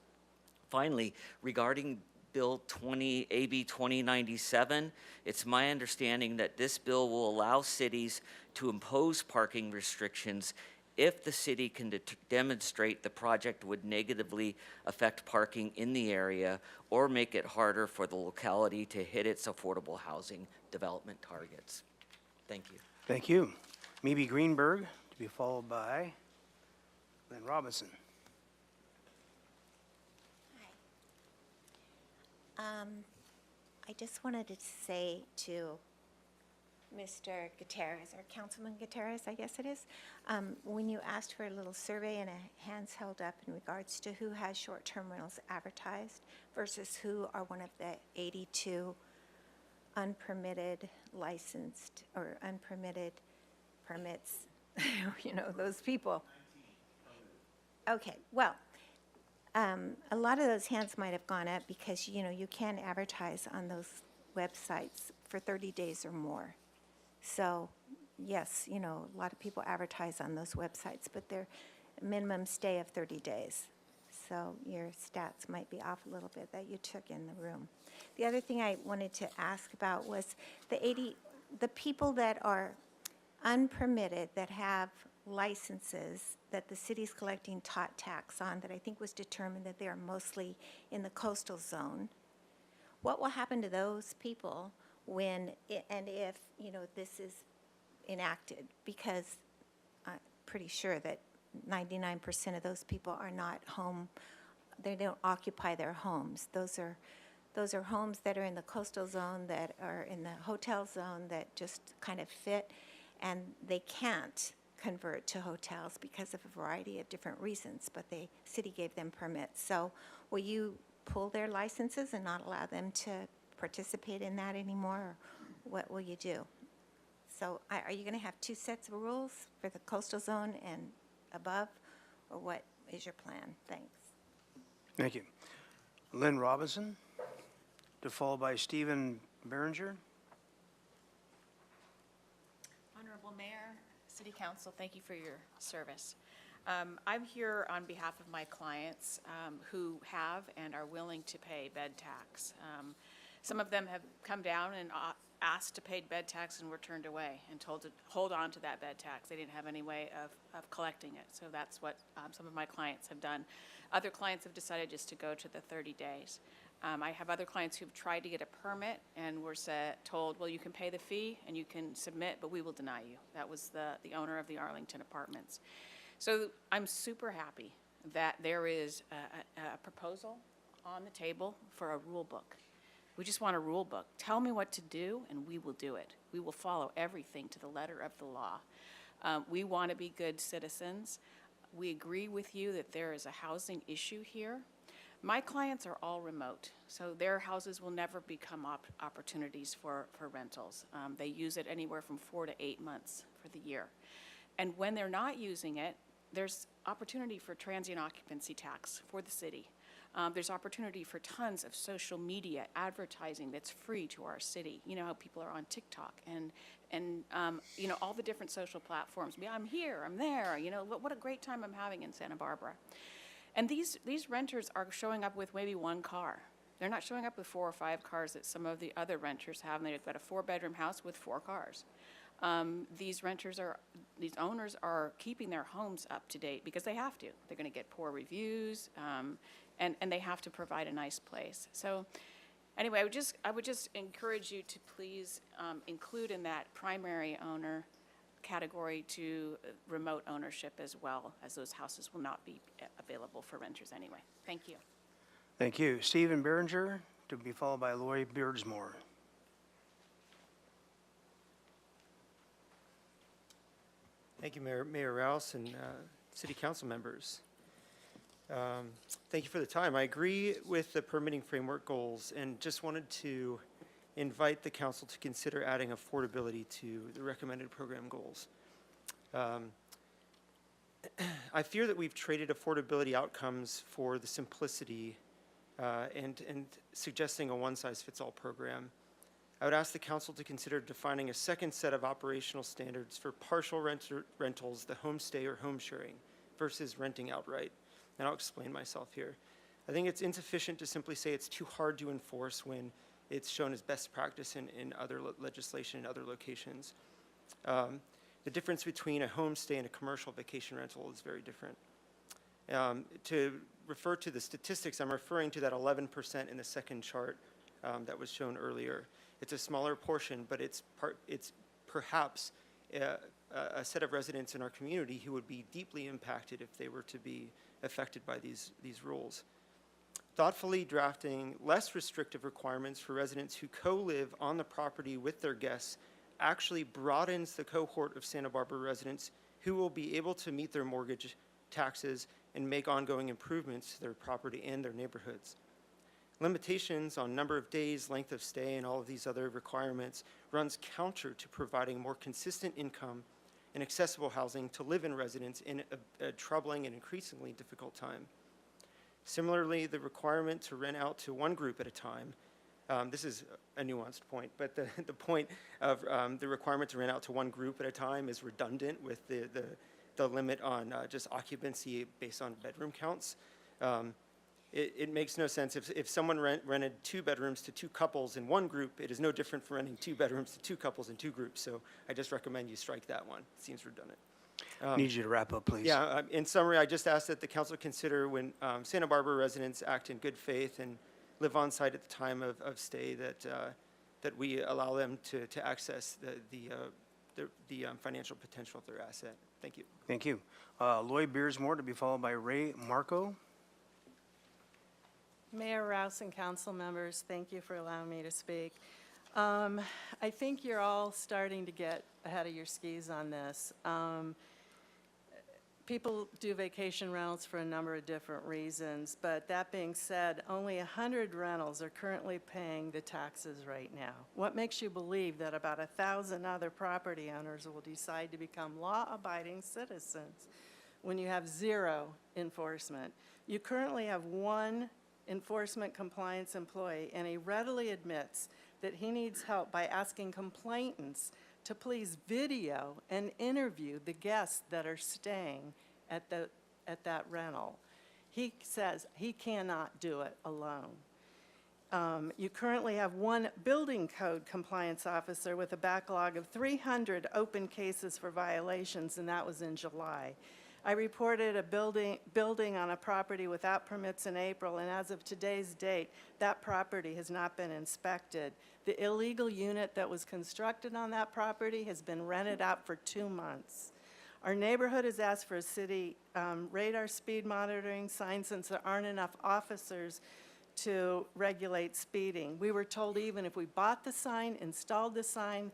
Finally, regarding AB 2097, it's my understanding that this bill will allow cities to impose parking restrictions if the city can demonstrate the project would negatively affect parking in the area or make it harder for the locality to hit its affordable housing development targets. Thank you. Thank you. Maybe Greenberg, to be followed by Lynn Robinson. I just wanted to say to Mr. Gutierrez, or Councilman Gutierrez, I guess it is, when you asked for a little survey and a hands held up in regards to who has short-term rentals advertised versus who are one of the 82 unpermitted licensed or unpermitted permits, you know, those people. Okay, well, a lot of those hands might have gone up because, you know, you can advertise on those websites for 30 days or more. So, yes, you know, a lot of people advertise on those websites, but they're minimum stay of 30 days. So your stats might be off a little bit that you took in the room. The other thing I wanted to ask about was the people that are unpermitted, that have licenses that the city's collecting tot tax on, that I think was determined that they are mostly in the coastal zone. What will happen to those people when and if, you know, this is enacted? Because I'm pretty sure that 99% of those people are not home, they don't occupy their homes. Those are homes that are in the coastal zone, that are in the hotel zone, that just kind of fit, and they can't convert to hotels because of a variety of different reasons, but the city gave them permits. So will you pull their licenses and not allow them to participate in that anymore, or what will you do? So are you going to have two sets of rules for the coastal zone and above, or what is your plan? Thanks. Thank you. Lynn Robinson, to follow by Stephen Berenger. Honorable Mayor, City Council, thank you for your service. I'm here on behalf of my clients who have and are willing to pay bed tax. Some of them have come down and asked to pay bed tax and were turned away and told to hold on to that bed tax. They didn't have any way of collecting it. So that's what some of my clients have done. Other clients have decided just to go to the 30 days. I have other clients who've tried to get a permit and were told, well, you can pay the fee and you can submit, but we will deny you. That was the owner of the Arlington Apartments. So I'm super happy that there is a proposal on the table for a rule book. We just want a rule book. Tell me what to do and we will do it. We will follow everything to the letter of the law. We want to be good citizens. We agree with you that there is a housing issue here. My clients are all remote, so their houses will never become opportunities for rentals. They use it anywhere from 4 to 8 months for the year. And when they're not using it, there's opportunity for transient occupancy tax for the city. There's opportunity for tons of social media advertising that's free to our city. You know how people are on TikTok and you know, all the different social platforms. Yeah, I'm here, I'm there, you know, what a great time I'm having in Santa Barbara. And these renters are showing up with maybe one car. They're not showing up with 4 or 5 cars that some of the other renters have, and they've got a 4-bedroom house with 4 cars. These owners are keeping their homes up to date because they have to. They're going to get poor reviews, and they have to provide a nice place. So anyway, I would just encourage you to please include in that primary owner category to remote ownership as well, as those houses will not be available for renters anyway. Thank you. Thank you. Stephen Berenger, to be followed by Lori Beardsmore. Thank you, Mayor Rouse and City Council members. Thank you for the time. I agree with the permitting framework goals and just wanted to invite the council to consider adding affordability to the recommended program goals. I fear that we've traded affordability outcomes for the simplicity and suggesting a one-size-fits-all program. I would ask the council to consider defining a second set of operational standards for partial rentals, the homestay or home sharing, versus renting outright. And I'll explain myself here. I think it's insufficient to simply say it's too hard to enforce when it's shown as best practice in other legislation in other locations. The difference between a homestay and a commercial vacation rental is very different. To refer to the statistics, I'm referring to that 11% in the second chart that was shown earlier. It's a smaller portion, but it's perhaps a set of residents in our community who would be deeply impacted if they were to be affected by these rules. Thoughtfully drafting less restrictive requirements for residents who co-live on the property with their guests actually broadens the cohort of Santa Barbara residents who will be able to meet their mortgage taxes and make ongoing improvements to their property and their neighborhoods. Limitations on number of days, length of stay, and all of these other requirements runs counter to providing more consistent income and accessible housing to live in residence in a troubling and increasingly difficult time. Similarly, the requirement to rent out to one group at a time, this is a nuanced point, but the point of the requirement to rent out to one group at a time is redundant with the limit on just occupancy based on bedroom counts. It makes no sense. If someone rented 2 bedrooms to 2 couples in one group, it is no different from renting 2 bedrooms to 2 couples in 2 groups. So I just recommend you strike that one. It seems redundant. Need you to wrap up, please. Yeah, in summary, I just ask that the council consider when Santa Barbara residents act in good faith and live on site at the time of stay that we allow them to access the financial potential of their asset. Thank you. Thank you. Lloyd Beardsmore, to be followed by Ray Marco. Mayor Rouse and council members, thank you for allowing me to speak. I think you're all starting to get ahead of your skis on this. People do vacation rentals for a number of different reasons, but that being said, only 100 rentals are currently paying the taxes right now. What makes you believe that about 1,000 other property owners will decide to become law-abiding citizens when you have 0 enforcement? You currently have 1 enforcement compliance employee, and he readily admits that he needs help by asking complainants to please video and interview the guests that are staying at that rental. He says he cannot do it alone. You currently have 1 building code compliance officer with a backlog of 300 open cases for violations, and that was in July. I reported a building on a property without permits in April, and as of today's date, that property has not been inspected. The illegal unit that was constructed on that property has been rented out for 2 months. Our neighborhood has asked for a city radar speed monitoring sign since there aren't enough officers to regulate speeding. We were told even if we bought the sign, installed the sign,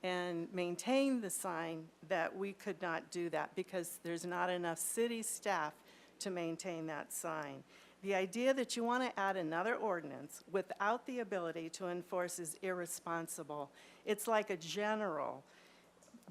and maintain the sign, that we could not do that because there's not enough city staff to maintain that sign. The idea that you want to add another ordinance without the ability to enforce is irresponsible. It's like a general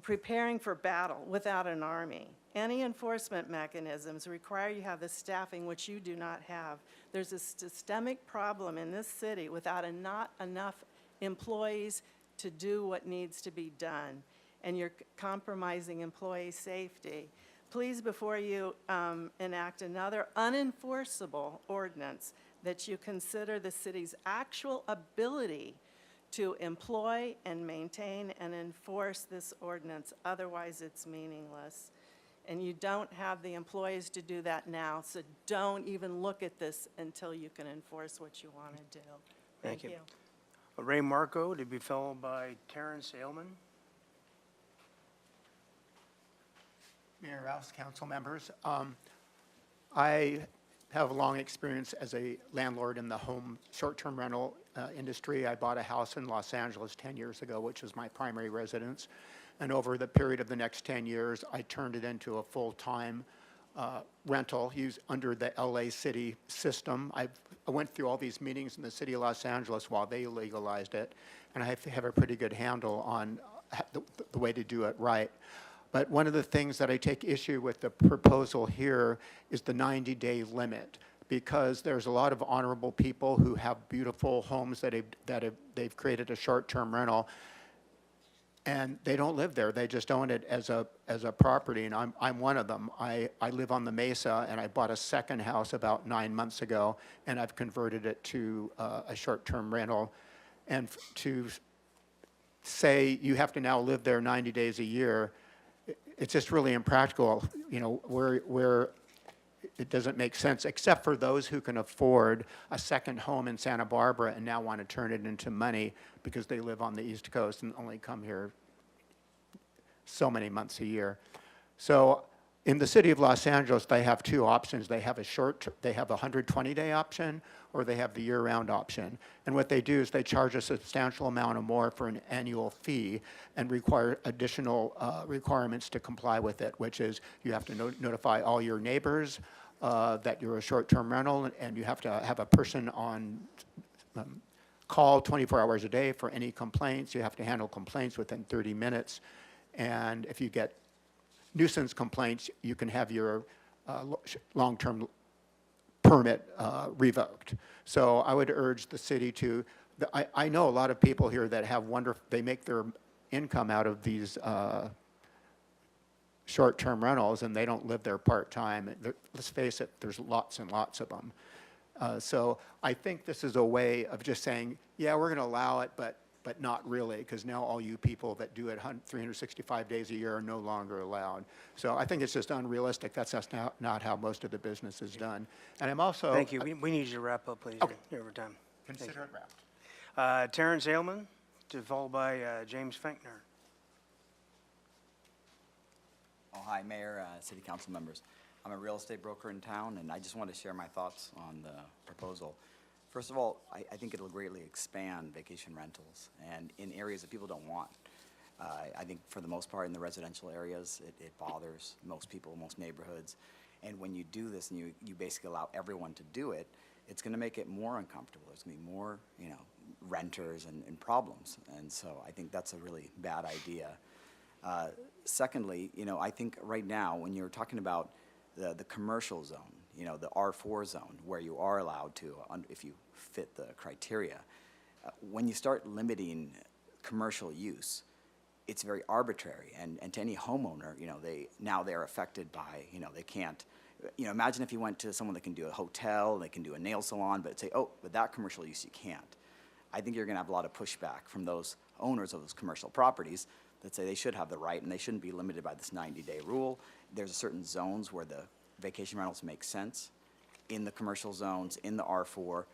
preparing for battle without an army. Any enforcement mechanisms require you have the staffing, which you do not have. There's a systemic problem in this city without not enough employees to do what needs to be done, and you're compromising employee safety. Please, before you enact another unenforceable ordinance, that you consider the city's actual ability to employ and maintain and enforce this ordinance. Otherwise, it's meaningless. And you don't have the employees to do that now, so don't even look at this until you can enforce what you want to do. Thank you. Ray Marco to be followed by Terrence Ailman. Mayor Rouse, council members. I have a long experience as a landlord in the home short-term rental industry. I bought a house in Los Angeles 10 years ago, which was my primary residence. And over the period of the next 10 years, I turned it into a full-time rental under the LA City system. I went through all these meetings in the city of Los Angeles while they legalized it, and I have a pretty good handle on the way to do it right. But one of the things that I take issue with the proposal here is the 90-day limit, because there's a lot of honorable people who have beautiful homes that they've created a short-term rental, and they don't live there. They just own it as a property, and I'm one of them. I live on the Mesa, and I bought a second house about 9 months ago, and I've converted it to a short-term rental. And to say you have to now live there 90 days a year, it's just really impractical, you know, where it doesn't make sense, except for those who can afford a second home in Santa Barbara and now want to turn it into money because they live on the East Coast and only come here so many months a year. So in the city of Los Angeles, they have two options. They have a 120-day option, or they have the year-round option. And what they do is they charge a substantial amount of more for an annual fee and require additional requirements to comply with it, which is you have to notify all your neighbors that you're a short-term rental, and you have to have a person on call 24 hours a day for any complaints. You have to handle complaints within 30 minutes. And if you get nuisance complaints, you can have your long-term permit revoked. So I would urge the city to, I know a lot of people here that have they make their income out of these short-term rentals, and they don't live there part-time. Let's face it, there's lots and lots of them. So I think this is a way of just saying, yeah, we're going to allow it, but not really, because now all you people that do it 365 days a year are no longer allowed. So I think it's just unrealistic. That's just not how most of the business is done. And I'm also... Thank you. We need you to wrap up, please. Okay. You're over time. Consider it wrapped. Terrence Ailman, followed by James Finkner. Oh, hi, Mayor, City Council members. I'm a real estate broker in town, and I just want to share my thoughts on the proposal. First of all, I think it'll greatly expand vacation rentals and in areas that people don't want. I think for the most part in the residential areas, it bothers most people, most neighborhoods. And when you do this and you basically allow everyone to do it, it's going to make it more uncomfortable. There's going to be more, renters and problems. And so I think that's a really bad idea. Secondly, I think right now when you're talking about the commercial zone, the R4 zone, where you are allowed to, if you fit the criteria, when you start limiting commercial use, it's very arbitrary. And to any homeowner, they're affected by, they can't, imagine if you went to someone that can do a hotel, they can do a nail salon, but say, oh, with that commercial use, you can't. I think you're going to have a lot of pushback from those owners of those commercial properties that say they should have the right and they shouldn't be limited by this 90-day rule. There's certain zones where the vacation rentals make sense. In the commercial zones, in the R4,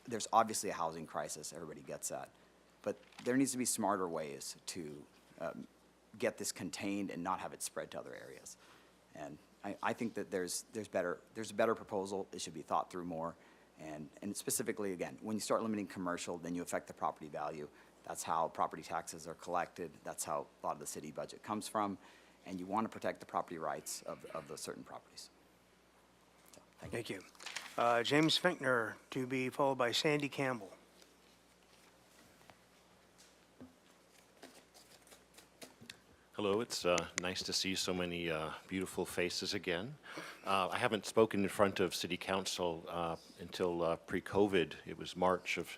there's obviously a housing crisis, everybody gets that. But there needs to be smarter ways to get this contained and not have it spread to other areas. And I think that there's a better proposal. It should be thought through more. And specifically, again, when you start limiting commercial, then you affect the property value. That's how property taxes are collected. That's how a lot of the city budget comes from. And you want to protect the property rights of those certain properties. So, Thank you. James Finkner to be followed by Sandy Campbell. Hello, it's nice to see so many beautiful faces again. I haven't spoken in front of City Council until pre-COVID. It was March of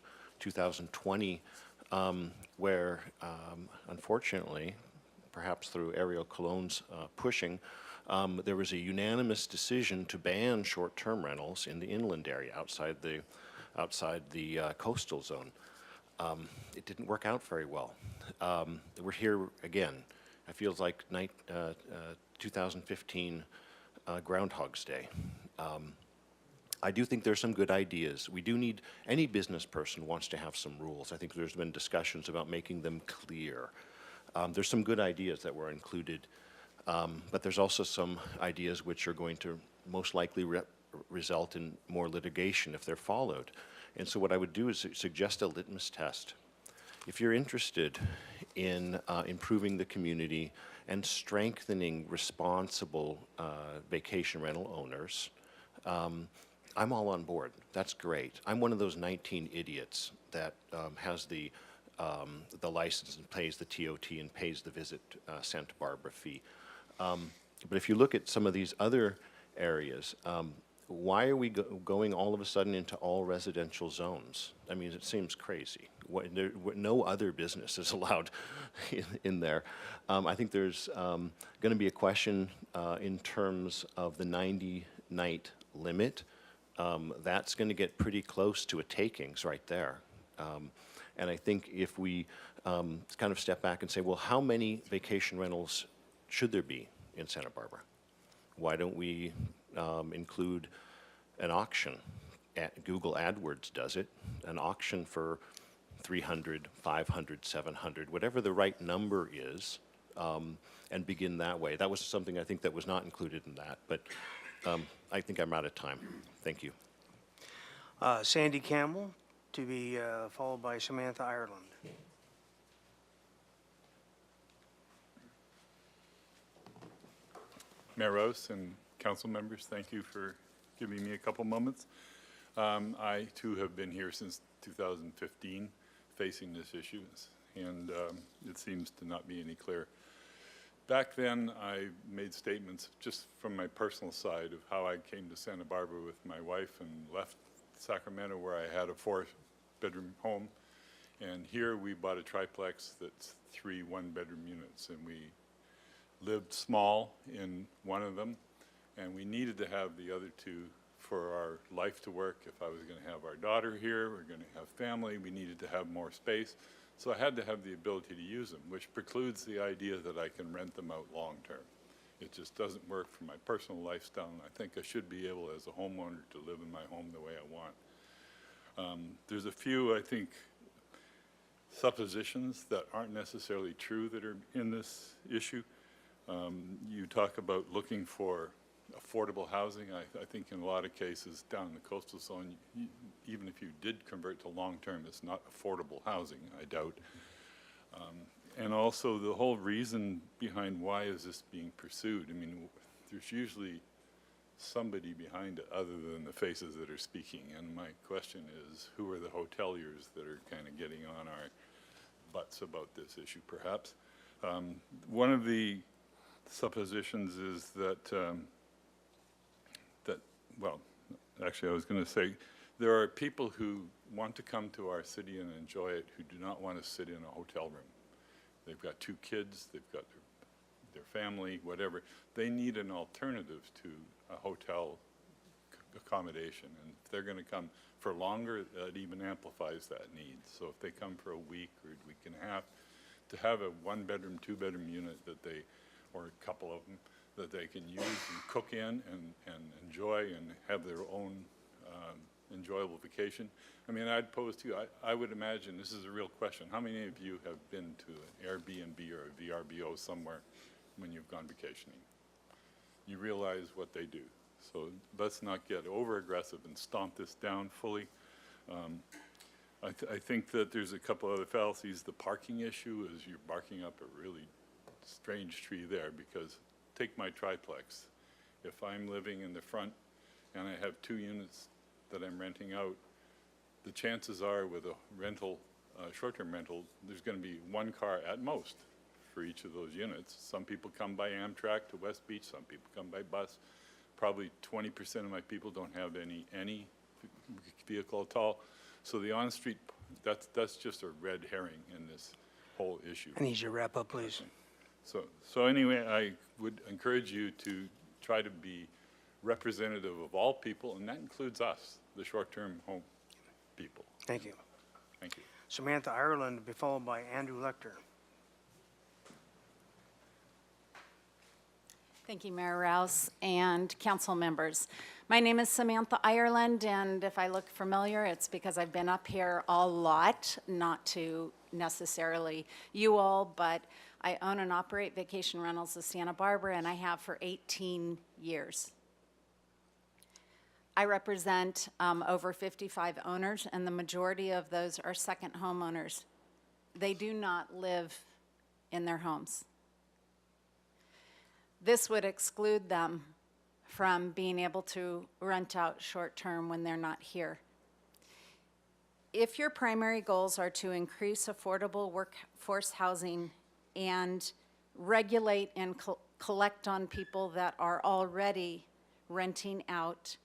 2020, where unfortunately, perhaps through Ariel Cologne's pushing, there was a unanimous decision to ban short-term rentals in the inland area outside the coastal zone. It didn't work out very well. We're here again. It feels like 2015 Groundhog's Day. I do think there's some good ideas. We do need, any business person wants to have some rules. I think there's been discussions about making them clear. There's some good ideas that were included, but there's also some ideas which are going to most likely result in more litigation if they're followed. And so what I would do is suggest a litmus test. If you're interested in improving the community and strengthening responsible vacation rental owners, I'm all on board. That's great. I'm one of those 19 idiots that has the license and pays the TOT and pays the Visit Santa Barbara fee. But if you look at some of these other areas, why are we going all of a sudden into all residential zones? I mean, it seems crazy. No other business is allowed in there. I think there's going to be a question in terms of the 90-night limit. That's going to get pretty close to a takings right there. And I think if we kind of step back and say, well, how many vacation rentals should there be in Santa Barbara? Why don't we include an auction? Google AdWords does it, an auction for 300, 500, 700, whatever the right number is, and begin that way. That was something I think that was not included in that, but I think I'm out of time. Thank you. Sandy Campbell, to be followed by Samantha Ireland. Mayor Rouse and council members, thank you for giving me a couple moments. I too have been here since 2015 facing this issue, and it seems to not be any clearer. Back then, I made statements just from my personal side of how I came to Santa Barbara with my wife and left Sacramento, where I had a 4-bedroom home. And here we bought a triplex that's 3 one-bedroom units, and we lived small in one of them, and we needed to have the other 2 for our life to work. If I was going to have our daughter here, we're going to have family, we needed to have more space. So I had to have the ability to use them, which precludes the idea that I can rent them out long-term. It just doesn't work for my personal lifestyle, and I think I should be able, as a homeowner, to live in my home the way I want. There's a few, I think, suppositions that aren't necessarily true that are in this issue. You talk about looking for affordable housing. I think in a lot of cases down in the coastal zone, even if you did convert to long-term, it's not affordable housing, I doubt. And also the whole reason behind why is this being pursued. I mean, there's usually somebody behind it other than the faces that are speaking. And my question is, who are the hoteliers that are kind of getting on our butts about this issue, perhaps? One of the suppositions is that, well, actually I was going to say, there are people who want to come to our city and enjoy it who do not want to sit in a hotel room. They've got 2 kids, they've got their family, whatever. They need an alternative to a hotel accommodation. And if they're going to come for longer, that even amplifies that need. So if they come for a week or a week and a half, to have a 1-bedroom, 2-bedroom unit that they, or a couple of them, that they can use and cook in and enjoy and have their own enjoyable vacation. I mean, I'd pose to you, I would imagine, this is a real question, how many of you have been to an Airbnb or a VRBO somewhere when you've gone vacationing? You realize what they do. So let's not get over-aggressive and stomp this down fully. I think that there's a couple other fallacies. The parking issue is you're barking up a really strange tree there, because take my triplex. If I'm living in the front and I have 2 units that I'm renting out, the chances are with a rental, short-term rental, there's going to be 1 car at most for each of those units. Some people come by Amtrak to West Beach, some people come by bus. Probably 20% of my people don't have any vehicle at all. So the on-street, that's just a red herring in this whole issue. I need you to wrap up, please. So anyway, I would encourage you to try to be representative of all people, and that includes us, the short-term home people. Thank you. Thank you. Samantha Ireland will be followed by Andrew Lecter. Thank you, Mayor Rouse and council members. My name is Samantha Ireland, and if I look familiar, it's because I've been up here a lot, not to necessarily you all, but I own and operate Vacation Rentals of Santa Barbara, and I have for 18 years. I represent over 55 owners, and the majority of those are second homeowners. They do not live in their homes. This would exclude them from being able to rent out short-term when they're not here. If your primary goals are to increase affordable workforce housing and regulate and collect on people that are already renting out,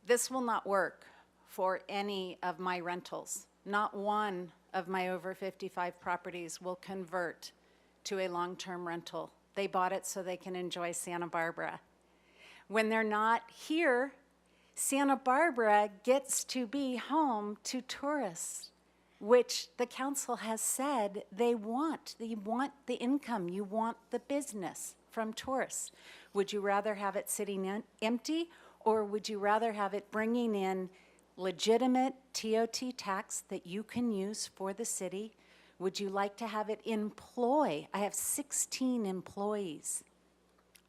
this will not work for any of my rentals. Not one of my over 55 properties will convert to a long-term rental. They bought it so they can enjoy Santa Barbara. When they're not here, Santa Barbara gets to be home to tourists, which the council has said they want. They want the income. You want the business from tourists. Would you rather have it sitting empty, or would you rather have it bringing in legitimate TOT tax that you can use for the city? Would you like to have it employ? I have 16 employees.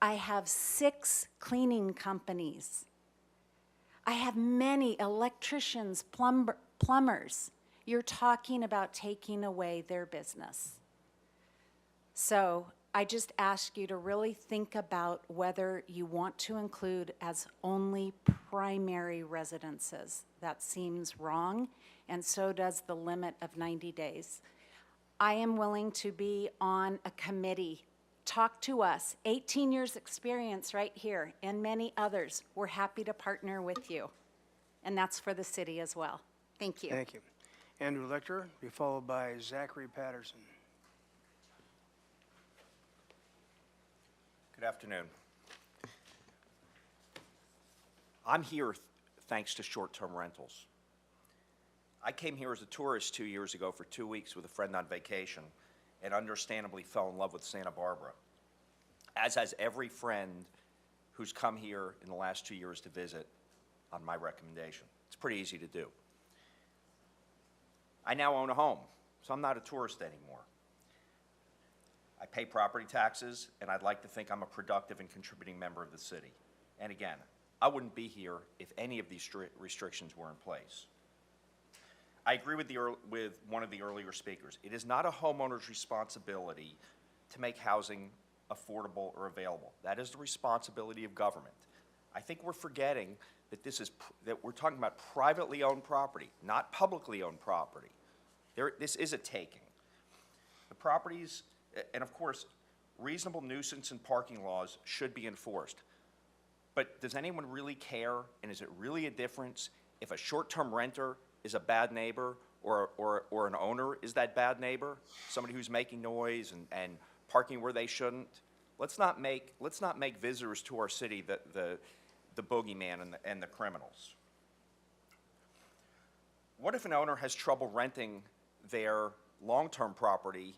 I have 6 cleaning companies. I have many electricians, plumbers. You're talking about taking away their business. So I just ask you to really think about whether you want to include as only primary residences. That seems wrong, and so does the limit of 90 days. I am willing to be on a committee. Talk to us. 18 years experience right here, and many others. We're happy to partner with you. And that's for the city as well. Thank you. Thank you. Andrew Lecter, be followed by Zachary Patterson. Good afternoon. I'm here thanks to short-term rentals. I came here as a tourist 2 years ago for 2 weeks with a friend on vacation and understandably fell in love with Santa Barbara, as has every friend who's come here in the last 2 years to visit on my recommendation. It's pretty easy to do. I now own a home, so I'm not a tourist anymore. I pay property taxes, and I'd like to think I'm a productive and contributing member of the city. And again, I wouldn't be here if any of these restrictions were in place. I agree with one of the earlier speakers. It is not a homeowner's responsibility to make housing affordable or available. That is the responsibility of government. I think we're forgetting that that we're talking about privately owned property, not publicly owned property. This is a taking. The properties, and of course, reasonable nuisance and parking laws should be enforced. But does anyone really care, and is it really a difference if a short-term renter is a bad neighbor or an owner is that bad neighbor, somebody who's making noise and parking where they shouldn't? Let's not make visitors to our city the boogeyman and the criminals. What if an owner has trouble renting their long-term property,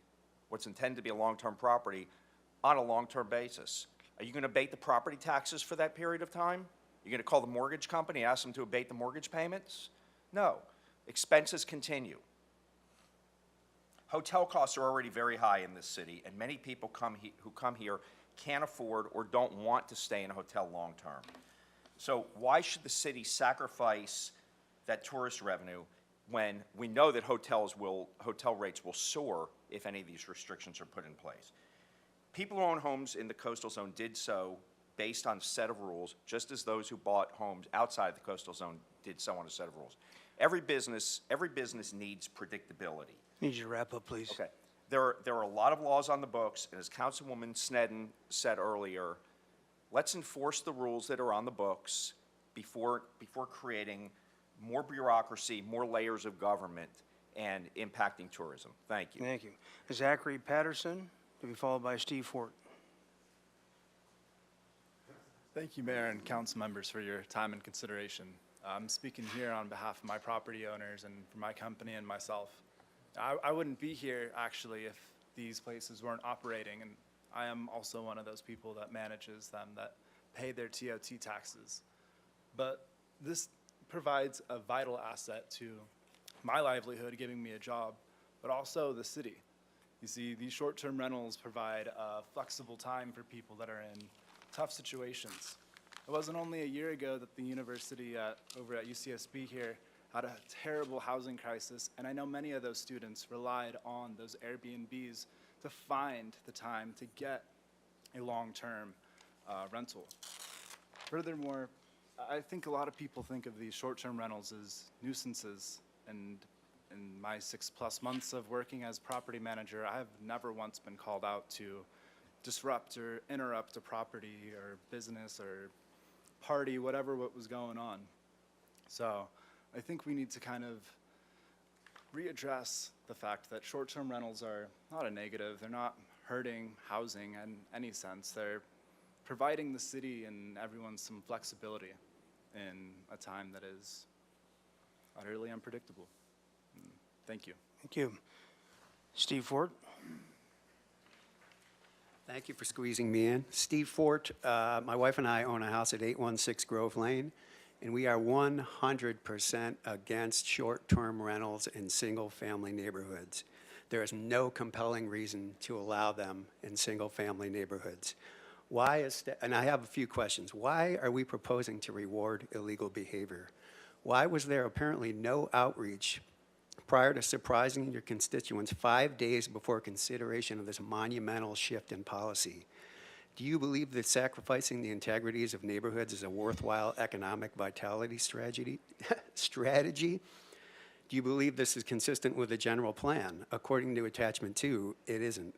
what's intended to be a long-term property, on a long-term basis? Are you going to abate the property taxes for that period of time? You're going to call the mortgage company, ask them to abate the mortgage payments? No. Expenses continue. Hotel costs are already very high in this city, and many people who come here can't afford or don't want to stay in a hotel long-term. So why should the city sacrifice that tourist revenue when we know that hotel rates will soar if any of these restrictions are put in place? People who own homes in the coastal zone did so based on a set of rules, just as those who bought homes outside the coastal zone did so on a set of rules. Every business needs predictability. Need you to wrap up, please. Okay. there are a lot of laws on the books, and as Councilwoman Sneddon said earlier, let's enforce the rules that are on the books before creating more bureaucracy, more layers of government, and impacting tourism. Thank you. Thank you. Zachary Patterson, to be followed by Steve Fort. Thank you, Mayor and council members, for your time and consideration. I'm speaking here on behalf of my property owners and for my company and myself. I wouldn't be here, actually, if these places weren't operating, and I am also one of those people that manages them, that pay their TOT taxes. But this provides a vital asset to my livelihood, giving me a job, but also the city. You see, these short-term rentals provide a flexible time for people that are in tough situations. It wasn't only a year ago that the university over at UCSB here had a terrible housing crisis, and I know many of those students relied on those Airbnbs to find the time to get a long-term rental. Furthermore, I think a lot of people think of these short-term rentals as nuisances, and in my 6+ months of working as property manager, I have never once been called out to disrupt or interrupt a property or business or party, whatever what was going on. So I think we need to kind of readdress the fact that short-term rentals are not a negative. They're not hurting housing in any sense. They're providing the city and everyone some flexibility in a time that is utterly unpredictable. Thank you. Thank you. Steve Fort. Thank you for squeezing me in. Steve Fort, my wife and I own a house at 816 Grove Lane, and we are 100% against short-term rentals in single-family neighborhoods. There is no compelling reason to allow them in single-family neighborhoods. And I have a few questions. Why are we proposing to reward illegal behavior? Why was there apparently no outreach prior to surprising your constituents 5 days before consideration of this monumental shift in policy? Do you believe that sacrificing the integrities of neighborhoods is a worthwhile economic vitality strategy? Do you believe this is consistent with the general plan? According to Attachment 2, it isn't.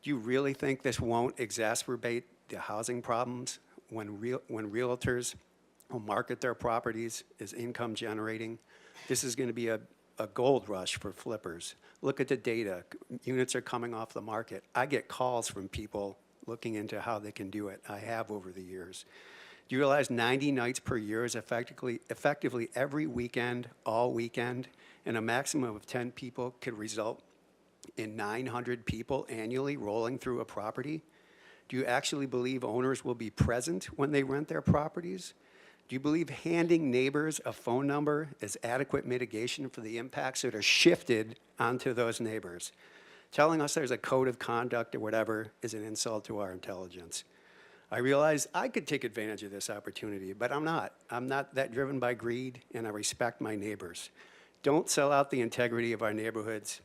Do you really think this won't exacerbate the housing problems when realtors will market their properties as income generating? This is going to be a gold rush for flippers. Look at the data. Units are coming off the market. I get calls from people looking into how they can do it. I have over the years. Do you realize 90 nights per year is effectively every weekend, all weekend, and a maximum of 10 people could result in 900 people annually rolling through a property? Do you actually believe owners will be present when they rent their properties? Do you believe handing neighbors a phone number is adequate mitigation for the impacts that are shifted onto those neighbors? Telling us there's a code of conduct or whatever is an insult to our intelligence. I realize I could take advantage of this opportunity, but I'm not. I'm not that driven by greed, and I respect my neighbors. Don't sell out the integrity of our neighborhoods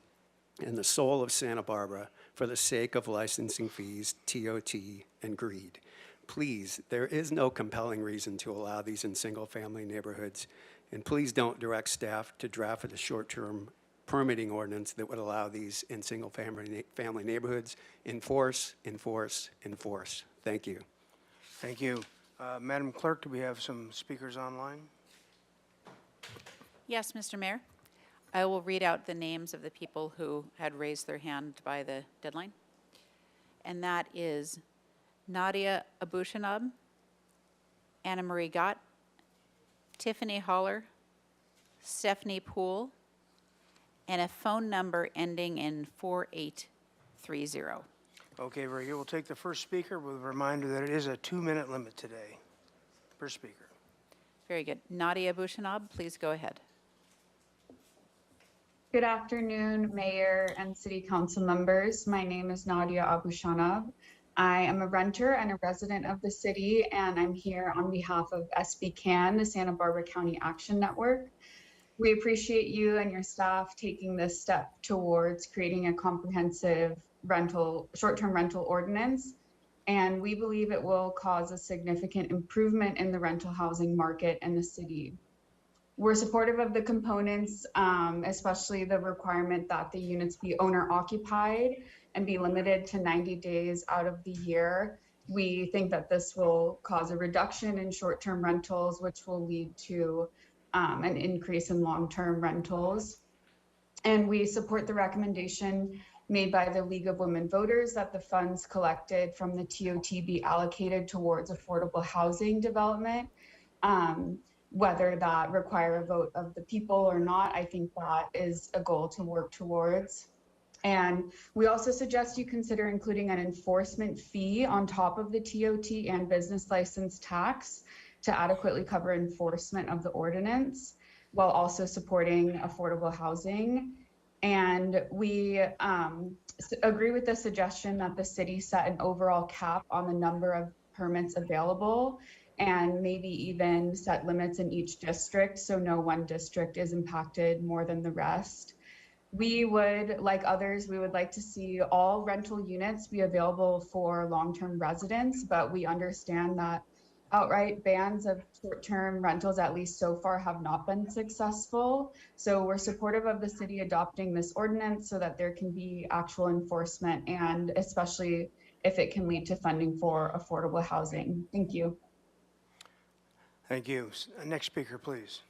and the soul of Santa Barbara for the sake of licensing fees, TOT, and greed. Please, there is no compelling reason to allow these in single-family neighborhoods, and please don't direct staff to draft a short-term permitting ordinance that would allow these in single-family neighborhoods. Enforce, enforce, enforce. Thank you. Thank you. Madam Clerk, do we have some speakers online? Yes, Mr. Mayor. I will read out the names of the people who had raised their hand by the deadline. And that is Nadia Abushanab, Anna Marie Gott, Tiffany Holler, Stephanie Poole, and a phone number ending in 4830. Okay, very good. We'll take the first speaker with a reminder that it is a 2-minute limit today. First speaker. Very good. Nadia Abushanab, please go ahead. Good afternoon, Mayor and City Council members. My name is Nadia Abushanab. I am a renter and a resident of the city, and I'm here on behalf of SBCAN, the Santa Barbara County Action Network. We appreciate you and your staff taking this step towards creating a comprehensive short-term rental ordinance, and we believe it will cause a significant improvement in the rental housing market in the city. We're supportive of the components, especially the requirement that the units be owner occupied and be limited to 90 days out of the year. We think that this will cause a reduction in short-term rentals, which will lead to an increase in long-term rentals. And we support the recommendation made by the League of Women Voters that the funds collected from the TOT be allocated towards affordable housing development. Whether that require a vote of the people or not, I think that is a goal to work towards. And we also suggest you consider including an enforcement fee on top of the TOT and business license tax to adequately cover enforcement of the ordinance, while also supporting affordable housing. And we agree with the suggestion that the city set an overall cap on the number of permits available, and maybe even set limits in each district so no one district is impacted more than the rest. We would, like others, we would like to see all rental units be available for long-term residents, but we understand that outright bans of short-term rentals, at least so far, have not been successful. So we're supportive of the city adopting this ordinance so that there can be actual enforcement, and especially if it can lead to funding for affordable housing. Thank you. Thank you. Next speaker, please.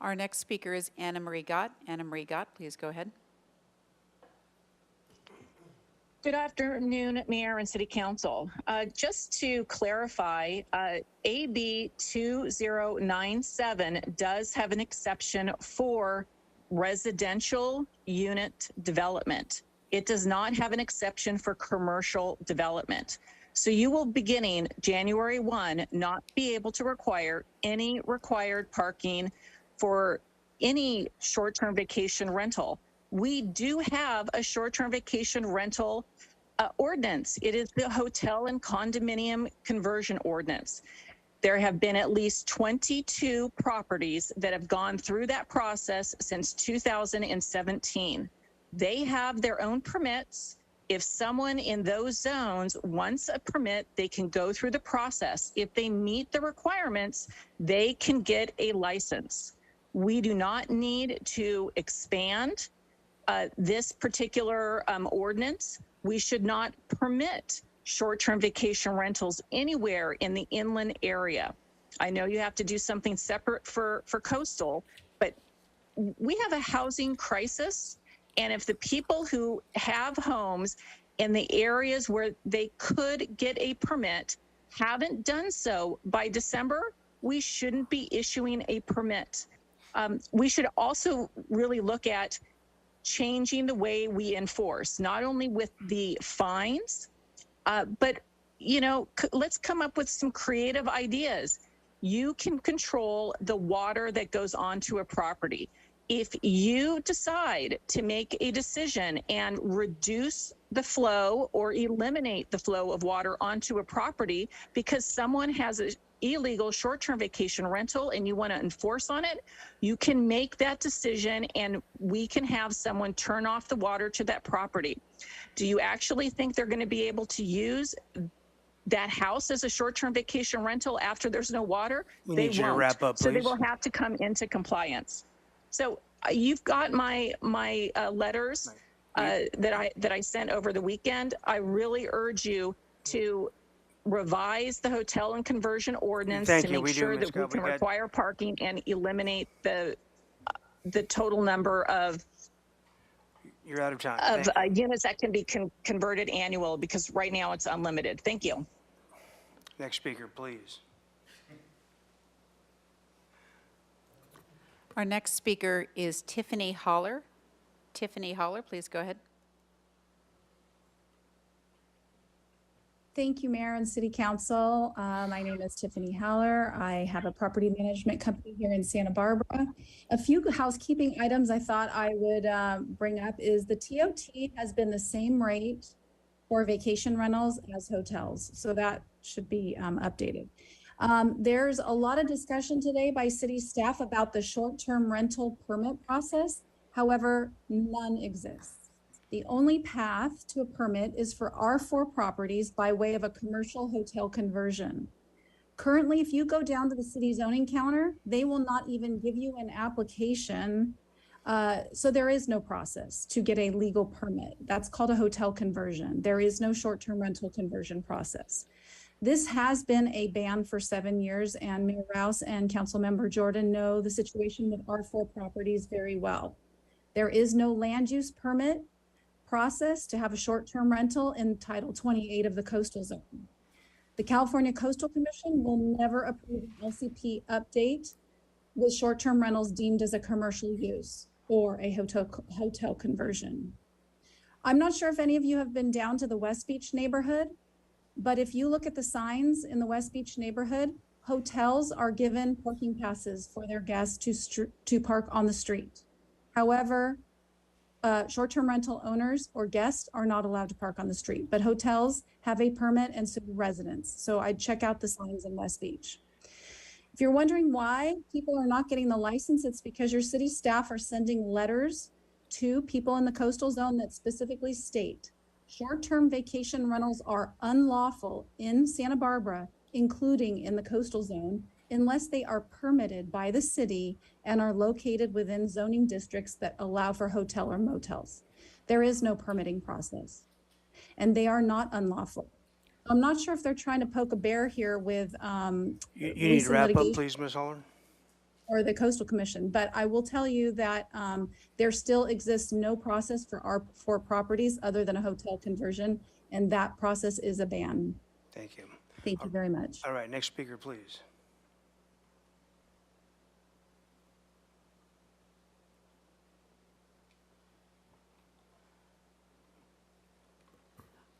Our next speaker is Anna Marie Gott. Anna Marie Gott, please go ahead. Good afternoon, Mayor and City Council. Just to clarify, AB 2097 does have an exception for residential unit development. It does not have an exception for commercial development. So you will, beginning January 1, not be able to require any required parking for any short-term vacation rental. We do have a short-term vacation rental ordinance. It is the hotel and condominium conversion ordinance. There have been at least 22 properties that have gone through that process since 2017. They have their own permits. If someone in those zones wants a permit, they can go through the process. If they meet the requirements, they can get a license. We do not need to expand this particular ordinance. We should not permit short-term vacation rentals anywhere in the inland area. I know you have to do something separate for coastal, but we have a housing crisis. And if the people who have homes in the areas where they could get a permit haven't done so by December, we shouldn't be issuing a permit. We should also really look at changing the way we enforce, not only with the fines, but, you know, let's come up with some creative ideas. You can control the water that goes onto a property. If you decide to make a decision and reduce the flow or eliminate the flow of water onto a property because someone has an illegal short-term vacation rental and you want to enforce on it, you can make that decision and we can have someone turn off the water to that property. Do you actually think they're going to be able to use that house as a short-term vacation rental after there's no water? We They need you to won't. wrap up, So they please. will have to come into compliance. So you've got my letters that I sent over the weekend. I really urge you to revise the hotel and conversion ordinance Thank to you. make We do, sure Ms. that we Scott. We can got- require parking and eliminate the total number of You're out of time. Thank you. units that can be converted annual, because right now it's unlimited. Thank you. Next speaker, please. Our next speaker is Tiffany Holler. Tiffany Holler, please go ahead. Thank you, Mayor and City Council. My name is Tiffany Haller. I have a property management company here in Santa Barbara. A few housekeeping items I thought I would bring up is the TOT has been the same rate for vacation rentals as hotels, so that should be updated. There's a lot of discussion today by city staff about the short-term rental permit process. However, none exists. The only path to a permit is for R4 properties by way of a commercial hotel conversion. Currently, if you go down to the city zoning counter, they will not even give you an application. So there is no process to get a legal permit. That's called a hotel conversion. There is no short-term rental conversion process. This has been a ban for 7 years, and Mayor Rouse and Councilmember Jordan know the situation with R4 properties very well. There is no land use permit process to have a short-term rental in Title 28 of the coastal zone. The California Coastal Commission will never approve an LCP update with short-term rentals deemed as a commercial use or a hotel conversion. I'm not sure if any of you have been down to the West Beach neighborhood, but if you look at the signs in the West Beach neighborhood, hotels are given parking passes for their guests to park on the street. However, short-term rental owners or guests are not allowed to park on the street, but hotels have a permit and so do residents. So I'd check out the signs in West Beach. If you're wondering why people are not getting the license, it's because your city staff are sending letters to people in the coastal zone that specifically state short-term vacation rentals are unlawful in Santa Barbara, including in the coastal zone, unless they are permitted by the city and are located within zoning districts that allow for hotel or motels. There is no permitting process, and they are not unlawful. I'm not sure if they're trying to poke a bear here with You need to recent wrap up, litigation please, Ms. Holler. or the Coastal Commission, but I will tell you that there still exists no process for R4 properties other than a hotel conversion, and that process is a ban. Thank you. Thank you very much. All right, next speaker, please.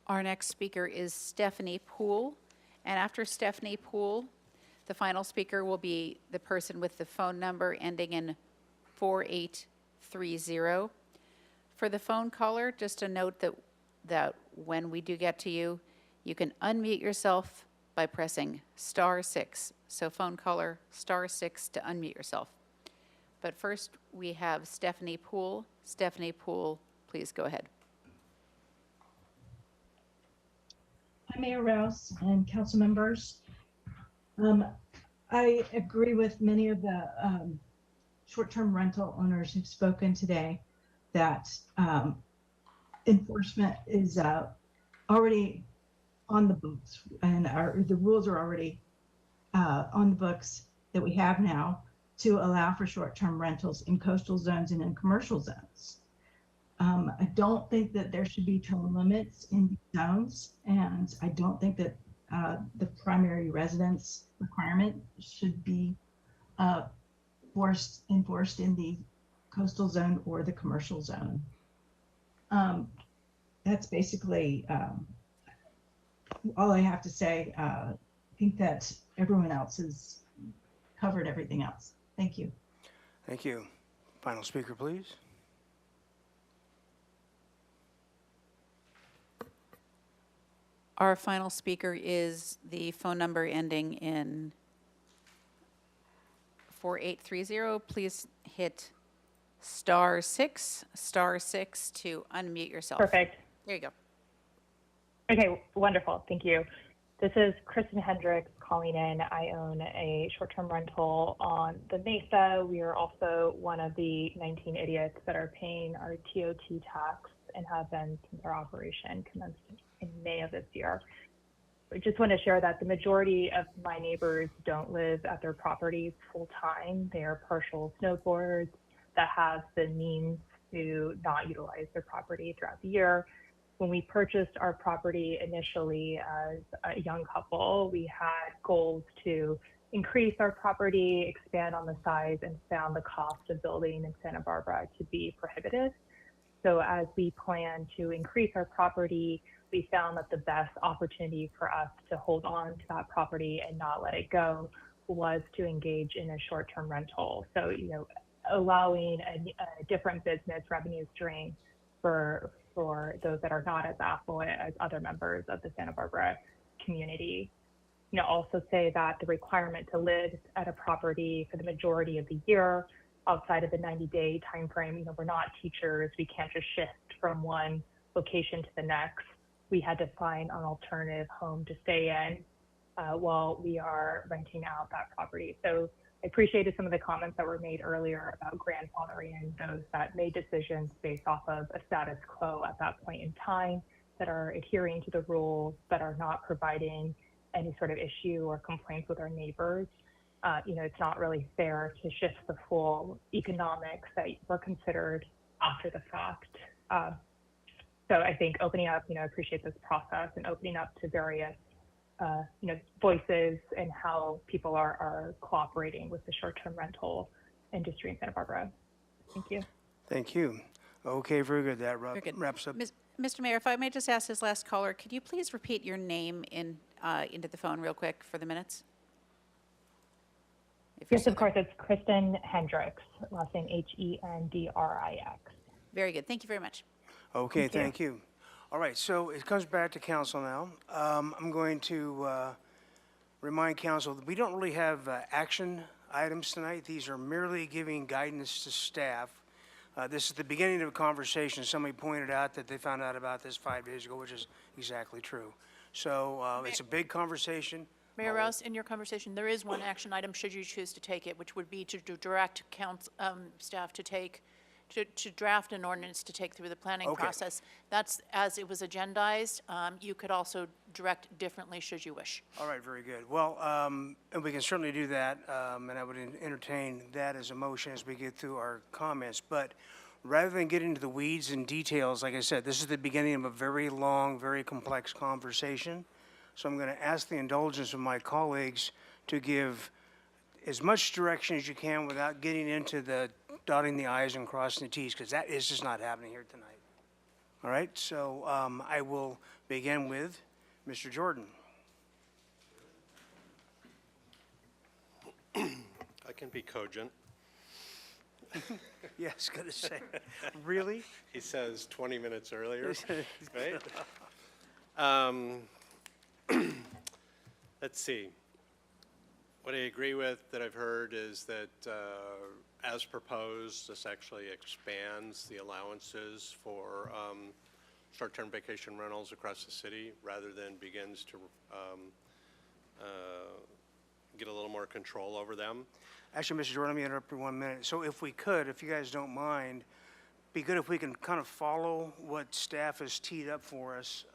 Our next speaker is Stephanie Poole, and after Stephanie Poole, the final speaker will be the person with the phone number ending in 4830. For the phone caller, just a note that when we do get to you, you can unmute yourself by pressing *6. So phone caller, *6 to unmute yourself. But first, we have Stephanie Poole. Stephanie Poole, please go ahead. Hi, Mayor Rouse and council members. I agree with many of the short-term rental owners who've spoken today that enforcement is already on the books, and the rules are already on the books that we have now to allow for short-term rentals in coastal zones and in commercial zones. I don't think that there should be term limits in these zones, and I don't think that the primary residence requirement should be enforced in the coastal zone or the commercial zone. That's basically all I have to say. I think that everyone else has covered everything else. Thank you. Thank you. Final speaker, please. Our final speaker is the phone number ending in 4830. Please hit *6 to unmute yourself. Perfect. There you go. Okay, wonderful. Thank you. This is Kristen Hendricks calling in. I own a short-term rental on the Mesa. We are also one of the 19 idiots that are paying our TOT tax and have been since our operation commenced in May of this year. I just want to share that the majority of my neighbors don't live at their properties full-time. They are partial snowboarders that have the means to not utilize their property throughout the year. When we purchased our property initially as a young couple, we had goals to increase our property, expand on the size, and found the cost of building in Santa Barbara to be prohibitive. So as we plan to increase our property, we found that the best opportunity for us to hold on to that property and not let it go was to engage in a short-term rental. So, allowing a different business revenue stream for those that are not as affluent as other members of the Santa Barbara community. Also say that the requirement to live at a property for the majority of the year outside of the 90-day timeframe, we're not teachers. We can't just shift from one location to the next. We had to find an alternative home to stay in. while we are renting out that property. So I appreciated some of the comments that were made earlier about grandfathering those that made decisions based off of a status quo at that point in time, that are adhering to the rules, that are not providing any sort of issue or complaints with our neighbors. It's not really fair to shift the full economics that were considered after the fact. So I think opening up, I appreciate this process and opening up to various, voices and how people are cooperating with the short-term rental industry in Santa Barbara. Thank you. Thank you. Okay, very good. That Very good. wraps up. Mr. Mayor, if I may just ask this last caller, could you please repeat your name into the phone real quick for the minutes? Yes, of course. It's Kristen Hendricks, last name Hendrix. Very good. Thank you very much. Okay, thank you. All right, so it comes back to council now. I'm going to remind council that we don't really have action items tonight. These are merely giving guidance to staff. This is the beginning of a conversation. Somebody pointed out that they found out about this 5 days ago, which is exactly true. So it's a big conversation. Mayor Rouse, in your conversation, there is one action item, should you choose to take it, which would be to direct staff to draft an ordinance to take through the planning process. That's as it was agendized. You could also direct differently should you wish. All right, very good. Well, and we can certainly do that, and I would entertain that as a motion as we get through our comments. But rather than get into the weeds and details, like I said, this is the beginning of a very long, very complex conversation. So I'm going to ask the indulgence of my colleagues to give as much direction as you can without getting into the dotting the i's and crossing the t's, because that is just not happening here tonight. All right, so I will begin with Mr. Jordan. I can be cogent. Yes, gonna say, really? He says 20 minutes earlier, right? Let's see. What I agree with that I've heard is that as proposed, this actually expands the allowances for short-term vacation rentals across the city rather than begins to get a little more control over them. Actually, Mr. Jordan, let me interrupt you 1 minute. So if we could, if you guys don't mind, be good if we can kind of follow what staff has teed up for us,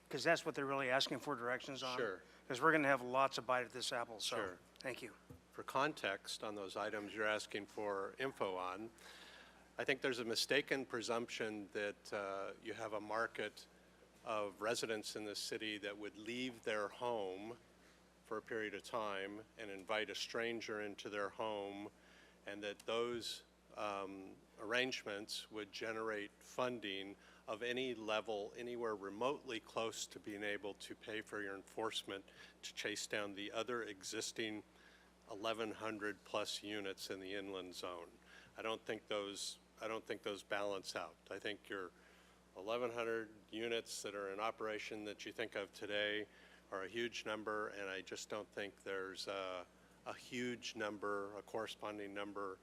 because that's what they're really asking for directions on. Sure. Because we're going to have lots of bite at this apple, so Sure. thank you. For context on those items you're asking for info on, I think there's a mistaken presumption that you have a market of residents in this city that would leave their home for a period of time and invite a stranger into their home, and that those arrangements would generate funding of any level anywhere remotely close to being able to pay for your enforcement to chase down the other existing 1,100 plus units in the inland zone. I don't think those balance out. I think your 1,100 units that are in operation that you think of today are a huge number, and I just don't think there's a huge number, a corresponding number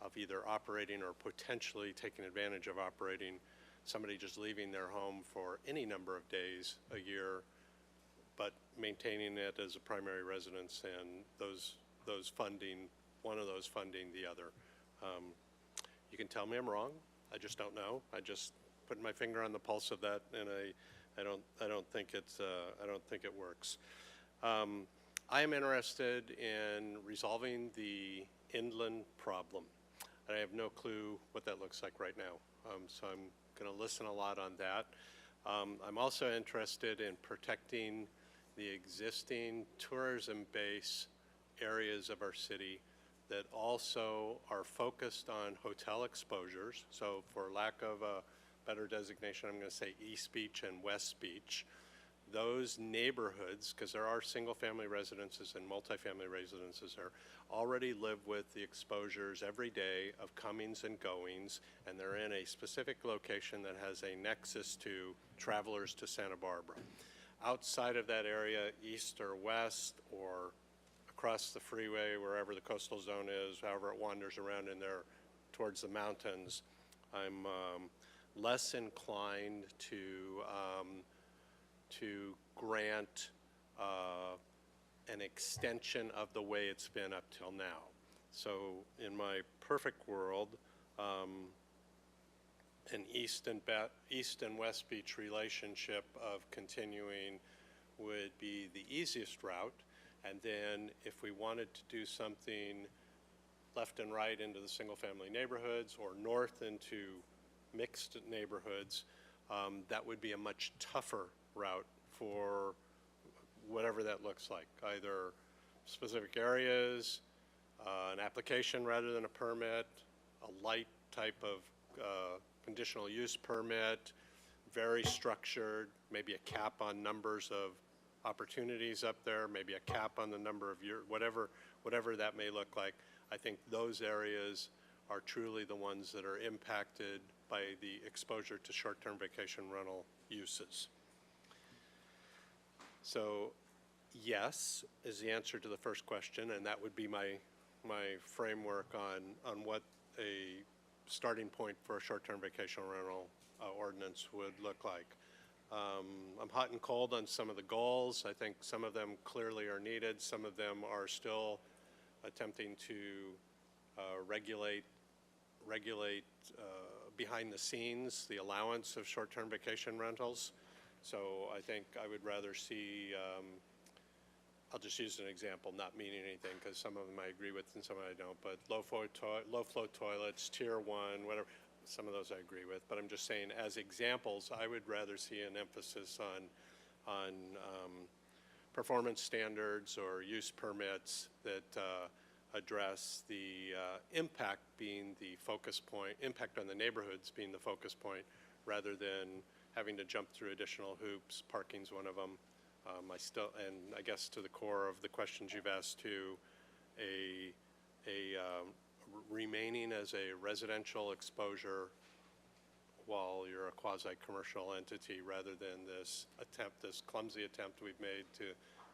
of either operating or potentially taking advantage of operating, somebody just leaving their home for any number of days a year, but maintaining it as a primary residence, and those funding, one of those funding the other. You can tell me I'm wrong. I just don't know. I just put my finger on the pulse of that, and I don't think it works. I am interested in resolving the inland problem. I have no clue what that looks like right now, so I'm going to listen a lot on that. I'm also interested in protecting the existing tourism base areas of our city that also are focused on hotel exposures. So for lack of a better designation, I'm going to say East Beach and West Beach. Those neighborhoods, because there are single-family residences and multifamily residences there, already live with the exposures every day of comings and goings, and they're in a specific location that has a nexus to travelers to Santa Barbara. Outside of that area, east or west or across the freeway, wherever the coastal zone is, however it wanders around in there towards the mountains, I'm less inclined to grant an extension of the way it's been up till now. So in my perfect world, an East and West Beach relationship of continuing would be the easiest route. And then if we wanted to do something left and right into the single-family neighborhoods or north into mixed neighborhoods, that would be a much tougher route for whatever that looks like, either specific areas, an application rather than a permit, a light type of conditional use permit, very structured, maybe a cap on numbers of opportunities up there, maybe a cap on the number of years, whatever that may look like. I think those areas are truly the ones that are impacted by the exposure to short-term vacation rental uses. So yes is the answer to the first question, and that would be my framework on what a starting point for a short-term vacation rental ordinance would look like. I'm hot and cold on some of the goals. I think some of them clearly are needed. Some of them are still attempting to regulate behind the scenes the allowance of short-term vacation rentals. So I think I would rather see, I'll just use an example, not meaning anything, because some of them I agree with and some I don't, but low-flow toilets, tier 1, whatever, some of those I agree with. But I'm just saying, as examples, I would rather see an emphasis on performance standards or use permits that address the impact being the focus point, impact on the neighborhoods being the focus point, rather than having to jump through additional hoops. Parking's one of them. And I guess to the core of the questions you've asked too, remaining as a residential exposure while you're a quasi-commercial entity, rather than this clumsy attempt we've made to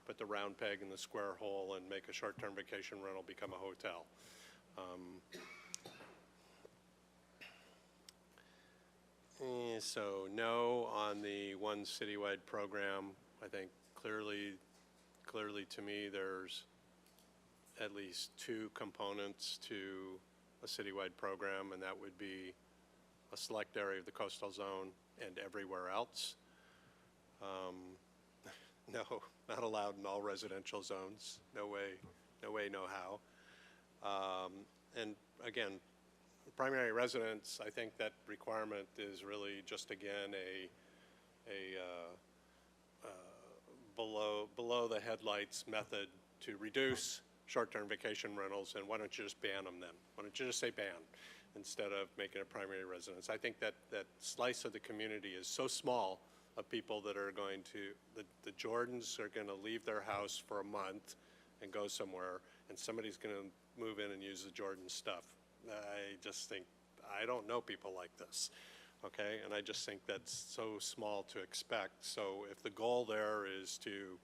put the round peg in the square hole and make a short-term vacation rental become a hotel. So no on the one citywide program. I think clearly to me there's at least two components to a citywide program, and that would be a select area of the coastal zone and everywhere else. No, not allowed in all residential zones. No way, no how. And again, primary residence, I think that requirement is really just, again, a below the headlights method to reduce short-term vacation rentals. And why don't you just ban them then? Why don't you just say ban instead of making a primary residence? I think that slice of the community is so small of people that are going to, the Jordans are going to leave their house for a month and go somewhere, and somebody's going to move in and use the Jordan stuff. I just think, I don't know people like this, okay? And I just think that's so small to expect. So if the goal there is to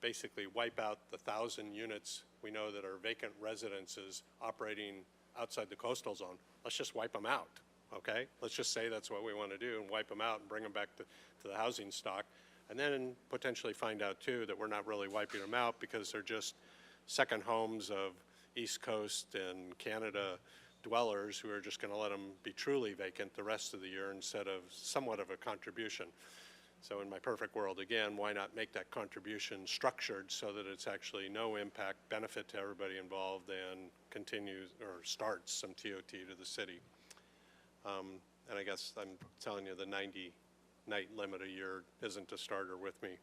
basically wipe out the 1,000 units we know that are vacant residences operating outside the coastal zone, let's just wipe them out, okay? Let's just say that's what we want to do and wipe them out and bring them back to the housing stock. And then potentially find out too that we're not really wiping them out because they're just second homes of East Coast and Canada dwellers who are just going to let them be truly vacant the rest of the year instead of somewhat of a contribution. So in my perfect world, again, why not make that contribution structured so that it's actually no impact, benefit to everybody involved, and continues or starts some TOT to the city. And I guess I'm telling you the 90-night limit a year isn't a starter with me.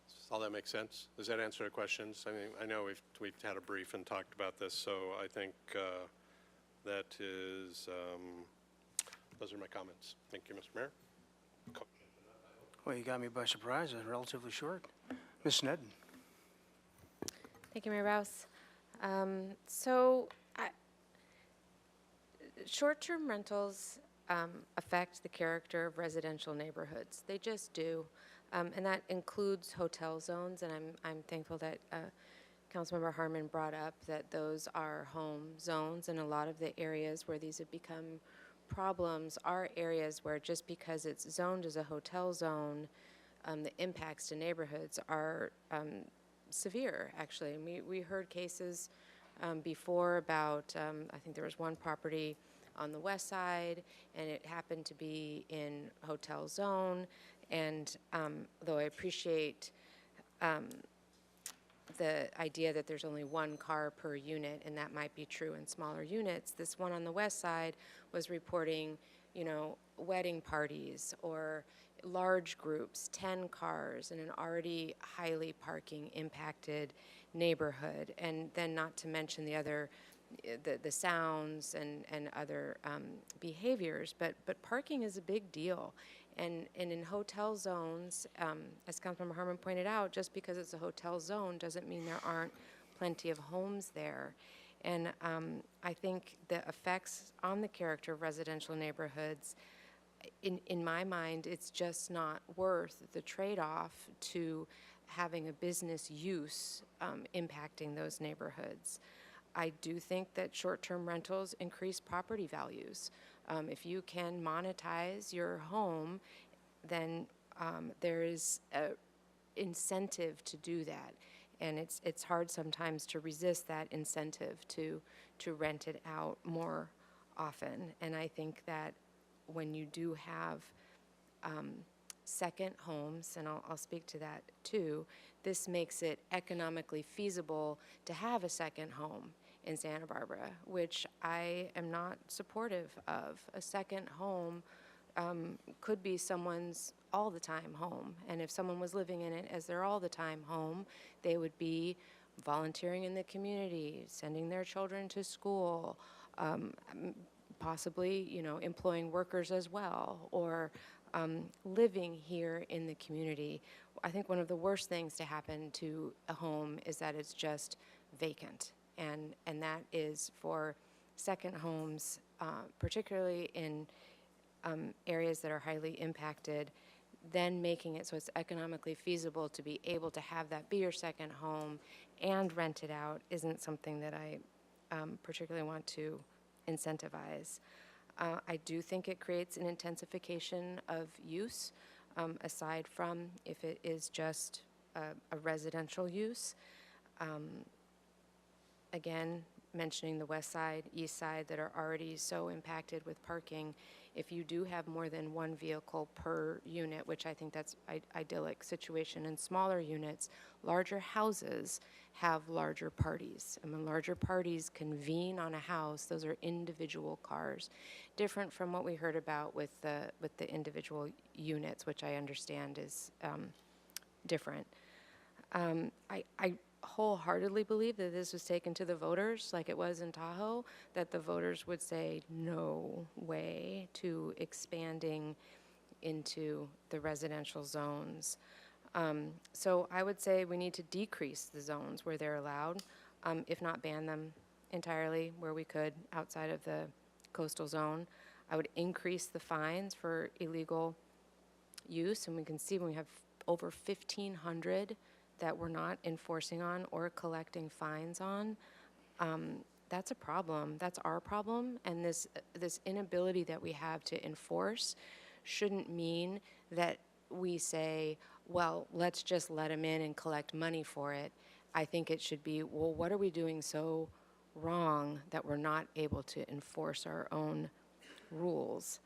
Does all that make sense? Does that answer the questions? I mean, I know we've had a brief and talked about this, so I think that is, those are my comments. Thank you, Mr. Mayor. Well, you got me by surprise. It's relatively short. Ms. Sneddon. Thank you, Mayor Rouse. Short-term rentals affect the character of residential neighborhoods. They just do, and that includes hotel zones. And I'm thankful that Councilmember Harmon brought up that those are home zones, and a lot of the areas where these have become problems are areas where just because it's zoned as a hotel zone, the impacts to neighborhoods are severe, actually. And we heard cases before about, I think there was one property on the west side, and it happened to be in hotel zone. And though I appreciate the idea that there's only one car per unit, and that might be true in smaller units, this one on the west side was reporting, wedding parties or large groups, 10 cars in an already highly parking impacted neighborhood. And then not to mention the other, the sounds and other behaviors, but parking is a big deal. And in hotel zones, as Councilmember Harmon pointed out, just because it's a hotel zone doesn't mean there aren't plenty of homes there. And I think the effects on the character of residential neighborhoods, in my mind, it's just not worth the trade-off to having a business use impacting those neighborhoods. I do think that short-term rentals increase property values. If you can monetize your home, then there is an incentive to do that. And it's hard sometimes to resist that incentive to rent it out more often. And I think that when you do have second homes, and I'll speak to that too, this makes it economically feasible to have a second home in Santa Barbara, which I am not supportive of. A second home could be someone's all the time home. And if someone was living in it as their all the time home, they would be volunteering in the community, sending their children to school, possibly, employing workers as well, or living here in the community. I think one of the worst things to happen to a home is that it's just vacant. And that is for second homes, particularly in areas that are highly impacted, then making it so it's economically feasible to be able to have that be your second home and rent it out isn't something that I particularly want to incentivize. I do think it creates an intensification of use, aside from if it is just a residential use. Again, mentioning the west side, east side that are already so impacted with parking, if you do have more than one vehicle per unit, which I think that's idyllic situation in smaller units, larger houses have larger parties. And when larger parties convene on a house, those are individual cars, different from what we heard about with the individual units, which I understand is different. I wholeheartedly believe that this was taken to the voters like it was in Tahoe, that the voters would say no way to expanding into the residential zones. So I would say we need to decrease the zones where they're allowed, if not ban them entirely where we could outside of the coastal zone. I would increase the fines for illegal use, and we can see when we have over 1,500 that we're not enforcing on or collecting fines on, that's a problem. That's our problem. And this inability that we have to enforce shouldn't mean that we say, well, let's just let them in and collect money for it. I think it should be, well, what are we doing so wrong that we're not able to enforce our own rules?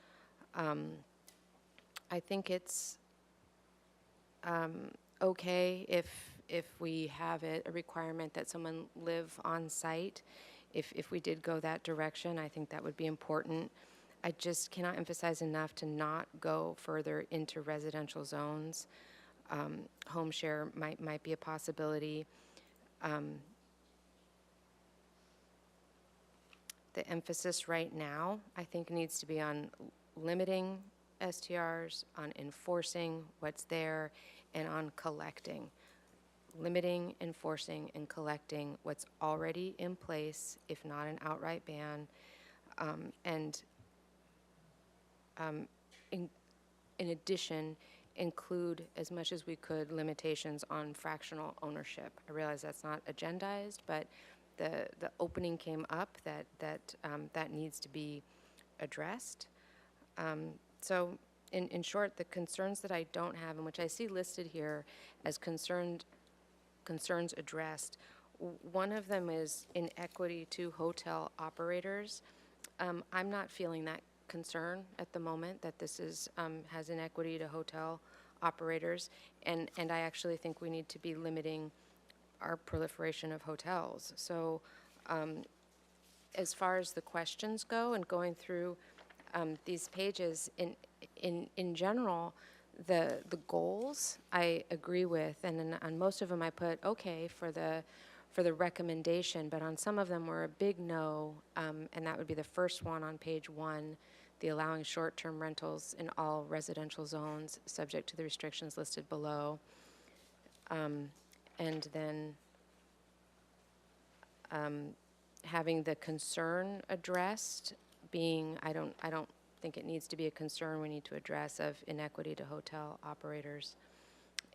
I think it's okay if we have a requirement that someone live on site. If we did go that direction, I think that would be important. I just cannot emphasize enough to not go further into residential zones. Home share might be a possibility. The emphasis right now, I think, needs to be on limiting STRs, on enforcing what's there, and on collecting. Limiting, enforcing, and collecting what's already in place, if not an outright ban, in addition, include as much as we could limitations on fractional ownership. I realize that's not agendized, but the opening came up that needs to be addressed. So in short, the concerns that I don't have, and which I see listed here as concerns addressed, one of them is inequity to hotel operators. I'm not feeling that concern at the moment that this is has inequity to hotel operators, and I actually think we need to be limiting our proliferation of hotels. So as far as the questions go and going through these pages, in general, the goals I agree with, and then on most of them I put okay for the recommendation, but on some of them were a big no, and that would be the first one on page 1, the allowing short-term rentals in all residential zones subject to the restrictions listed below. And then having the concern addressed being, I don't think it needs to be a concern we need to address of inequity to hotel operators.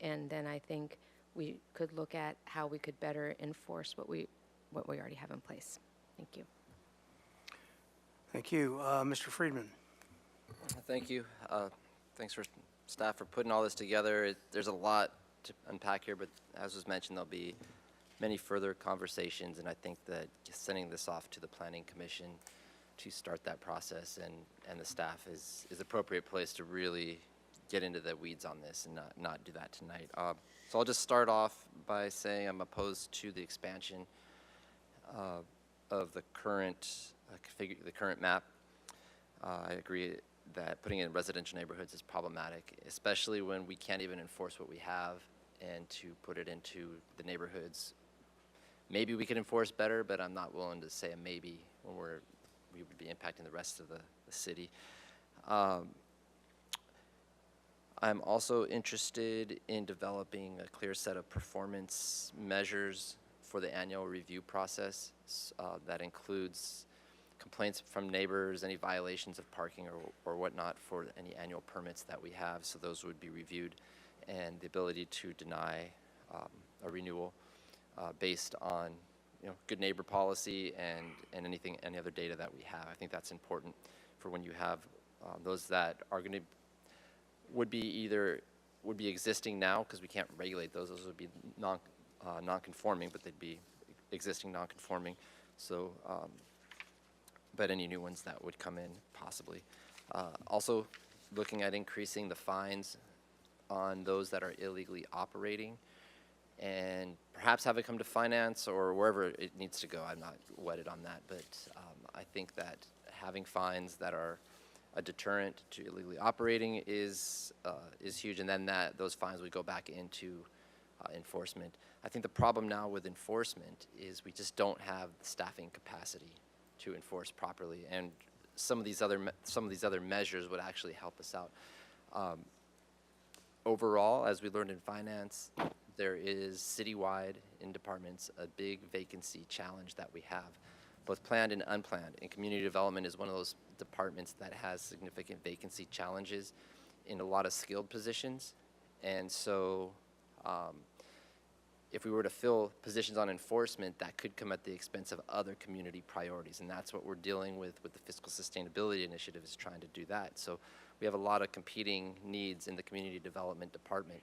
And then I think we could look at how we could better enforce what we already have in place. Thank you. Thank you. Mr. Friedman. Thank you. Thanks for staff for putting all this together. There's a lot to unpack here, but as was mentioned, there'll be many further conversations, and I think that just sending this off to the Planning Commission to start that process and the staff is the appropriate place to really get into the weeds on this and not do that tonight. So I'll just start off by saying I'm opposed to the expansion of the current the current map. I agree that putting it in residential neighborhoods is problematic, especially when we can't even enforce what we have, and to put it into the neighborhoods. Maybe we could enforce better, but I'm not willing to say a maybe when we would be impacting the rest of the city. I'm also interested in developing a clear set of performance measures for the annual review process that includes complaints from neighbors, any violations of parking or whatnot for any annual permits that we have, so those would be reviewed, and the ability to deny a renewal based on good neighbor policy and any other data that we have. I think that's important for when you have those that are going to would be existing now, because we can't regulate those. Those would be non-conforming, but they'd be existing non-conforming. So, but any new ones that would come in possibly. Also, looking at increasing the fines on those that are illegally operating, and perhaps have it come to finance or wherever it needs to go. I'm not wedded on that, but I think that having fines that are a deterrent to illegally operating is huge, and then those fines would go back into enforcement. I think the problem now with enforcement is we just don't have the staffing capacity to enforce properly, and some of these other measures would actually help us out. Overall, as we learned in finance, there is citywide in departments a big vacancy challenge that we have, both planned and unplanned. And community development is one of those departments that has significant vacancy challenges in a lot of skilled positions. And so if we were to fill positions on enforcement, that could come at the expense of other community priorities. And that's what we're dealing with the Fiscal Sustainability Initiative, is trying to do that. So we have a lot of competing needs in the community development department,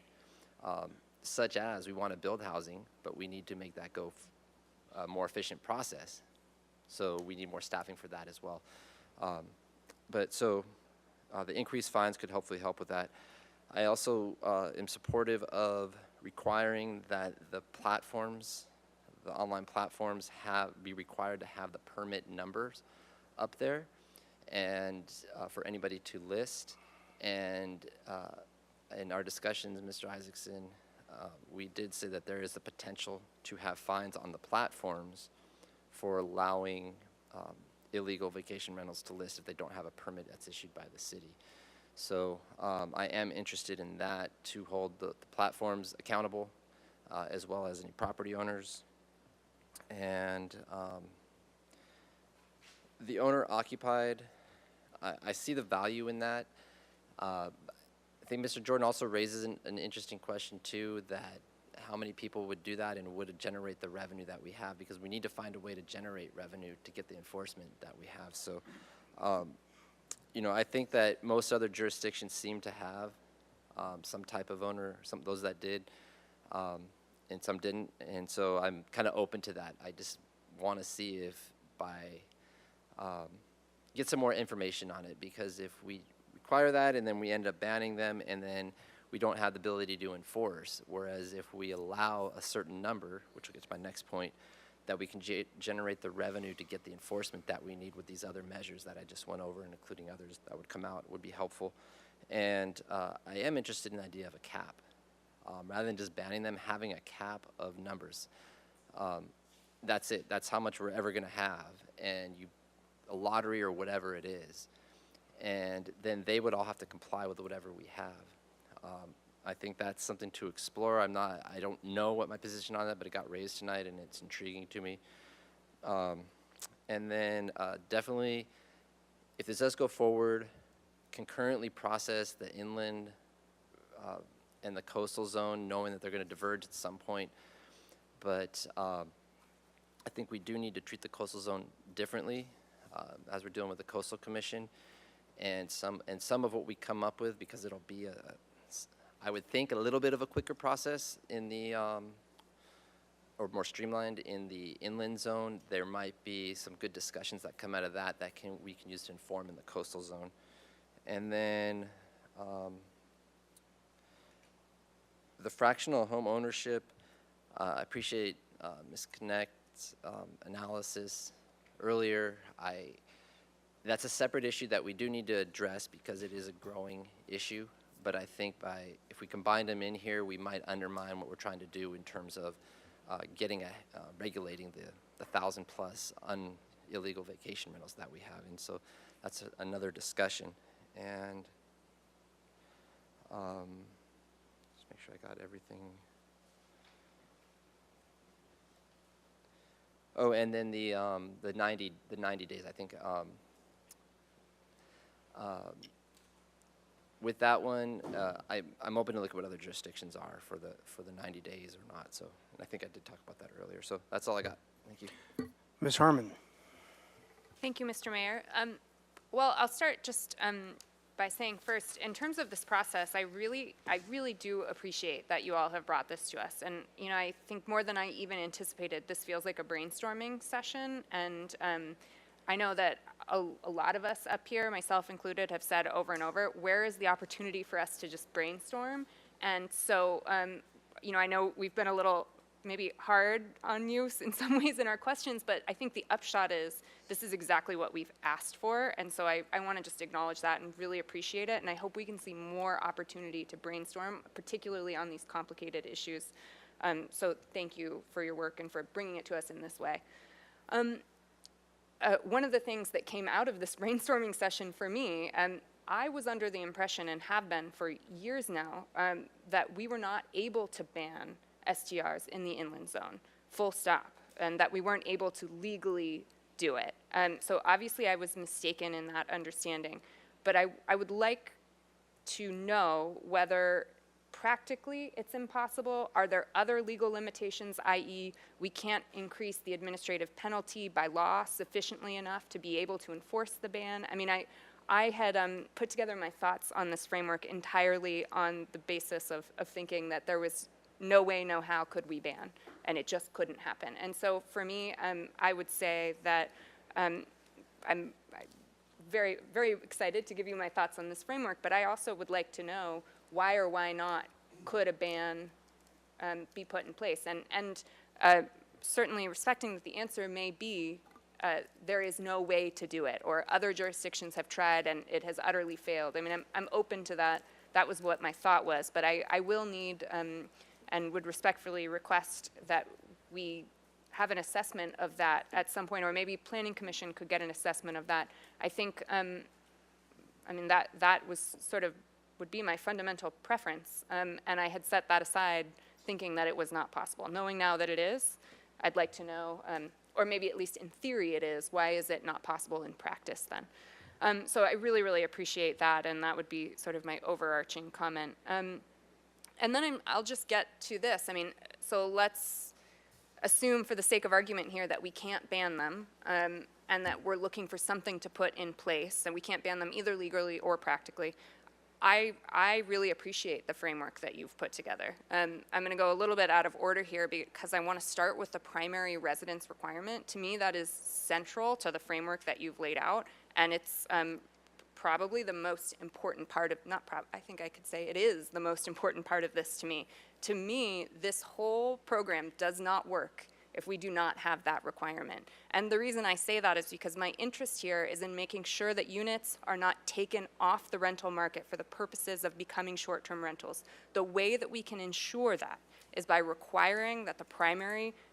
such as we want to build housing, but we need to make that go a more efficient process. So we need more staffing for that as well. The increased fines could hopefully help with that. I also am supportive of requiring that the platforms, the online platforms, be required to have the permit numbers up there, and for anybody to list. And in our discussions, Mr. Isaacson, we did say that there is the potential to have fines on the platforms for allowing illegal vacation rentals to list if they don't have a permit that's issued by the city. So I am interested in that, to hold the platforms accountable, as well as any property owners. And the owner occupied, I see the value in that. I think Mr. Jordan also raises an interesting question too, that how many people would do that, and would it generate the revenue that we have, because we need to find a way to generate revenue to get the enforcement that we have. So you know, I think that most other jurisdictions seem to have some type of owner, some those that did, and some didn't, and so I'm kind of open to that. I just want to see if get some more information on it, because if we require that and then we end up banning them and then we don't have the ability to enforce, whereas if we allow a certain number, which will get to my next point, that we can generate the revenue to get the enforcement that we need with these other measures that I just went over, and including others that would come out, would be helpful. And I am interested in the idea of a cap. Rather than just banning them, having a cap of numbers. That's it. That's how much we're ever going to have. And a lottery or whatever it is. And then they would all have to comply with whatever we have. I think that's something to explore. I don't know what my position on that, but it got raised tonight and it's intriguing to me. And then definitely, if this does go forward, concurrently process the inland and the coastal zone, knowing that they're going to diverge at some point. But I think we do need to treat the coastal zone differently as we're dealing with the Coastal Commission. And some of what we come up with, because it'll be I would think a little bit of a quicker process in the, or more streamlined in the inland zone. There might be some good discussions that come out of that we can use to inform in the coastal zone. And then the fractional home ownership, I appreciate Ms. Connect's analysis earlier. That's a separate issue that we do need to address because it is a growing issue. But I think if we combine them in here, we might undermine what we're trying to do in terms of regulating the 1,000+ illegal vacation rentals that we have. And so that's another discussion. And just make sure I got everything. Oh, and then the 90 days, I think. With that one, I'm open to look at what other jurisdictions are for the 90 days or not. So, and I think I did talk about that earlier. So that's all I got. Thank you. Ms. Harmon. Thank you, Mr. Mayor. Well, I'll start just by saying first, in terms of this process, I really do appreciate that you all have brought this to us. And, you know, I think more than I even anticipated, this feels like a brainstorming session. And I know that a lot of us up here, myself included, have said over and over, where is the opportunity for us to just brainstorm? And so, you know, I know we've been a little maybe hard on you in some ways in our questions, but I think the upshot is this is exactly what we've asked for. And so I want to just acknowledge that and really appreciate it. And I hope we can see more opportunity to brainstorm, particularly on these complicated issues. So thank you for your work and for bringing it to us in this way. One of the things that came out of this brainstorming session for me, I was under the impression, and have been for years now, that we were not able to ban STRs in the inland zone, full stop, and that we weren't able to legally do it. So obviously I was mistaken in that understanding, but I would like to know whether practically it's impossible. Are there other legal limitations, i.e. we can't increase the administrative penalty by law sufficiently enough to be able to enforce the ban? I mean, I had put together my thoughts on this framework entirely on the basis of thinking that there was no way, no how could we ban, and it just couldn't happen. And so for me, I would say that I'm very, very excited to give you my thoughts on this framework, but I also would like to know why or why not could a ban be put in place? And certainly respecting that the answer may be there is no way to do it, or other jurisdictions have tried and it has utterly failed. I mean, I'm open to that. That was what my thought was, but I will need and would respectfully request that we have an assessment of that at some point, or maybe Planning Commission could get an assessment of that. I think, I mean, that was sort of would be my fundamental preference, and I had set that aside thinking that it was not possible. Knowing now that it is, I'd like to know, or maybe at least in theory it is, why is it not possible in practice then? So I really, really appreciate that, and that would be sort of my overarching comment. And then I'll just get to this. I mean, so let's assume for the sake of argument here that we can't ban them, and that we're looking for something to put in place, and we can't ban them either legally or practically. I really appreciate the framework that you've put together. I'm going to go a little bit out of order here because I want to start with the primary residence requirement. To me, that is central to the framework that you've laid out, and it's probably the most important part of, I think I could say it is the most important part of this to me. To me, this whole program does not work if we do not have that requirement. And the reason I say that is because my interest here is in making sure that units are not taken off the rental market for the purposes of becoming short-term rentals. The way that we can ensure that is by requiring that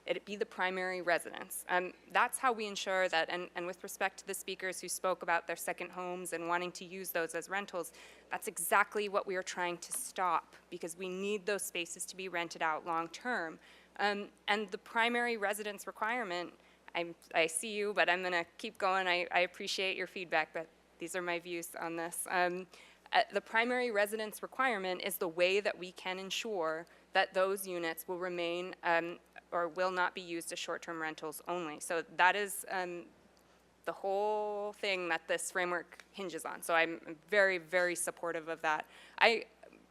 it be the primary residence. That's how we ensure that, and with respect to the speakers who spoke about their second homes and wanting to use those as rentals, that's exactly what we are trying to stop, because we need those spaces to be rented out long-term. And the primary residence requirement, I see you, but I'm going to keep going. I appreciate your feedback, but these are my views on this. The primary residence requirement is the way that we can ensure that those units will remain or will not be used as short-term rentals only. So that is the whole thing that this framework hinges on. So I'm very, very supportive of that.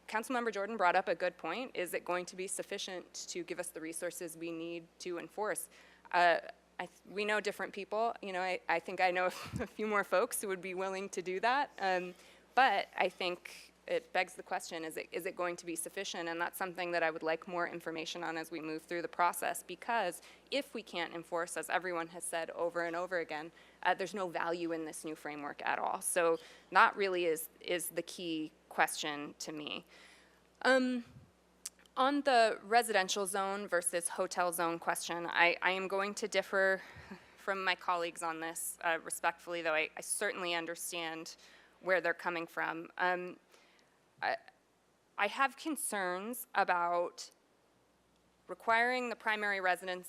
Councilmember Jordan brought up a good point. Is it going to be sufficient to give us the resources we need to enforce? We know different people. You know, I think I know a few more folks who would be willing to do that. But I think it begs the question, is it going to be sufficient? And that's something that I would like more information on as we move through the process, because if we can't enforce, as everyone has said over and over again, there's no value in this new framework at all. So that really is the key question to me. On the residential zone versus hotel zone question, I am going to differ from my colleagues on this respectfully, though I certainly understand where they're coming from. I have concerns about requiring the primary residence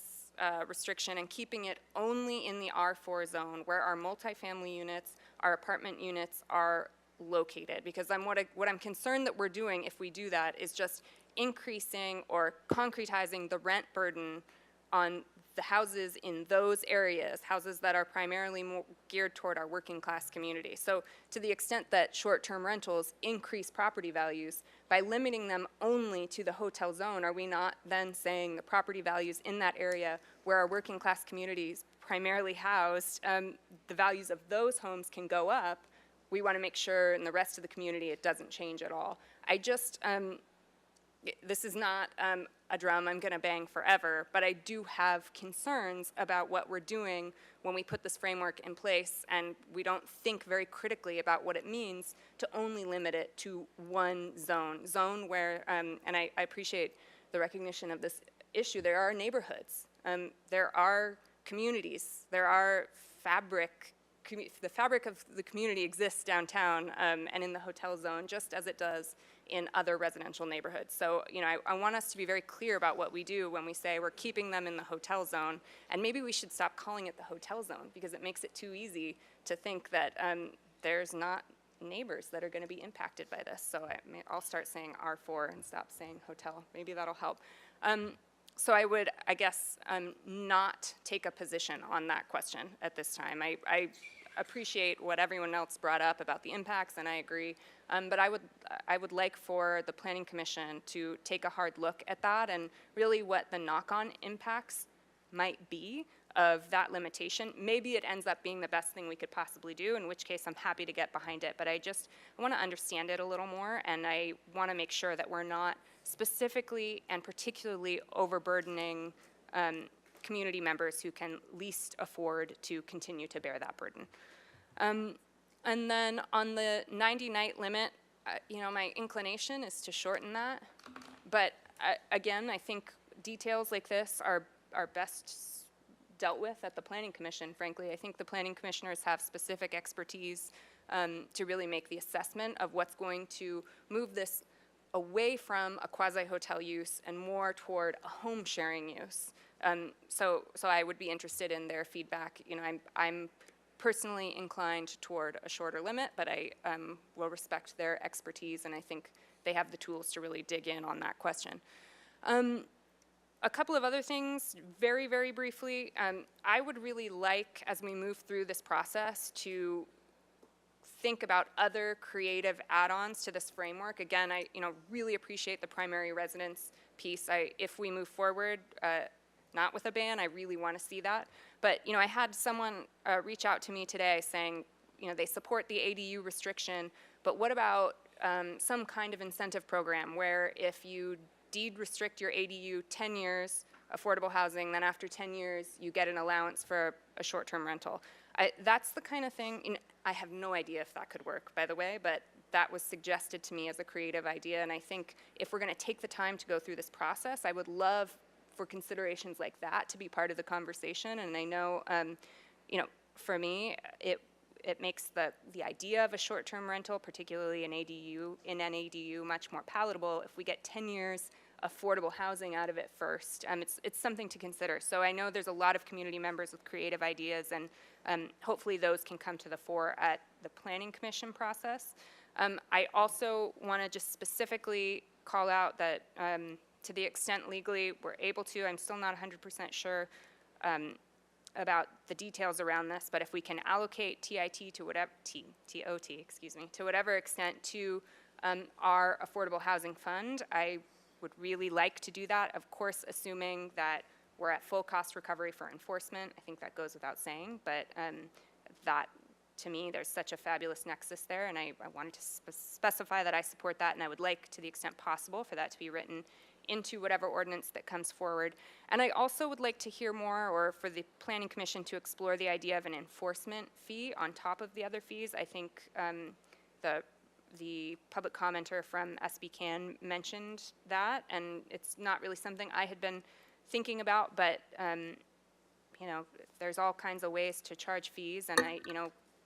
restriction and keeping it only in the R4 zone where our multifamily units, our apartment units are located. Because what I'm concerned that we're doing if we do that is just increasing or concretizing the rent burden on the houses in those areas, houses that are primarily more geared toward our working class community. So to the extent that short-term rentals increase property values, by limiting them only to the hotel zone, are we not then saying the property values in that area where our working class communities primarily housed, the values of those homes can go up? We want to make sure in the rest of the community it doesn't change at all. This is not a drum I'm going to bang forever, but I do have concerns about what we're doing when we put this framework in place and we don't think very critically about what it means to only limit it to one zone where, and I appreciate the recognition of this issue, there are neighborhoods, there are communities, there are the fabric of the community exists downtown and in the hotel zone just as it does in other residential neighborhoods. So, you know, I want us to be very clear about what we do when we say we're keeping them in the hotel zone, and maybe we should stop calling it the hotel zone because it makes it too easy to think that there's not neighbors that are going to be impacted by this. So I'll start saying R4 and stop saying hotel. Maybe that'll help. So I would, I guess, not take a position on that question at this time. I appreciate what everyone else brought up about the impacts, and I agree. But I would like for the Planning Commission to take a hard look at that and really what the knock-on impacts might be of that limitation. Maybe it ends up being the best thing we could possibly do, in which case I'm happy to get behind it. But I want to understand it a little more, and I want to make sure that we're not specifically and particularly overburdening community members who can least afford to continue to bear that burden. And then on the 90-night limit, you know, my inclination is to shorten that. But again, I think details like this are best dealt with at the Planning Commission, frankly. I think the Planning Commissioners have specific expertise to really make the assessment of what's going to move this away from a quasi-hotel use and more toward a home sharing use. So I would be interested in their feedback. You know, I'm personally inclined toward a shorter limit, but I will respect their expertise, and I think they have the tools to really dig in on that question. A couple of other things, very, very briefly. I would really like, as we move through this process, to think about other creative add-ons to this framework. Again, I really appreciate the primary residence piece. If we move forward, not with a ban, I really want to see that. But I had someone reach out to me today saying, they support the ADU restriction, but what about some kind of incentive program where if you deed restrict your ADU 10 years, affordable housing, then after 10 years, you get an allowance for a short-term rental. That's the kind of thing, I have no idea if that could work, by the way, but that was suggested to me as a creative idea, and I think if we're going to take the time to go through this process, I would love for considerations like that to be part of the conversation, and I know, for me, it makes the idea of a short-term rental, particularly in an ADU, much more palatable if we get 10 years affordable housing out of it first. It's something to consider. So I know there's a lot of community members with creative ideas, and hopefully those can come to the fore at the Planning Commission process. I also want to just specifically call out that to the extent legally we're able to, I'm still not 100% sure about the details around this, but if we can allocate TIT to whatever, TOT, excuse me, to whatever extent to our affordable housing fund, I would really like to do that, of course, assuming that we're at full cost recovery for enforcement. I think that goes without saying, but that, to me, there's such a fabulous nexus there, and I wanted to specify that I support that, and I would like, to the extent possible, for that to be written into whatever ordinance that comes forward. And I also would like to hear more, or for the Planning Commission to explore the idea of an enforcement fee on top of the other fees. I think the public commenter from SB Can mentioned that, and it's not really something I had been thinking about, but there's all kinds of ways to charge fees, and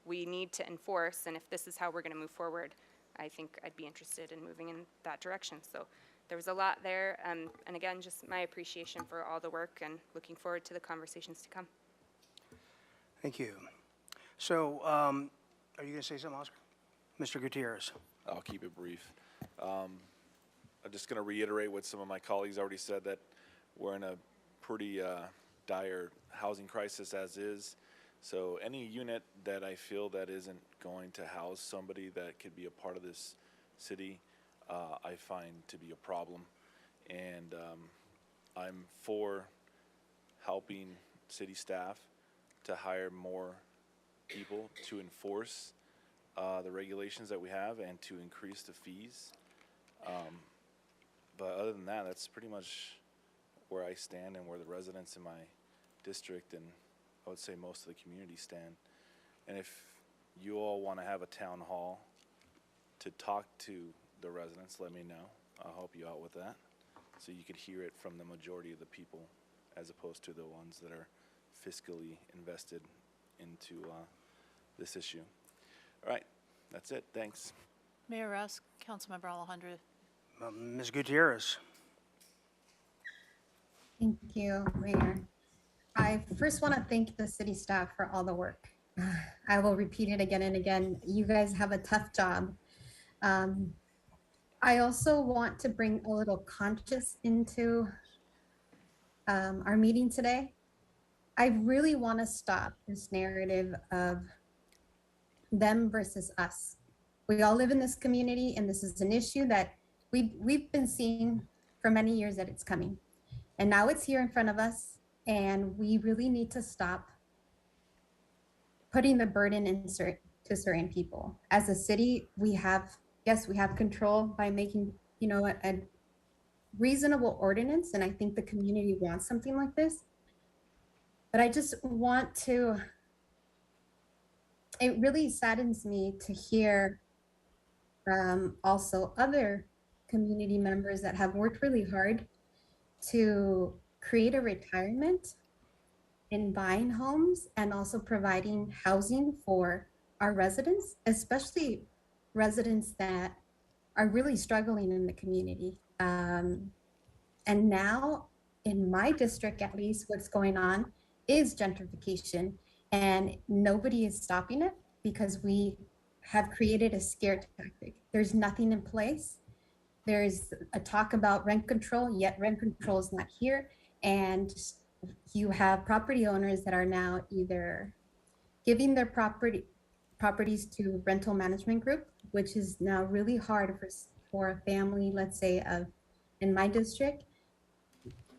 we need to enforce, and if this is how we're going to move forward, I think I'd be interested in moving in that direction. So there was a lot there, and again, just my appreciation for all the work, and looking forward to the conversations to come. Thank you. So, are you going to say something, Oscar? Mr. Gutierrez. I'll keep it brief. I'm just going to reiterate what some of my colleagues already said, that we're in a pretty dire housing crisis as is. So any unit that I feel that isn't going to house somebody that could be a part of this city, I find to be a problem. And I'm for helping city staff to hire more people to enforce the regulations that we have and to increase the fees. But other than that, that's pretty much where I stand and where the residents in my district and I would say most of the community stand. And if you all want to have a town hall to talk to the residents, let me know. I'll help you out with that, so you could hear it from the majority of the people as opposed to the ones that are fiscally invested into this issue. All right, that's it. Thanks. Mayor Rusk, Councilmember Alejandro. Ms. Gutierrez. Thank you, Mayor. I first want to thank the city staff for all the work. I will repeat it again and again. You guys have a tough job. I also want to bring a little conscience into our meeting today. I really want to stop this narrative of them versus us. We all live in this community, and this is an issue that we've been seeing for many years that it's coming. And now it's here in front of us, and we really need to stop putting the burden to certain people. As a city, we have control by making, a reasonable ordinance, and I think the community wants something like this. But I just want to, it really saddens me to hear also other community members that have worked really hard to create a retirement in buying homes and also providing housing for our residents, especially residents that are really struggling in the community. And now in my district, at least, what's going on is gentrification, and nobody is stopping it because we have created a scare tactic. There's nothing in place. There's a talk about rent control, yet rent control is not here. And you have property owners that are now either giving their properties to rental management group, which is now really hard for a family, let's say in my district,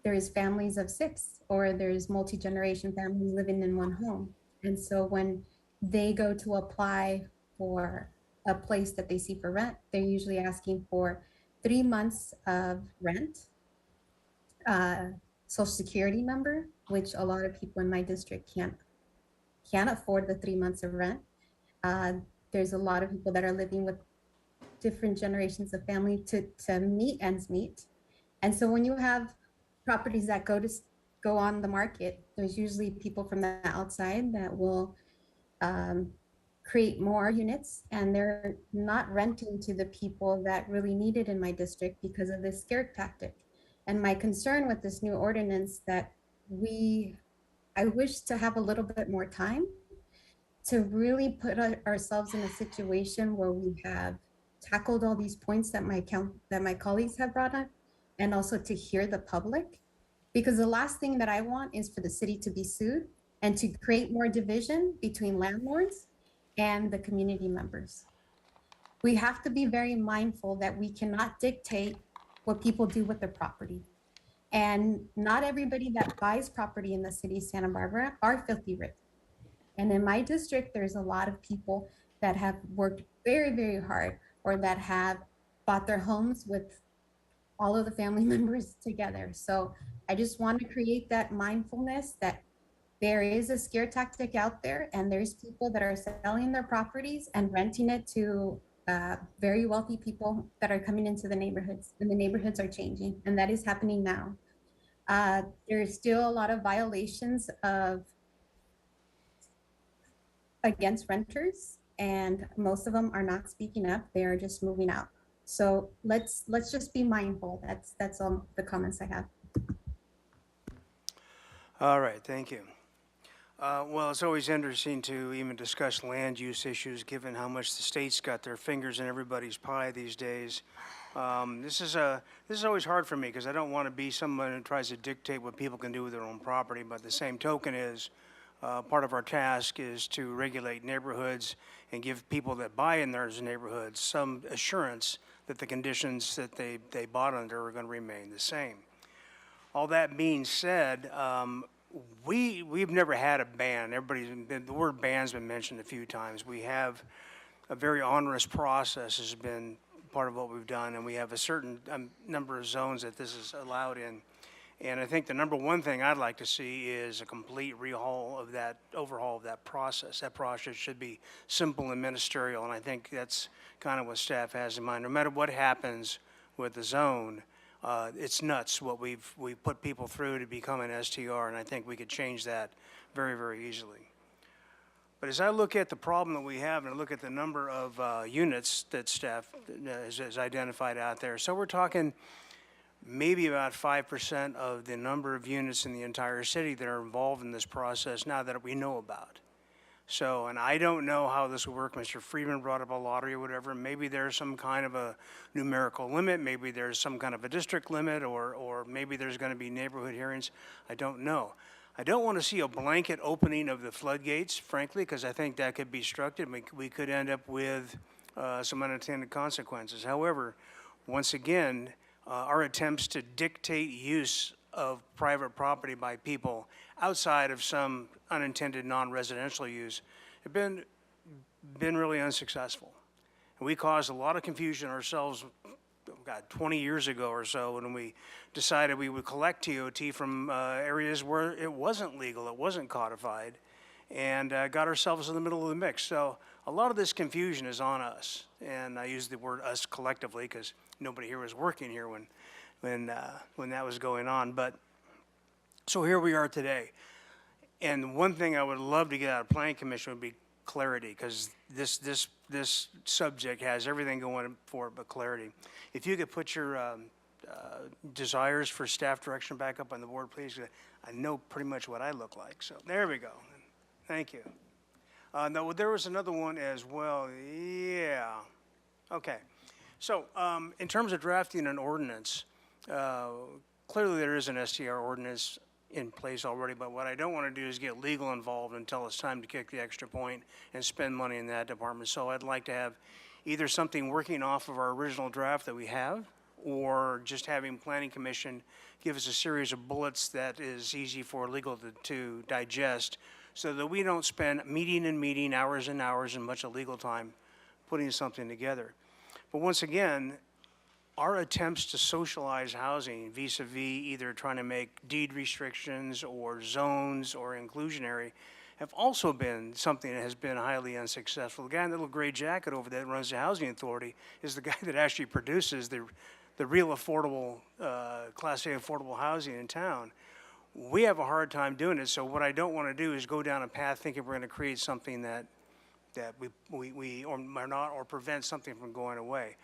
there's families of 6, or there's multi-generation families living in one home. And so when they go to apply for a place that they see for rent, they're usually asking for 3 months of rent, Social Security number, which a lot of people in my district can't afford the 3 months of rent. There's a lot of people that are living with different generations of family to meet ends meet. And so when you have properties that go on the market, there's usually people from the outside that will create more units, and they're not renting to the people that really need it in my district because of this scare tactic. And my concern with this new ordinance that I wish to have a little bit more time to really put ourselves in a situation where we have tackled all these points that my colleagues have brought up, and also to hear the public. Because the last thing that I want is for the city to be sued and to create more division between landlords and the community members. We have to be very mindful that we cannot dictate what people do with their property. And not everybody that buys property in the city of Santa Barbara are filthy rich. And in my district, there's a lot of people that have worked very, very hard, or that have bought their homes with all of the family members together. So I just want to create that mindfulness that there is a scare tactic out there, and there's people that are selling their properties and renting it to very wealthy people that are coming into the neighborhoods, and the neighborhoods are changing, and that is happening now. There's still a lot of violations against renters, and most of them are not speaking up. They are just moving out. So let's just be mindful. That's all the comments I have. All right, thank you. Well, it's always interesting to even discuss land use issues, given how much the state's got their fingers in everybody's pie these days. This is always hard for me, because I don't want to be someone who tries to dictate what people can do with their own property. But the same token is, part of our task is to regulate neighborhoods and give people that buy in those neighborhoods some assurance that the conditions that they bought under are going to remain the same. All that being said, we've never had a ban. The word ban's been mentioned a few times. We have a very onerous process has been part of what we've done, and we have a certain number of zones that this is allowed in. And I think the number one thing I'd like to see is a complete overhaul of that process. That process should be simple and ministerial, and I think that's kind of what staff has in mind. No matter what happens with the zone, it's nuts what we've put people through to become an STR, and I think we could change that very, very easily. But as I look at the problem that we have, and I look at the number of units that staff has identified out there, so we're talking maybe about 5% of the number of units in the entire city that are involved in this process now that we know about. So, and I don't know how this will work. Mr. Friedman brought up a lottery or whatever. Maybe there's some kind of a numerical limit. Maybe there's some kind of a district limit, or maybe there's going to be neighborhood hearings. I don't know. I don't want to see a blanket opening of the floodgates, frankly, because I think that could be destructive. We could end up with some unintended consequences. However, once again, our attempts to dictate use of private property by people outside of some unintended non-residential use have been really unsuccessful. And we caused a lot of confusion ourselves, 20 years ago or so, when we decided we would collect TOT from areas where it wasn't legal, it wasn't codified, and got ourselves in the middle of the mix. So a lot of this confusion is on us, and I use the word us collectively because nobody here was working here when that was going on. But so here we are today. And one thing I would love to get out of Planning Commission would be clarity, because this subject has everything going for it but clarity. If you could put your desires for staff direction back up on the board, please. I know pretty much what I look like. So there we go. Thank you. No, there was another one as well. Yeah. Okay. So in terms of drafting an ordinance, clearly there is an STR ordinance in place already, but what I don't want to do is get legal involved until it's time to kick the extra point and spend money in that department. So I'd like to have either something working off of our original draft that we have, or just having Planning Commission give us a series of bullets that is easy for legal to digest, so that we don't spend meeting and meeting, hours and hours, and much of legal time putting something together. But once again, our attempts to socialize housing vis-a-vis either trying to make deed restrictions or zones or inclusionary have also been something that has been highly unsuccessful. The guy in the little gray jacket over there that runs the Housing Authority is the guy that actually produces the real affordable, Class A affordable housing in town. We have a hard time doing it, so what I don't want to do is go down a path thinking we're going to create something that we or not, or prevent something from going away.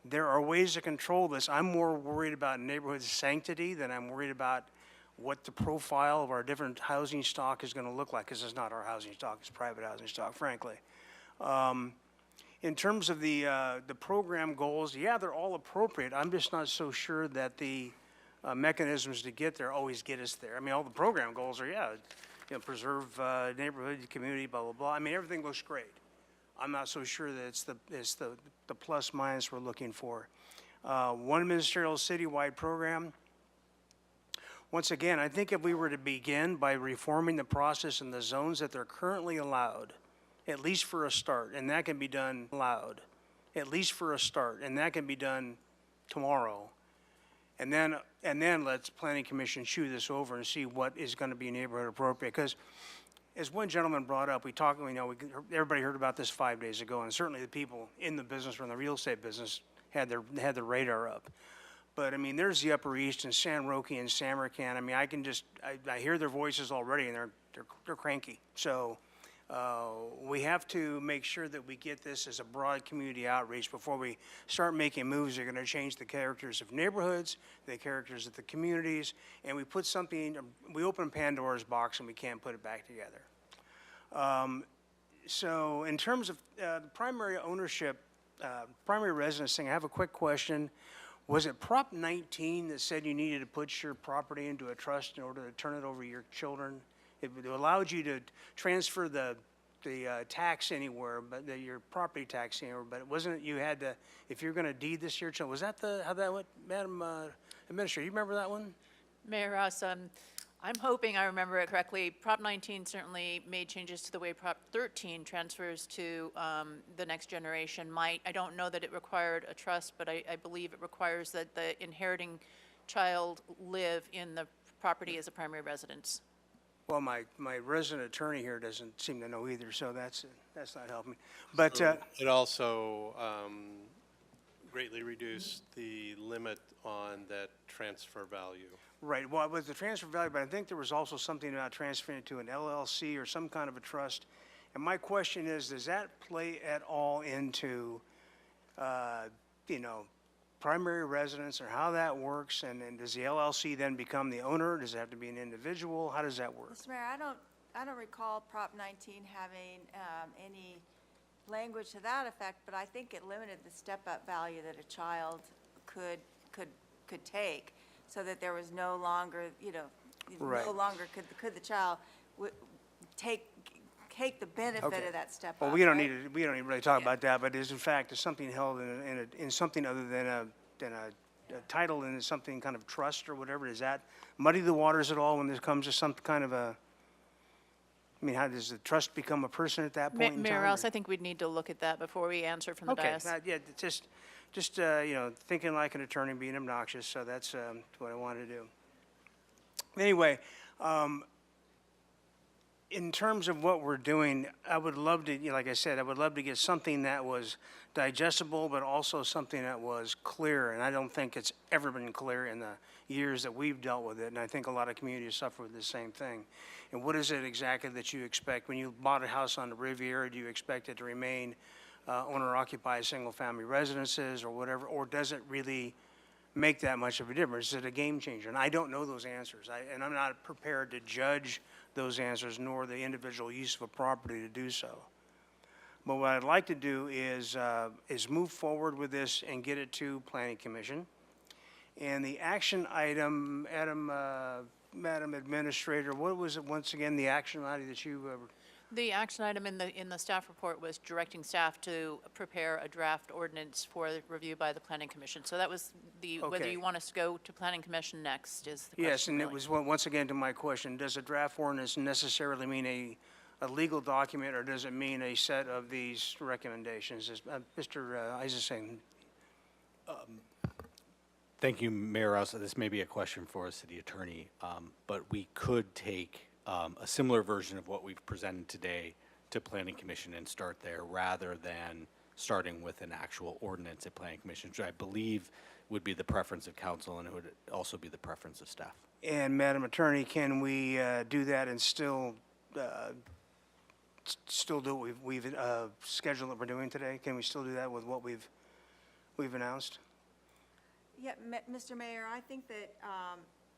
There are ways to control this. I'm more worried about neighborhood sanctity than I'm worried about what the profile of our different housing stock is going to look like, because it's not our housing stock, it's private housing stock, frankly. In terms of the program goals, yeah, they're all appropriate. I'm just not so sure that the mechanisms to get there always get us there. I mean, all the program goals are, yeah, preserve neighborhood, community, blah, blah, blah. I mean, everything looks great. I'm not so sure that it's the plus minus we're looking for. One ministerial citywide program. Once again, I think if we were to begin by reforming the process in the zones that they're currently allowed, at least for a start, and that can be done at least for a start, and that can be done tomorrow. And then let's Planning Commission chew this over and see what is going to be neighborhood appropriate. Because as one gentleman brought up, everybody heard about this 5 days ago, and certainly the people in the business or in the real estate business had their radar up. But I mean, there's the Upper East and San Roque and Samarkand. I mean, I hear their voices already, and they're cranky. So we have to make sure that we get this as a broad community outreach before we start making moves that are going to change the characters of neighborhoods, the characters of the communities, and we open Pandora's box and we can't put it back together. So in terms of the primary ownership, primary residence thing, I have a quick question. Was it Prop 19 that said you needed to put your property into a trust in order to turn it over to your children? It allowed you to transfer the tax anywhere, but your property tax anywhere, but it wasn't, you had to, if you're going to deed this to your children. Was that how that went, Madam Administrator? You remember that one? Mayor Ross, I'm hoping I remember it correctly. Prop 19 certainly made changes to the way Prop 13 transfers to the next generation. I don't know that it required a trust, but I believe it requires that the inheriting child live in the property as a primary residence. Well, my resident attorney here doesn't seem to know either, so that's not helping. But So it also greatly reduced the limit on that transfer value. right, well, it was the transfer value, but I think there was also something about transferring it to an LLC or some kind of a trust. And my question is, does that play at all into, primary residence, or how that works? And does the LLC then become the owner? Does it have to be an individual? How does that work? Mr. Mayor, I don't recall Prop 19 having any language to that effect, but I think it limited the step-up value that a child could take, so that there was no longer, Right. no longer could the child take the benefit Okay. of that step-up. Well, we don't right? need to really talk about that, but is in fact is something held in something other than a title, and something kind of trust or whatever? Does that muddy the waters at all when it comes to some kind of a? I mean, how does the trust become a person at that point in time? Mayor Ross, I think we'd need to look at that before we answer from the dais. Yeah, just thinking like an attorney, being obnoxious. So that's what I wanted to do. Anyway. In terms of what we're doing, I would love to, like I said, I would love to get something that was digestible, but also something that was clear. And I don't think it's ever been clear in the years that we've dealt with it. And I think a lot of communities suffer with the same thing. And what is it exactly that you expect? When you bought a house on the Riviera, do you expect it to remain owner-occupied single-family residences or whatever? Or does it really make that much of a difference? Is it a game changer? And I don't know those answers. And I'm not prepared to judge those answers, nor the individual use of a property to do so. But what I'd like to do is move forward with this and get it to Planning Commission. And the action item, Madam Administrator, what was it, once again, the action item that you, The action item in the staff report was directing staff to prepare a draft ordinance for review by the planning commission. So that was whether Okay. you want us to go to planning commission next is the question. yes, and it really. was, once again, to my question, does a draft ordinance necessarily mean a legal document, or does it mean a set of these recommendations? Mr. Isaacson, Thank you, Mayor Rouse. This may be a question for a city attorney, but we could take a similar version of what we've presented today to Planning Commission and start there rather than starting with an actual ordinance at Planning Commission, which I believe would be the preference of council and it would also be the preference of staff. and Madam Attorney, can we do that and still do what we've scheduled that we're doing today? Can we still do that with what we've announced? Yeah, Mr. Mayor, I think that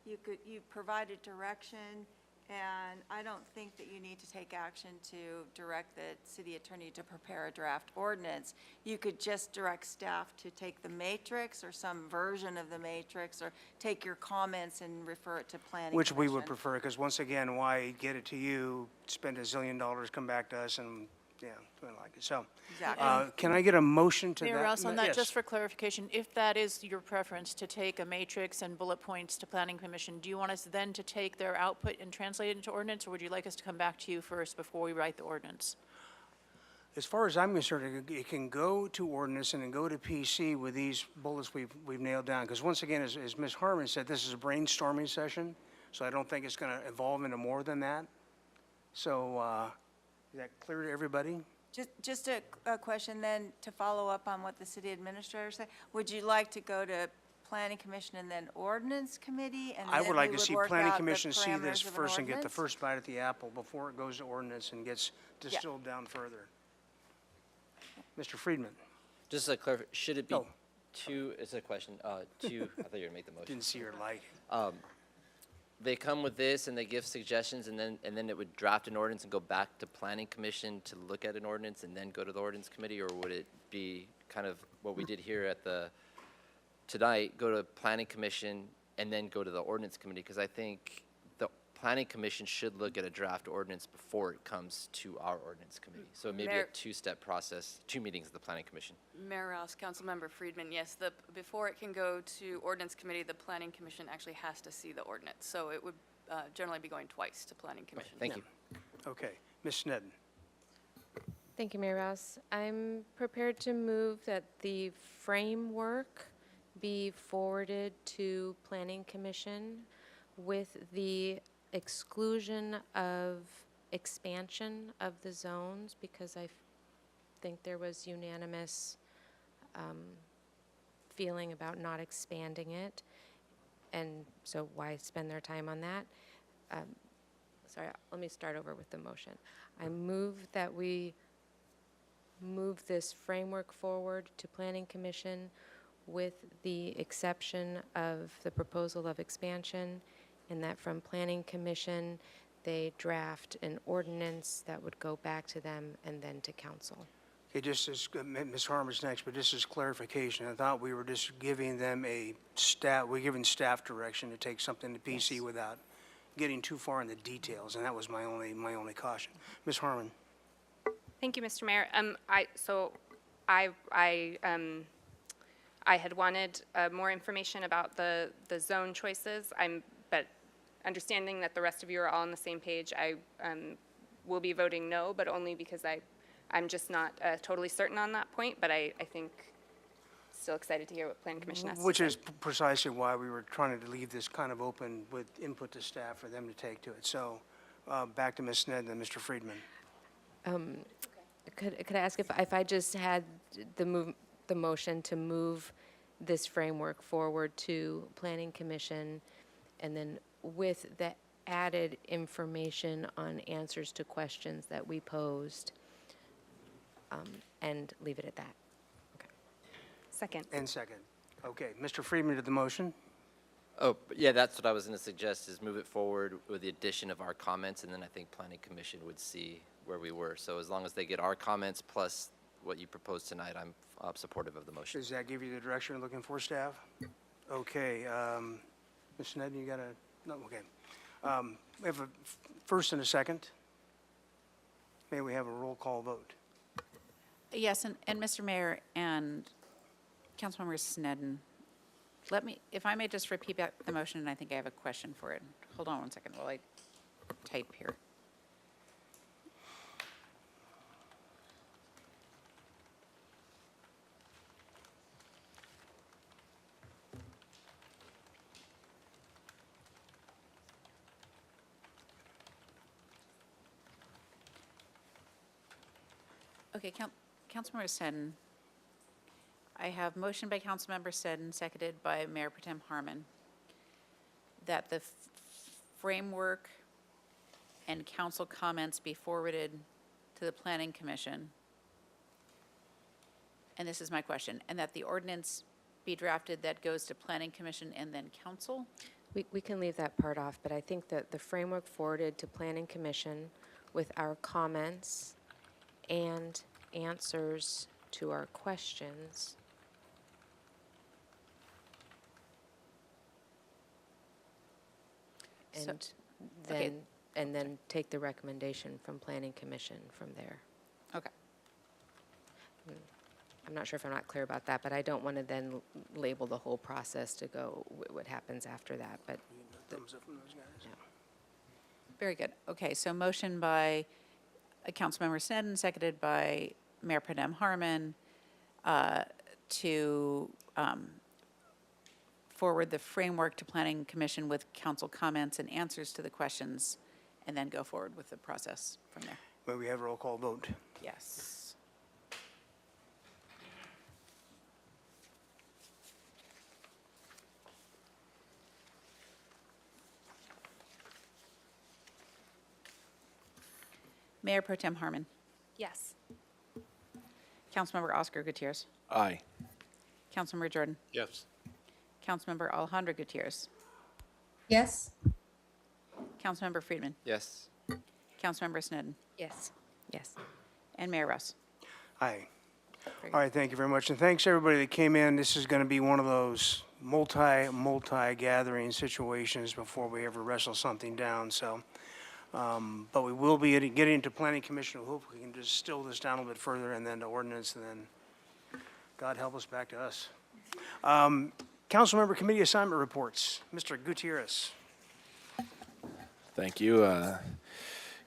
you provided direction, and I don't think that you need to take action to direct the city attorney to prepare a draft ordinance. You could just direct staff to take the matrix or some version of the matrix, or take your comments and refer it to planning Which we would commission. prefer, because once again, why get it to you, spend $1 zillion, come back to us, and, yeah, we don't like it. So, Exactly. can I get a motion to that? Mayor Rouse, on that, Yes. just for clarification, if that is your preference to take a matrix and bullet points to planning commission, do you want us then to take their output and translate it into ordinance, or would you like us to come back to you first before we write the ordinance? As far as I'm concerned, it can go to ordinance and then go to PC with these bullets we've nailed down. Because once again, as Ms. Harmon said, this is a brainstorming session, so I don't think it's going to evolve into more than that. So, is that clear to everybody? Just a question then to follow up on what the city administrator said. Would you like to go to planning commission and then ordinance committee? And I then would like we to see work planning out the commission see this parameters of an first and get the ordinance? first bite at the apple before it goes to ordinance and gets distilled down further. Mr. Friedman? Just a should it be No. two, it's a question, two, I thought you were gonna make the motion. Didn't see your light. They come with this and they give suggestions and then it would draft an ordinance and go back to planning commission to look at an ordinance and then go to the ordinance committee? Or would it be kind of what we did here at tonight, go to planning commission and then go to the ordinance committee? Because I think the planning commission should look at a draft ordinance before it comes to our ordinance committee. So maybe a Mayor- two-step process, 2 meetings of the planning commission. Mayor Rouse, Councilmember Friedman, yes, before it can go to ordinance committee, the planning commission actually has to see the ordinance. So it would generally be going twice to planning commission. Thank you. Okay. Ms. Sneddon? Thank you, Mayor Rouse. I'm prepared to move that the framework be forwarded to Planning Commission with the exclusion of expansion of the zones, because I think there was unanimous feeling about not expanding it. And so why spend their time on that? Sorry, let me start over with the motion. I move that we move this framework forward to Planning Commission with the exception of the proposal of expansion, and that from Planning Commission, they draft an ordinance that would go back to them and then to council. Okay, just as, Ms. Harmon's next, but just as clarification, I thought we were just giving them we're giving staff direction to take something to PC without getting too far in the details, and that was my only caution. Ms. Harmon? Thank you, Mr. Mayor. I had wanted more information about the zone choices. But understanding that the rest of you are all on the same page, I will be voting no, but only because I'm just not totally certain on that point. But I think still excited to hear what Planning Commission has to say. Which is precisely why we were trying to leave this kind of open with input to staff for them to take to it. So, back to Ms. Sneddon and Mr. Friedman. Could I ask if I just had the motion to move this framework forward to Planning Commission, and then with the added information on answers to questions that we posed, and leave it at that? Second. And second. Okay, Mr. Friedman did the motion. Oh, yeah, that's what I was going to suggest, is move it forward with the addition of our comments, and then I think Planning Commission would see where we were. So as long as they get our comments plus what you proposed tonight, I'm supportive of the motion. Does that give you the direction you're looking for, staff? Okay, Ms. Sneddon, you got a, no, okay. We have a first and a second. May we have a roll call vote? Yes, and Mr. Mayor and Councilmember Sneddon, let me, if I may just repeat back the motion, and I think I have a question for it. Hold on one second while I type here. Okay, Councilmember Sneddon, I have motion by Councilmember Sneddon, seconded by Mayor Pro Tem Harmon, that the framework and council comments be forwarded to the Planning Commission. And this is my question, and that the ordinance be drafted that goes to Planning Commission and then council? We can leave that part off, but I think that the framework forwarded to Planning Commission with our comments and answers to our questions. So- And okay. then take the recommendation from Planning Commission from there. Okay. I'm not sure if I'm not clear about that, but I don't want to then label the whole process to go what happens after that, but. Thumbs up from those guys? Yeah. Very good. Okay, so motion by Councilmember Sneddon, seconded by Mayor Pro Tem Harmon, to forward the framework to Planning Commission with council comments and answers to the questions, and then go forward with the process from there. May we have a roll call vote? Yes. Mayor Pro Tem Harmon. Yes. Councilmember Oscar Gutierrez. Aye. Councilmember Jordan. Yes. Councilmember Alejandro Gutierrez. Yes. Councilmember Friedman. Yes. Councilmember Sneddon. Yes. Yes. And Mayor Rouse. Aye. Very All right, thank you very much, and thanks everybody that came in. This is going to be one of those multi-gathering situations before we ever wrestle something down, so. But we will be getting into Planning Commission. We hope we can distill this down a little bit further, and then to ordinance, and then, God help us, back to us. Councilmember Committee Assignment Reports. Mr. Gutierrez. Thank you.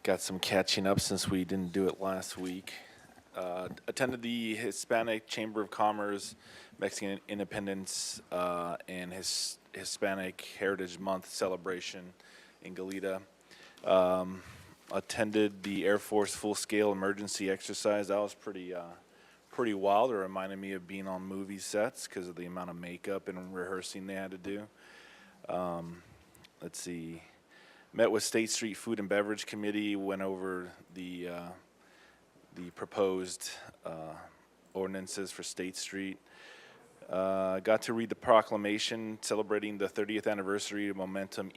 Got some catching up since we didn't do it last week. Attended the Hispanic Chamber of Commerce Mexican Independence and Hispanic Heritage Month celebration in Goleta. Attended the Air Force full-scale emergency exercise. That was pretty wild. It reminded me of being on movie sets because of the amount of makeup and rehearsing they had to do. Let's see. Met with State Street Food and Beverage Committee. Went over the proposed ordinances for State Street. Got to read the proclamation celebrating the 30th anniversary of Momentum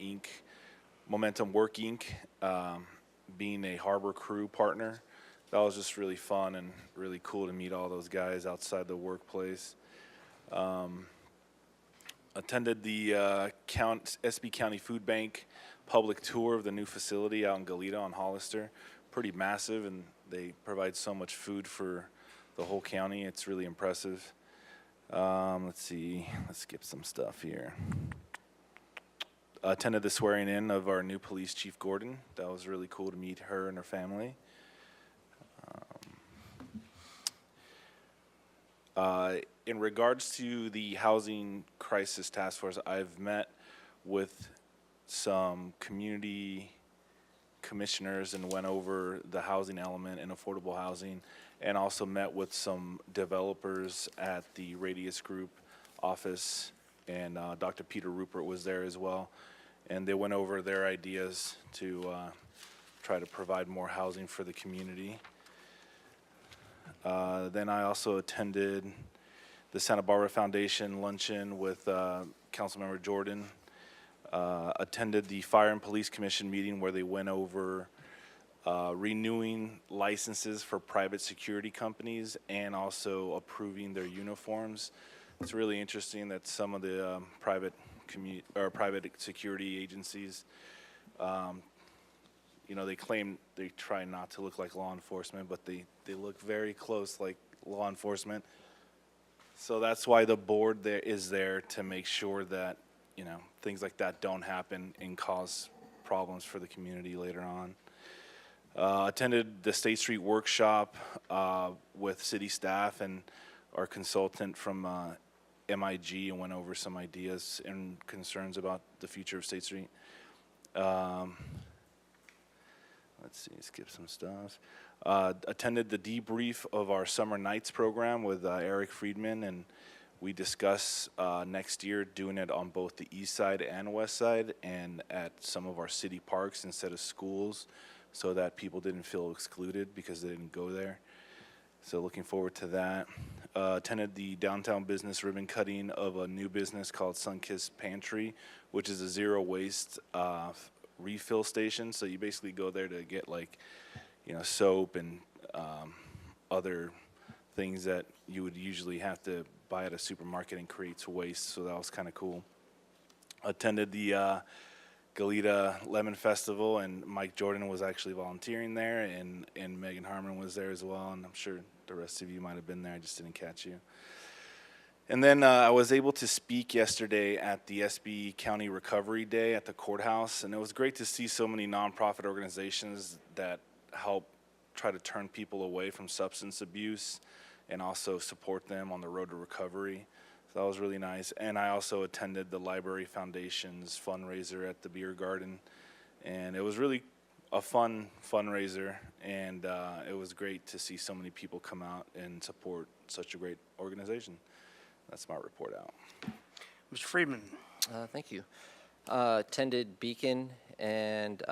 Work Inc. Being a harbor crew partner. That was just really fun and really cool to meet all those guys outside the workplace. Attended the SB County Food Bank public tour of the new facility out in Goleta on Hollister. Pretty massive, and they provide so much food for the whole county. It's really impressive. Let's see. Let's skip some stuff here. Attended the swearing in of our new police chief, Gordon. That was really cool to meet her and her family. In regards to the housing crisis task force, I've met with some community commissioners and went over the housing element and affordable housing, and also met with some developers at the Radius Group office, and Dr. Peter Rupert was there as well. And they went over their ideas to try to provide more housing for the community. Then I also attended the Santa Barbara Foundation luncheon with Councilmember Jordan. Attended the Fire and Police Commission meeting where they went over renewing licenses for private security companies and also approving their uniforms. it's really interesting that some of the private security agencies, you know, they claim they try not to look like law enforcement, but they look very close like law enforcement. So that's why the board there is there to make sure that, you know, things like that don't happen and cause problems for the community later on. Attended the State Street workshop with city staff and our consultant from MIG and went over some ideas and concerns about the future of State Street. Let's see, skip some stuff. Attended the debrief of our Summer Nights program with Eric Friedman, and we discussed next year doing it on both the east side and west side and at some of our city parks instead of schools, so that people didn't feel excluded because they didn't go there. So looking forward to that. Attended the downtown business ribbon cutting of a new business called Sunkissed Pantry, which is a zero waste refill station. So you basically go there to get, like, you know, soap and other things that you would usually have to buy at a supermarket and creates waste. So that was kind of cool. Attended the Goleta Lemon Festival, and Mike Jordan was actually volunteering there, and Megan Harmon was there as well, and I'm sure the rest of you might have been there. I just didn't catch you. And then I was able to speak yesterday at the SB County Recovery Day at the courthouse, and it was great to see so many nonprofit organizations that help try to turn people away from substance abuse and also support them on the road to recovery. So that was really nice. And I also attended the Library Foundation's fundraiser at the beer garden, and it was really a fun fundraiser, and it was great to see so many people come out and support such a great organization. That's my report out. Mr. Friedman. Thank you. Attended Beacon, and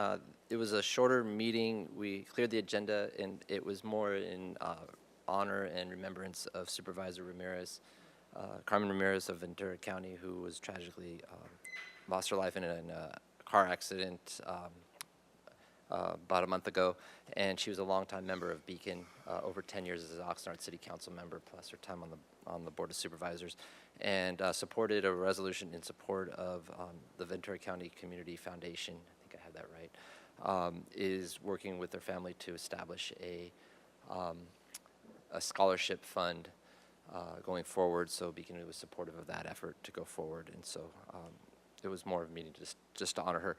it was a shorter meeting. We cleared the agenda, and it was more in honor and remembrance of Supervisor Ramirez, Carmen Ramirez of Ventura County, who was tragically lost her life in a car accident about a month ago. And she was a longtime member of Beacon, over 10 years as an Oxnard City Council member, plus her time on the Board of Supervisors, and supported a resolution in support of the Ventura County Community Foundation. I think I have that right. Is working with their family to establish a scholarship fund going forward. So Beacon was supportive of that effort to go forward, and so it was more of a meeting just to honor her.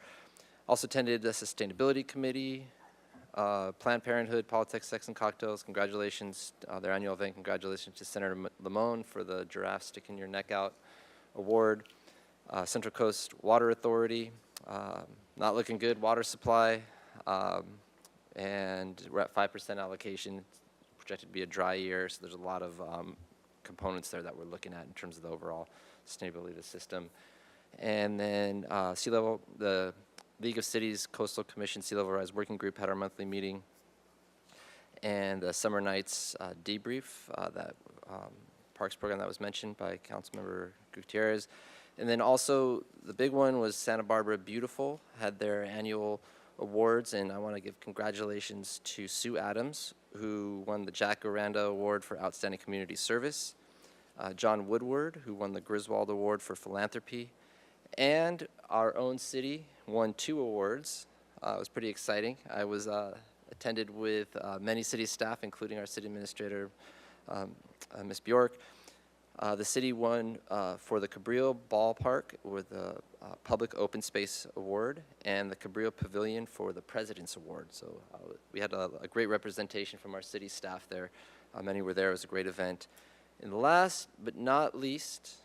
Also attended the Sustainability Committee, Planned Parenthood, Politics, Sex, and Cocktails. Congratulations, their annual event. Congratulations to Senator Lamone for the Giraffe Sticking Your Neck Out Award. Central Coast Water Authority, not looking good, water supply, and we're at 5% allocation. It's projected to be a dry year, so there's a lot of components there that we're looking at in terms of the overall sustainability of the system. And then sea level, the League of Cities Coastal Commission Sea Level Rise Working Group had our monthly meeting, and the Summer Nights debrief, that parks program that was mentioned by Councilmember Gutierrez. And then also the big one was Santa Barbara Beautiful, had their annual awards, and I want to give congratulations to Sue Adams, who won the Jack Aranda Award for Outstanding Community Service, John Woodward, who won the Griswold Award for Philanthropy, and our own city won 2 awards. It was pretty exciting. I was attended with many city staff, including our city administrator, Ms. Bjork. The city won for the Cabrillo Ballpark with the Public Open Space Award, and the Cabrillo Pavilion for the President's Award. So we had a great representation from our city staff there. Many were there. It was a great event. And last but not least,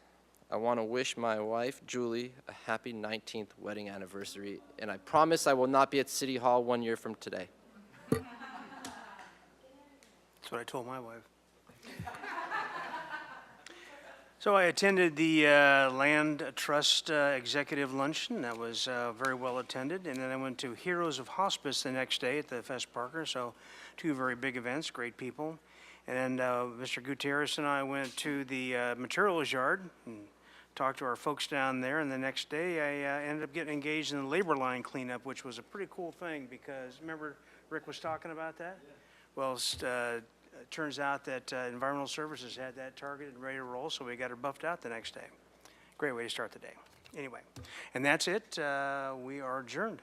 I want to wish my wife, Julie, a happy 19th wedding anniversary, and I promise I will not be at City Hall 1 year from today. That's what I told my wife. So I attended the Land Trust Executive Luncheon. That was very well attended. And then I went to Heroes of Hospice the next day at the Fest Parker. So 2 very big events, great people. And then Mr. Gutierrez and I went to the materials yard and talked to our folks down there. And the next day I ended up getting engaged in the labor line cleanup, which was a pretty cool thing because, remember Rick was talking about that? Well, It turns out that Environmental Services had that targeted and ready to roll, so we got it buffed out the next day. Great way to start the day. Anyway, and that's it. We are adjourned.